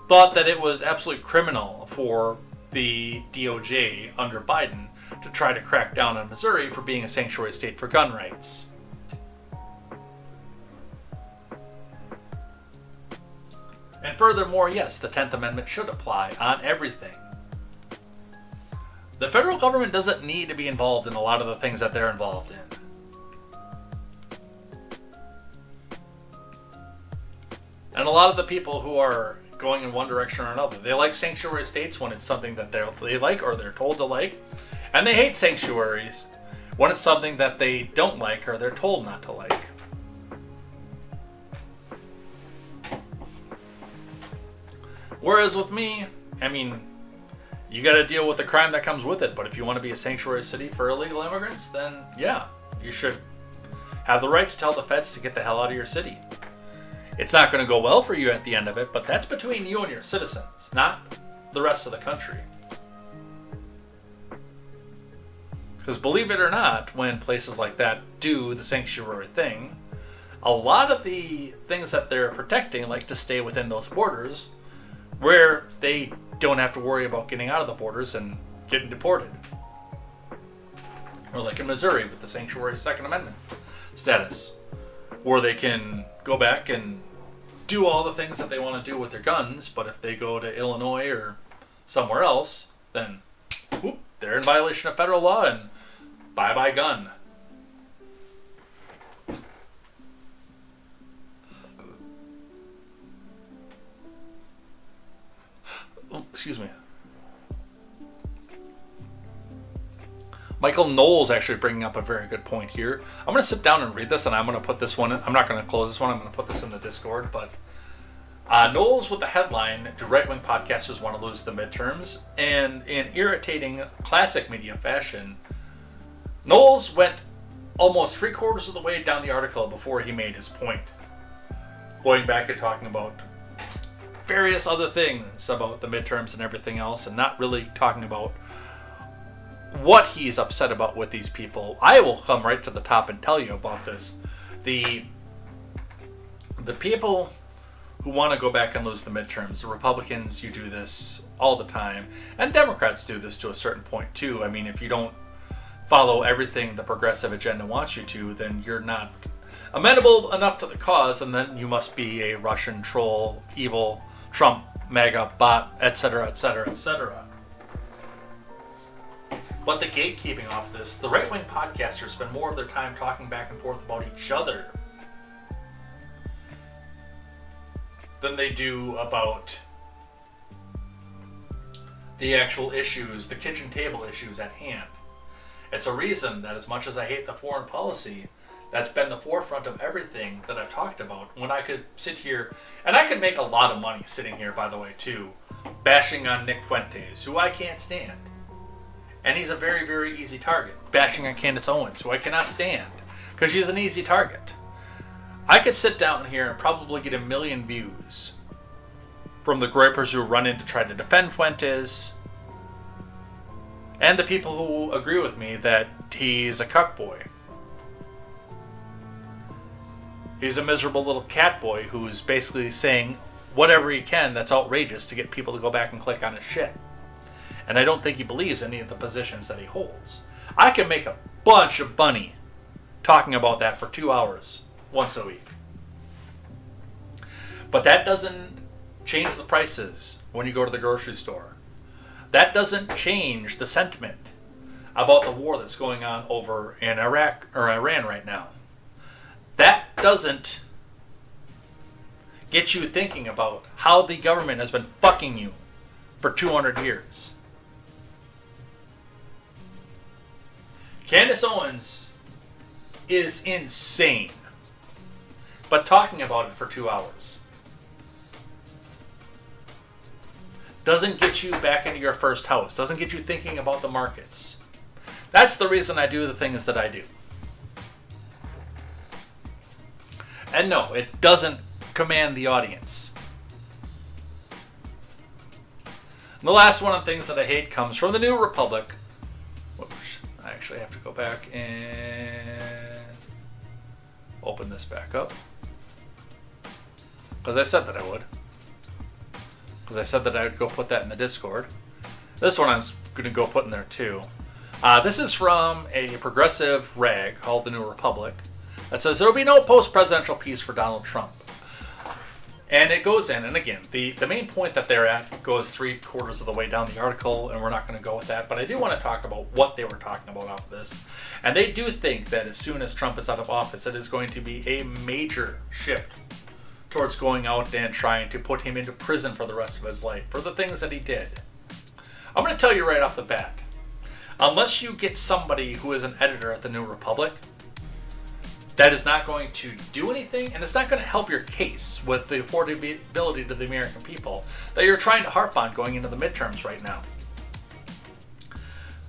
thought that it was absolutely criminal for the DOJ under Biden to try to crack down on Missouri for being a sanctuary state for gun rights. And furthermore, yes, the 10th Amendment should apply on everything. The federal government doesn't need to be involved in a lot of the things that they're involved in. And a lot of the people who are going in one direction or another, they like sanctuary states when it's something that they like or they're told to like, and they hate sanctuaries when it's something that they don't like or they're told not to like. Whereas with me, I mean, you got to deal with the crime that comes with it, but if you want to be a sanctuary city for illegal immigrants, then yeah, you should have the right to tell the feds to get the hell out of your city. It's not going to go well for you at the end of it, but that's between you and your citizens, not the rest of the country. Because believe it or not, when places like that do the sanctuary thing, a lot of the things that they're protecting like to stay within those borders where they don't have to worry about getting out of the borders and getting deported. Or like in Missouri with the sanctuary Second Amendment status, where they can go back and do all the things that they want to do with their guns, but if they go to Illinois or somewhere else, then whoop, they're in violation of federal law and bye-bye gun. Oh, excuse me. Michael Knowles actually bringing up a very good point here. I'm going to sit down and read this, and I'm going to put this one in. I'm not going to close this one. I'm going to put this in the Discord. But Knowles with the headline, "Do right-wing podcasters want to lose the midterms?" And in irritating classic media fashion, Knowles went almost 3/4 of the way down the article before he made his point. Going back and talking about various other things about the midterms and everything else, and not really talking about what he's upset about with these people. I will come right to the top and tell you about this. The people who want to go back and lose the midterms, the Republicans, you do this all the time, and Democrats do this to a certain point too. I mean, if you don't follow everything the progressive agenda wants you to, then you're not amenable enough to the cause, and then you must be a Russian troll, evil, Trump, MAGA, bot, etc., etc., etc. But the gatekeeping off this, the right-wing podcasters spend more of their time talking back and forth about each other than they do about the actual issues, the kitchen table issues at hand. It's a reason that as much as I hate the foreign policy, that's been the forefront of everything that I've talked about. When I could sit here, and I could make a lot of money sitting here, by the way, too, bashing on Nick Fuentes, who I can't stand. And he's a very, very easy target. Bashing on Candace Owens, who I cannot stand, because she's an easy target. I could sit down here and probably get 1 million views from the gripers who run in to try to defend Fuentes, and the people who agree with me that he's a cuckboy. He's a miserable little cat boy who's basically saying whatever he can that's outrageous to get people to go back and click on his shit. And I don't think he believes any of the positions that he holds. I can make a bunch of money talking about that for 2 hours once a week. But that doesn't change the prices when you go to the grocery store. That doesn't change the sentiment about the war that's going on over in Iraq or Iran right now. That doesn't get you thinking about how the government has been fucking you for 200 years. Candace Owens is insane, but talking about it for 2 hours doesn't get you back into your first house, doesn't get you thinking about the markets. That's the reason I do the things that I do. And no, it doesn't command the audience. And the last one of things that I hate comes from the New Republic. Whoops, I actually have to go back and open this back up. Because I said that I would. Because I said that I would go put that in the Discord. This one I'm going to go put in there too. This is from a progressive rag called The New Republic that says there will be no post-presidential peace for Donald Trump. And it goes in, and again, the main point that they're at goes 3/4 of the way down the article, and we're not going to go with that, but I do want to talk about what they were talking about off of this. And they do think that as soon as Trump is out of office, it is going to be a major shift towards going out and trying to put him into prison for the rest of his life for the things that he did. I'm going to tell you right off the bat, unless you get somebody who is an editor at the New Republic, that is not going to do anything, and it's not going to help your case with the affordability to the American people that you're trying to harp on going into the midterms right now.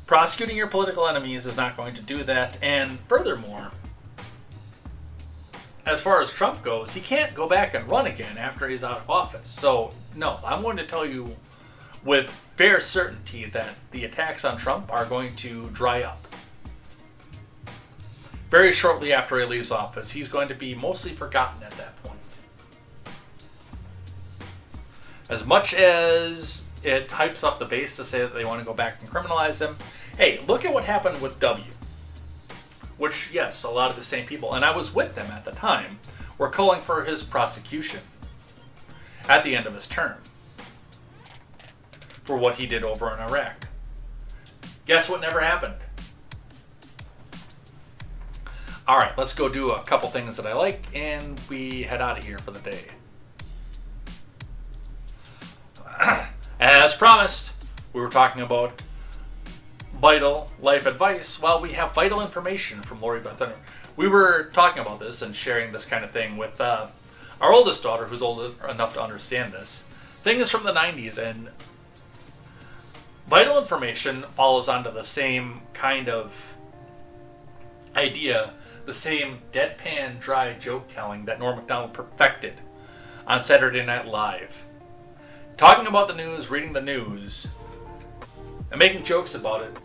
Prosecuting your political enemies is not going to do that, and furthermore, as far as Trump goes, he can't go back and run again after he's out of office. So, no, I'm going to tell you with fair certainty that the attacks on Trump are going to dry up. Very shortly after he leaves office, he's going to be mostly forgotten at that point. As much as it hypes up the base to say that they want to go back and criminalize him, hey, look at what happened with W. Which, yes, a lot of the same people, and I was with them at the time, were calling for his prosecution at the end of his term for what he did over in Iraq. Guess what never happened? All right, let's go do a couple things that I like, and we head out of here for the day. As promised, we were talking about vital life advice. Well, we have vital information from Lori Beth. We were talking about this and sharing this kind of thing with our oldest daughter, who's old enough to understand this. Things from the 90s, and vital information follows onto the same kind of idea, the same deadpan, dry joke telling that Norm Macdonald perfected on Saturday Night Live. Talking about the news, reading the news, and making jokes about it,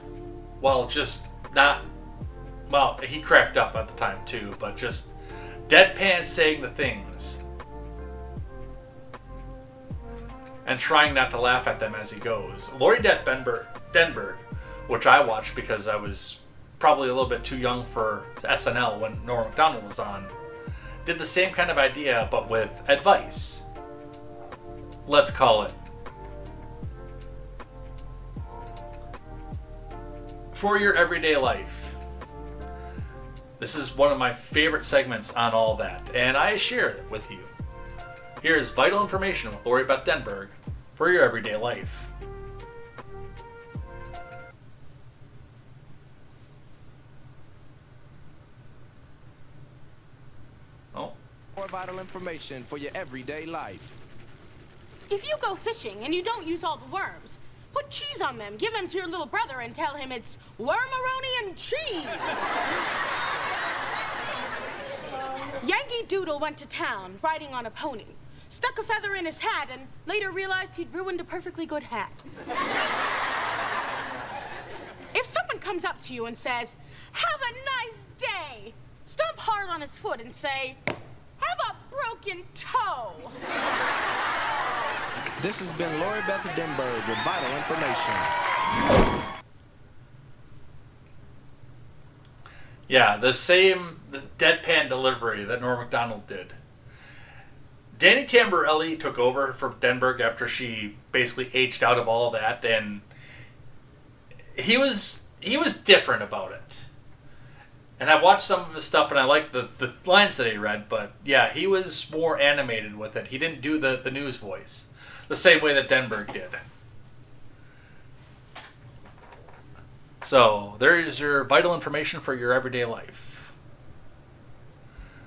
while just not, well, he cracked up at the time too, but just deadpan saying the things and trying not to laugh at them as he goes. Lori Beth Denberg, which I watched because I was probably a little bit too young for SNL when Norm Macdonald was on, did the same kind of idea but with advice. Let's call it. For your everyday life. This is one of my favorite segments on all that, and I share it with you. Here's vital information with Lori Beth Denberg for your everyday life.
More vital information for your everyday life.
If you go fishing and you don't use all the worms, put cheese on them, give them to your little brother, and tell him it's wormaroni and cheese. Yankee Doodle went to town riding on a pony, stuck a feather in his hat, and later realized he'd ruined a perfectly good hat. If someone comes up to you and says, "Have a nice day," stomp hard on his foot and say, "Have a broken toe."
This has been Lori Beth Denberg with vital information.
Yeah, the deadpan delivery that Norm Macdonald did. Danny Tamborelli took over for Denberg after she basically aged out of all that, and he was different about it. And I watched some of his stuff, and I liked the lines that he read, but yeah, he was more animated with it. He didn't do the news voice the same way that Denberg did. So, there's your vital information for your everyday life.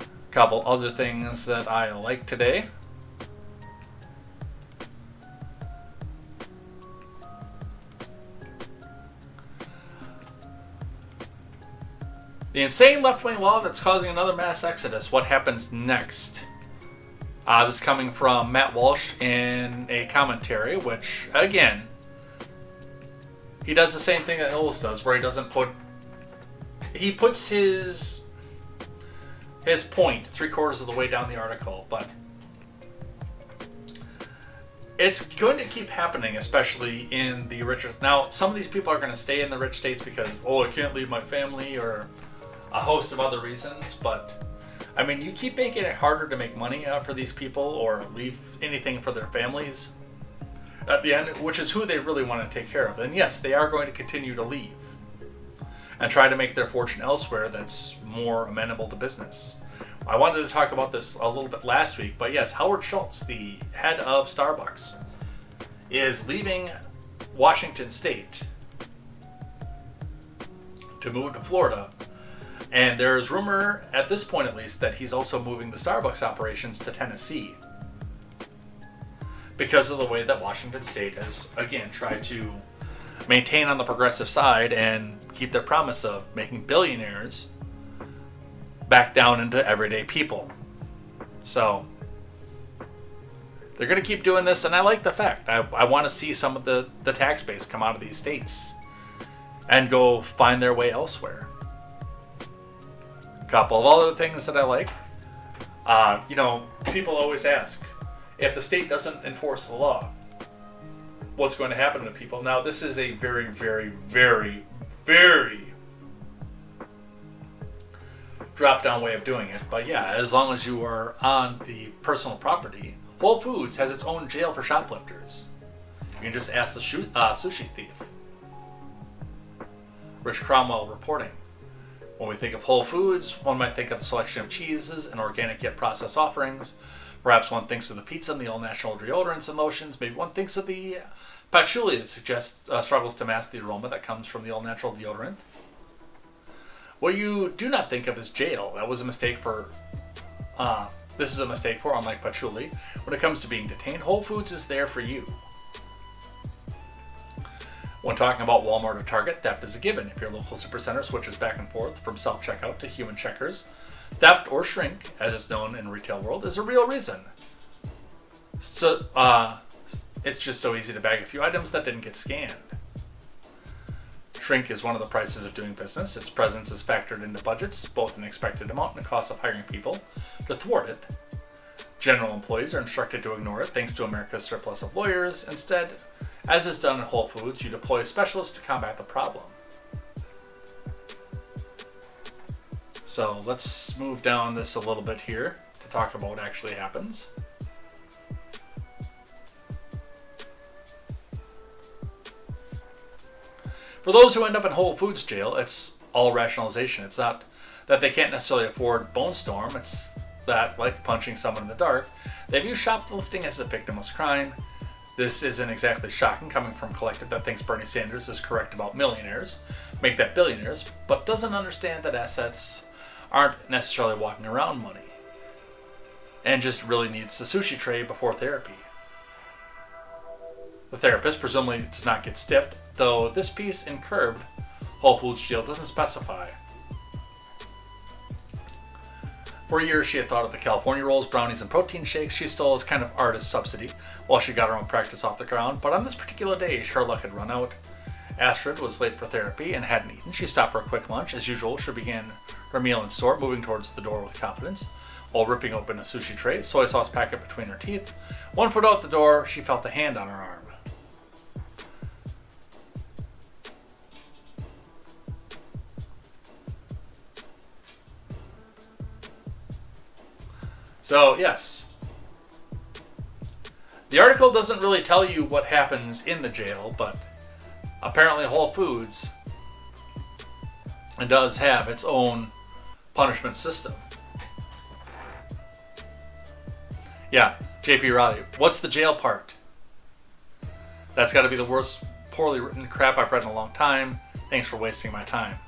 A couple other things that I like today. The insane left-wing law that's causing another mass exodus. What happens next? This is coming from Matt Walsh in a commentary, which, again, he does the same thing that Ills does, where he doesn't put... He puts his point 3/4 of the way down the article, but it's going to keep happening, especially in the richer. Now, some of these people are going to stay in the rich states because, I can't leave my family, or a host of other reasons. But, I mean, you keep making it harder to make money for these people or leave anything for their families at the end, which is who they really want to take care of. And yes, they are going to continue to leave and try to make their fortune elsewhere that's more amenable to business. I wanted to talk about this a little bit last week, but yes, Howard Schultz, the head of Starbucks, is leaving Washington State to move to Florida. And there's rumor, at this point at least, that he's also moving the Starbucks operations to Tennessee, because of the way that Washington State has, again, tried to maintain on the progressive side and keep their promise of making billionaires back down into everyday people. So they're going to keep doing this, and I like the fact. I want to see some of the tax base come out of these states and go find their way elsewhere. A couple of other things that I like. People always ask, if the state doesn't enforce the law, what's going to happen to people? Now, this is a very, very, very, very drop-down way of doing it. But yeah, as long as you are on the personal property, Whole Foods has its own jail for shoplifters. You can just ask the sushi thief. Rich Cromwell reporting. When we think of Whole Foods, one might think of the selection of cheeses and organic yet processed offerings. Perhaps one thinks of the pizza and the all-natural deodorants and lotions. Maybe one thinks of the patchouli that suggests struggles to mask the aroma that comes from the all-natural deodorant. What you do not think of is jail. That was a mistake for... this is a mistake for, unlike patchouli. When it comes to being detained, Whole Foods is there for you. When talking about Walmart or Target, theft is a given. If your local supercenter switches back and forth from self-checkout to human checkers, theft, or shrink, as it's known in retail world, is a real reason. So, it's just so easy to bag a few items that didn't get scanned. Shrink is one of the prices of doing business. Its presence is factored into budgets, both an expected amount and the cost of hiring people to thwart it. General employees are instructed to ignore it thanks to America's surplus of lawyers. Instead, as is done at Whole Foods, you deploy specialists to combat the problem. So let's move down this a little bit here to talk about what actually happens. For those who end up in Whole Foods jail, it's all rationalization. It's not that they can't necessarily afford Bone Storm. It's that, like punching someone in the dark, they view shoplifting as a victimless crime. This isn't exactly shocking coming from a collective that thinks Bernie Sanders is correct about millionaires, make that billionaires, but doesn't understand that assets aren't necessarily walking around money, and just really needs the sushi tray before therapy. The therapist presumably does not get stiffed, though this piece in Curbed Whole Foods jail doesn't specify. For years, she had thought of the California rolls, brownies, and protein shakes she stole as kind of artist subsidy while she got her own practice off the ground, but on this particular day, her luck had run out. Astrid was late for therapy and hadn't eaten. She stopped for a quick lunch. As usual, she began her meal in store, moving towards the door with confidence, while ripping open a sushi tray, soy sauce packet between her teeth. 1 foot out the door, she felt a hand on her arm. So, yes. The article doesn't really tell you what happens in the jail, but apparently Whole Foods does have its own punishment system. Yeah, JP Riley, what's the jail part? That's got to be the worst poorly written crap I've read in a long time. Thanks for wasting my time.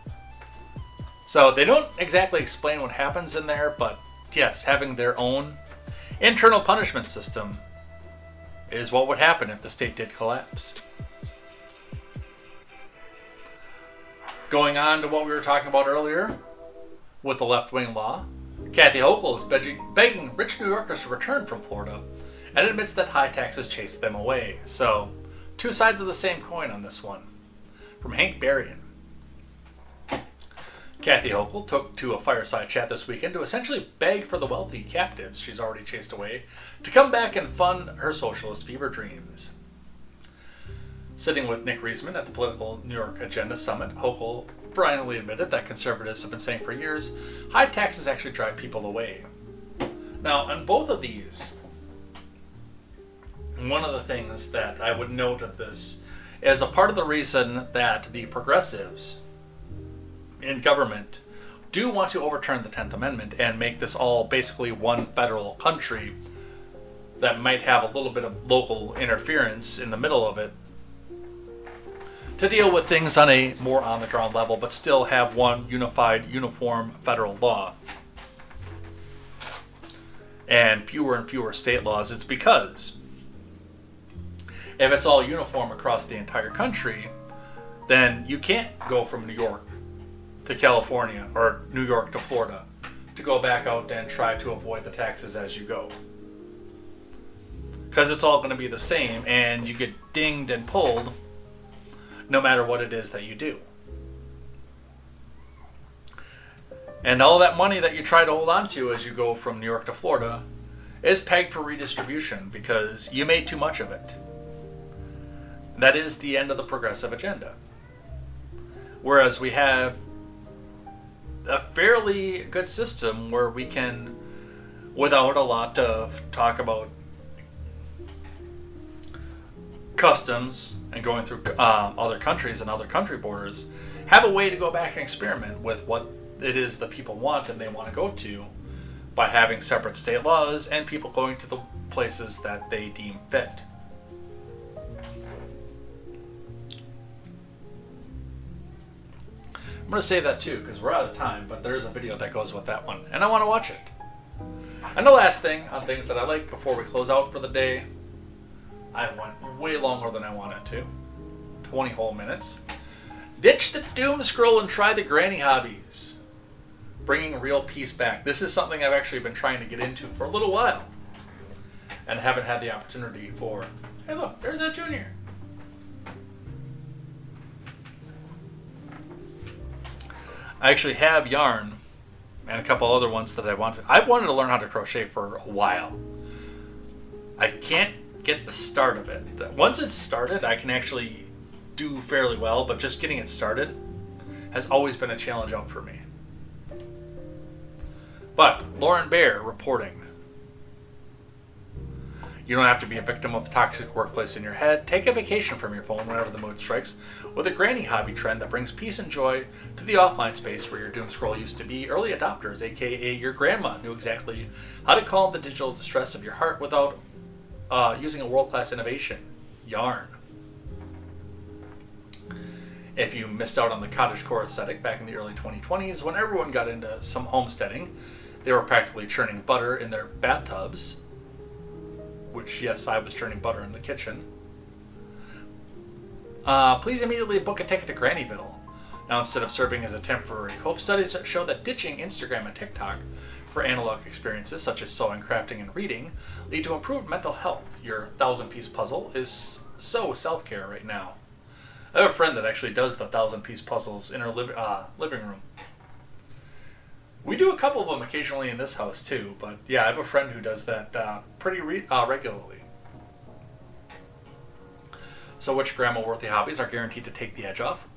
So they don't exactly explain what happens in there, but yes, having their own internal punishment system is what would happen if the state did collapse. Going on to what we were talking about earlier with the left-wing law, Kathy Hochul is begging rich New Yorkers to return from Florida and admits that high taxes chase them away. So, two sides of the same coin on this one. From Hank Berrien. Kathy Hochul took to a fireside chat this weekend to essentially beg for the wealthy captives she's already chased away to come back and fund her socialist fever dreams. Sitting with Nick Reisman at the Political New York Agenda Summit, Hochul finally admitted that conservatives have been saying for years, high taxes actually drive people away. Now, on both of these, one of the things that I would note of this is a part of the reason that the progressives in government do want to overturn the 10th Amendment and make this all basically one federal country that might have a little bit of local interference in the middle of it to deal with things on a more on-the-ground level, but still have one unified, uniform federal law. And fewer state laws. It's because if it's all uniform across the entire country, then you can't go from New York to California or New York to Florida to go back out and try to avoid the taxes as you go. Because it's all going to be the same, and you get dinged and pulled no matter what it is that you do. And all that money that you try to hold on to as you go from New York to Florida is pegged for redistribution because you made too much of it. That is the end of the progressive agenda. Whereas we have a fairly good system where we can, without a lot of talk about customs and going through other countries and other country borders, have a way to go back and experiment with what it is the people want and they want to go to by having separate state laws and people going to the places that they deem fit. I'm going to save that too because we're out of time, but there is a video that goes with that one and I want to watch it. And the last thing on things that I like before we close out for the day, I went way longer than I wanted to. 20 whole minutes. Ditch the doom scroll and try the granny hobbies. Bringing real peace back. This is something I've actually been trying to get into for a little while. And haven't had the opportunity for. Hey look, there's that junior. I actually have yarn and a couple other ones that I've wanted to learn how to crochet for a while. I can't get the start of it. Once it's started, I can actually do fairly well, but just getting it started has always been a challenge out for me. But Lauren Bear reporting. You don't have to be a victim of a toxic workplace in your head. Take a vacation from your phone whenever the mood strikes with a granny hobby trend that brings peace and joy to the offline space where your doom scroll used to be. Early adopters, aka your grandma, knew exactly how to calm the digital distress of your heart without using a world-class innovation, yarn. If you missed out on the cottagecore aesthetic back in the early 2020s, when everyone got into some homesteading, they were practically churning butter in their bathtubs, which, yes, I was churning butter in the kitchen. Please immediately book a ticket to Grannyville. Now, instead of serving as a temporary cope, studies show that ditching Instagram and TikTok for analog experiences such as sewing, crafting, and reading lead to improved mental health. Your 1,000-piece puzzle is so self-care right now. I have a friend that actually does the 1,000-piece puzzles in her living room. We do a couple of them occasionally in this house too, but yeah, I have a friend who does that pretty regularly. So which grandma-worthy hobbies are guaranteed to take the edge off?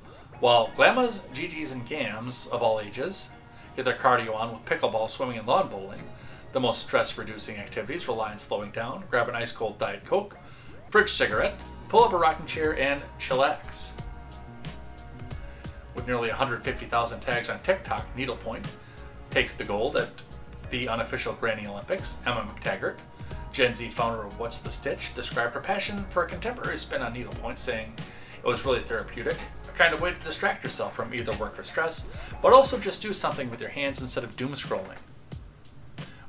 While Glammas, Gigi's, and Gams of all ages get their cardio on with pickleball, swimming, and lawn bowling, the most stress-reducing activities rely on slowing down, grab an ice-cold Diet Coke, fridge cigarette, pull up a rocking chair, and chillax. With nearly 150,000 tags on TikTok, Needlepoint takes the gold at the unofficial Granny Olympics. Emma McTaggart, Gen Z founder of What's the Stitch, described her passion for a contemporary spin on needlepoint, saying it was really therapeutic, a kind of way to distract yourself from either work or stress, but also just do something with your hands instead of doom scrolling.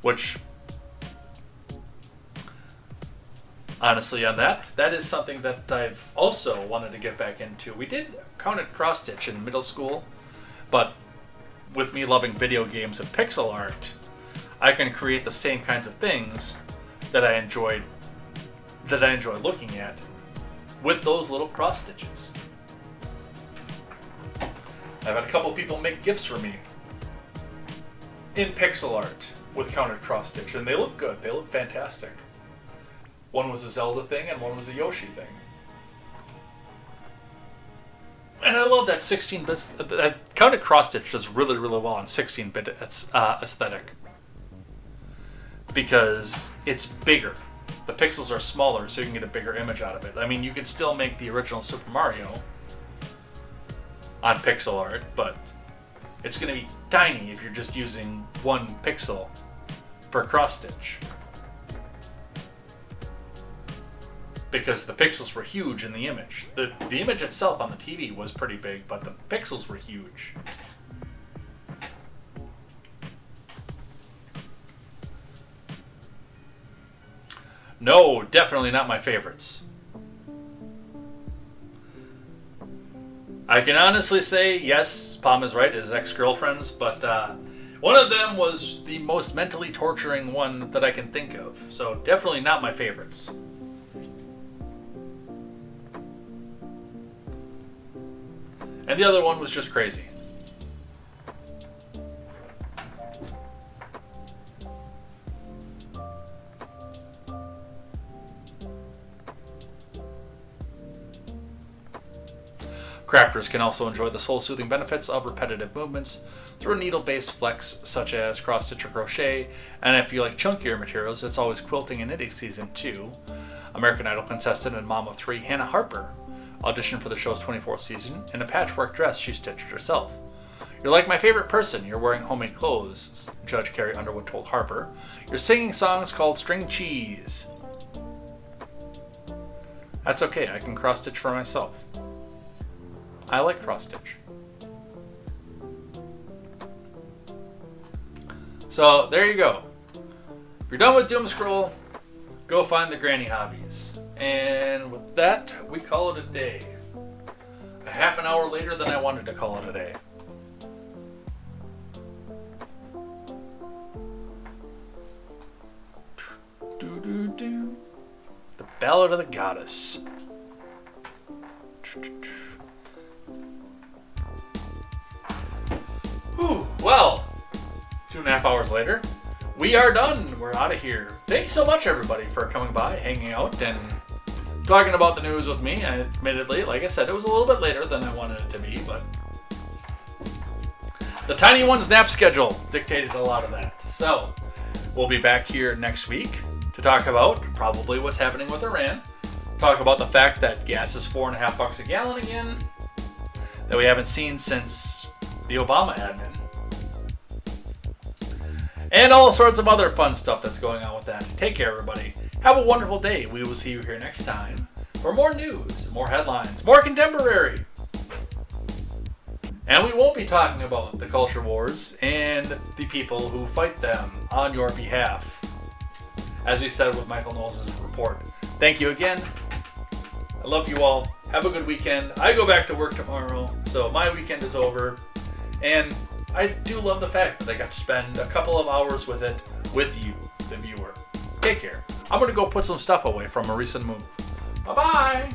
Which, honestly, on that is something that I've also wanted to get back into. We did counted cross stitch in middle school, but with me loving video games and pixel art, I can create the same kinds of things that I enjoy looking at with those little cross stitches. I've had a couple people make gifts for me in pixel art with counted cross-stitch, and they look good. They look fantastic. One was a Zelda thing, and one was a Yoshi thing. And I love that 16-bit... counted cross-stitch does really, really well on 16-bit aesthetic. Because it's bigger. The pixels are smaller, so you can get a bigger image out of it. I mean, you can still make the original Super Mario on pixel art, but it's going to be tiny if you're just using one pixel per cross-stitch. Because the pixels were huge in the image. The image itself on the TV was pretty big, but the pixels were huge. No, definitely not my favorites. I can honestly say, yes, Palm is right, his ex-girlfriends, but one of them was the most mentally torturing one that I can think of. So definitely not my favorites. And the other one was just crazy. Crafters can also enjoy the soul-soothing benefits of repetitive movements through a needle-based flex such as cross-stitch or crochet, and if you like chunkier materials, it's always quilting and knitting season too. American Idol contestant and mom of 3 Hannah Harper auditioned for the show's 24th season in a patchwork dress she stitched herself. "You're like my favorite person. You're wearing homemade clothes," Judge Carrie Underwood told Harper. "You're singing songs called String Cheese." That's okay, I can cross-stitch for myself. I like cross-stitch. So, there you go. If you're done with Doom Scroll, go find the granny hobbies. And with that, we call it a day. A half an hour later than I wanted to call it a day. The Ballad of the Goddess. Whew, well, 2.5 hours later, we are done. We're out of here. Thanks so much, everybody, for coming by, hanging out, and talking about the news with me. Admittedly, like I said, it was a little bit later than I wanted it to be, but the Tiny One's nap schedule dictated a lot of that. So, we'll be back here next week to talk about probably what's happening with Iran, talk about the fact that gas is $4.50 a gallon again, that we haven't seen since the Obama admin, and all sorts of other fun stuff that's going on with that. Take care, everybody. Have a wonderful day. We will see you here next time for more news, more headlines, more contemporary. And we won't be talking about the culture wars and the people who fight them on your behalf, as we said with Michael Knowles' report. Thank you again. I love you all. Have a good weekend. I go back to work tomorrow, so my weekend is over. And I do love the fact that I got to spend a couple of hours with it, with you, the viewer. Take care. I'm going to go put some stuff away from a recent move. Bye-bye!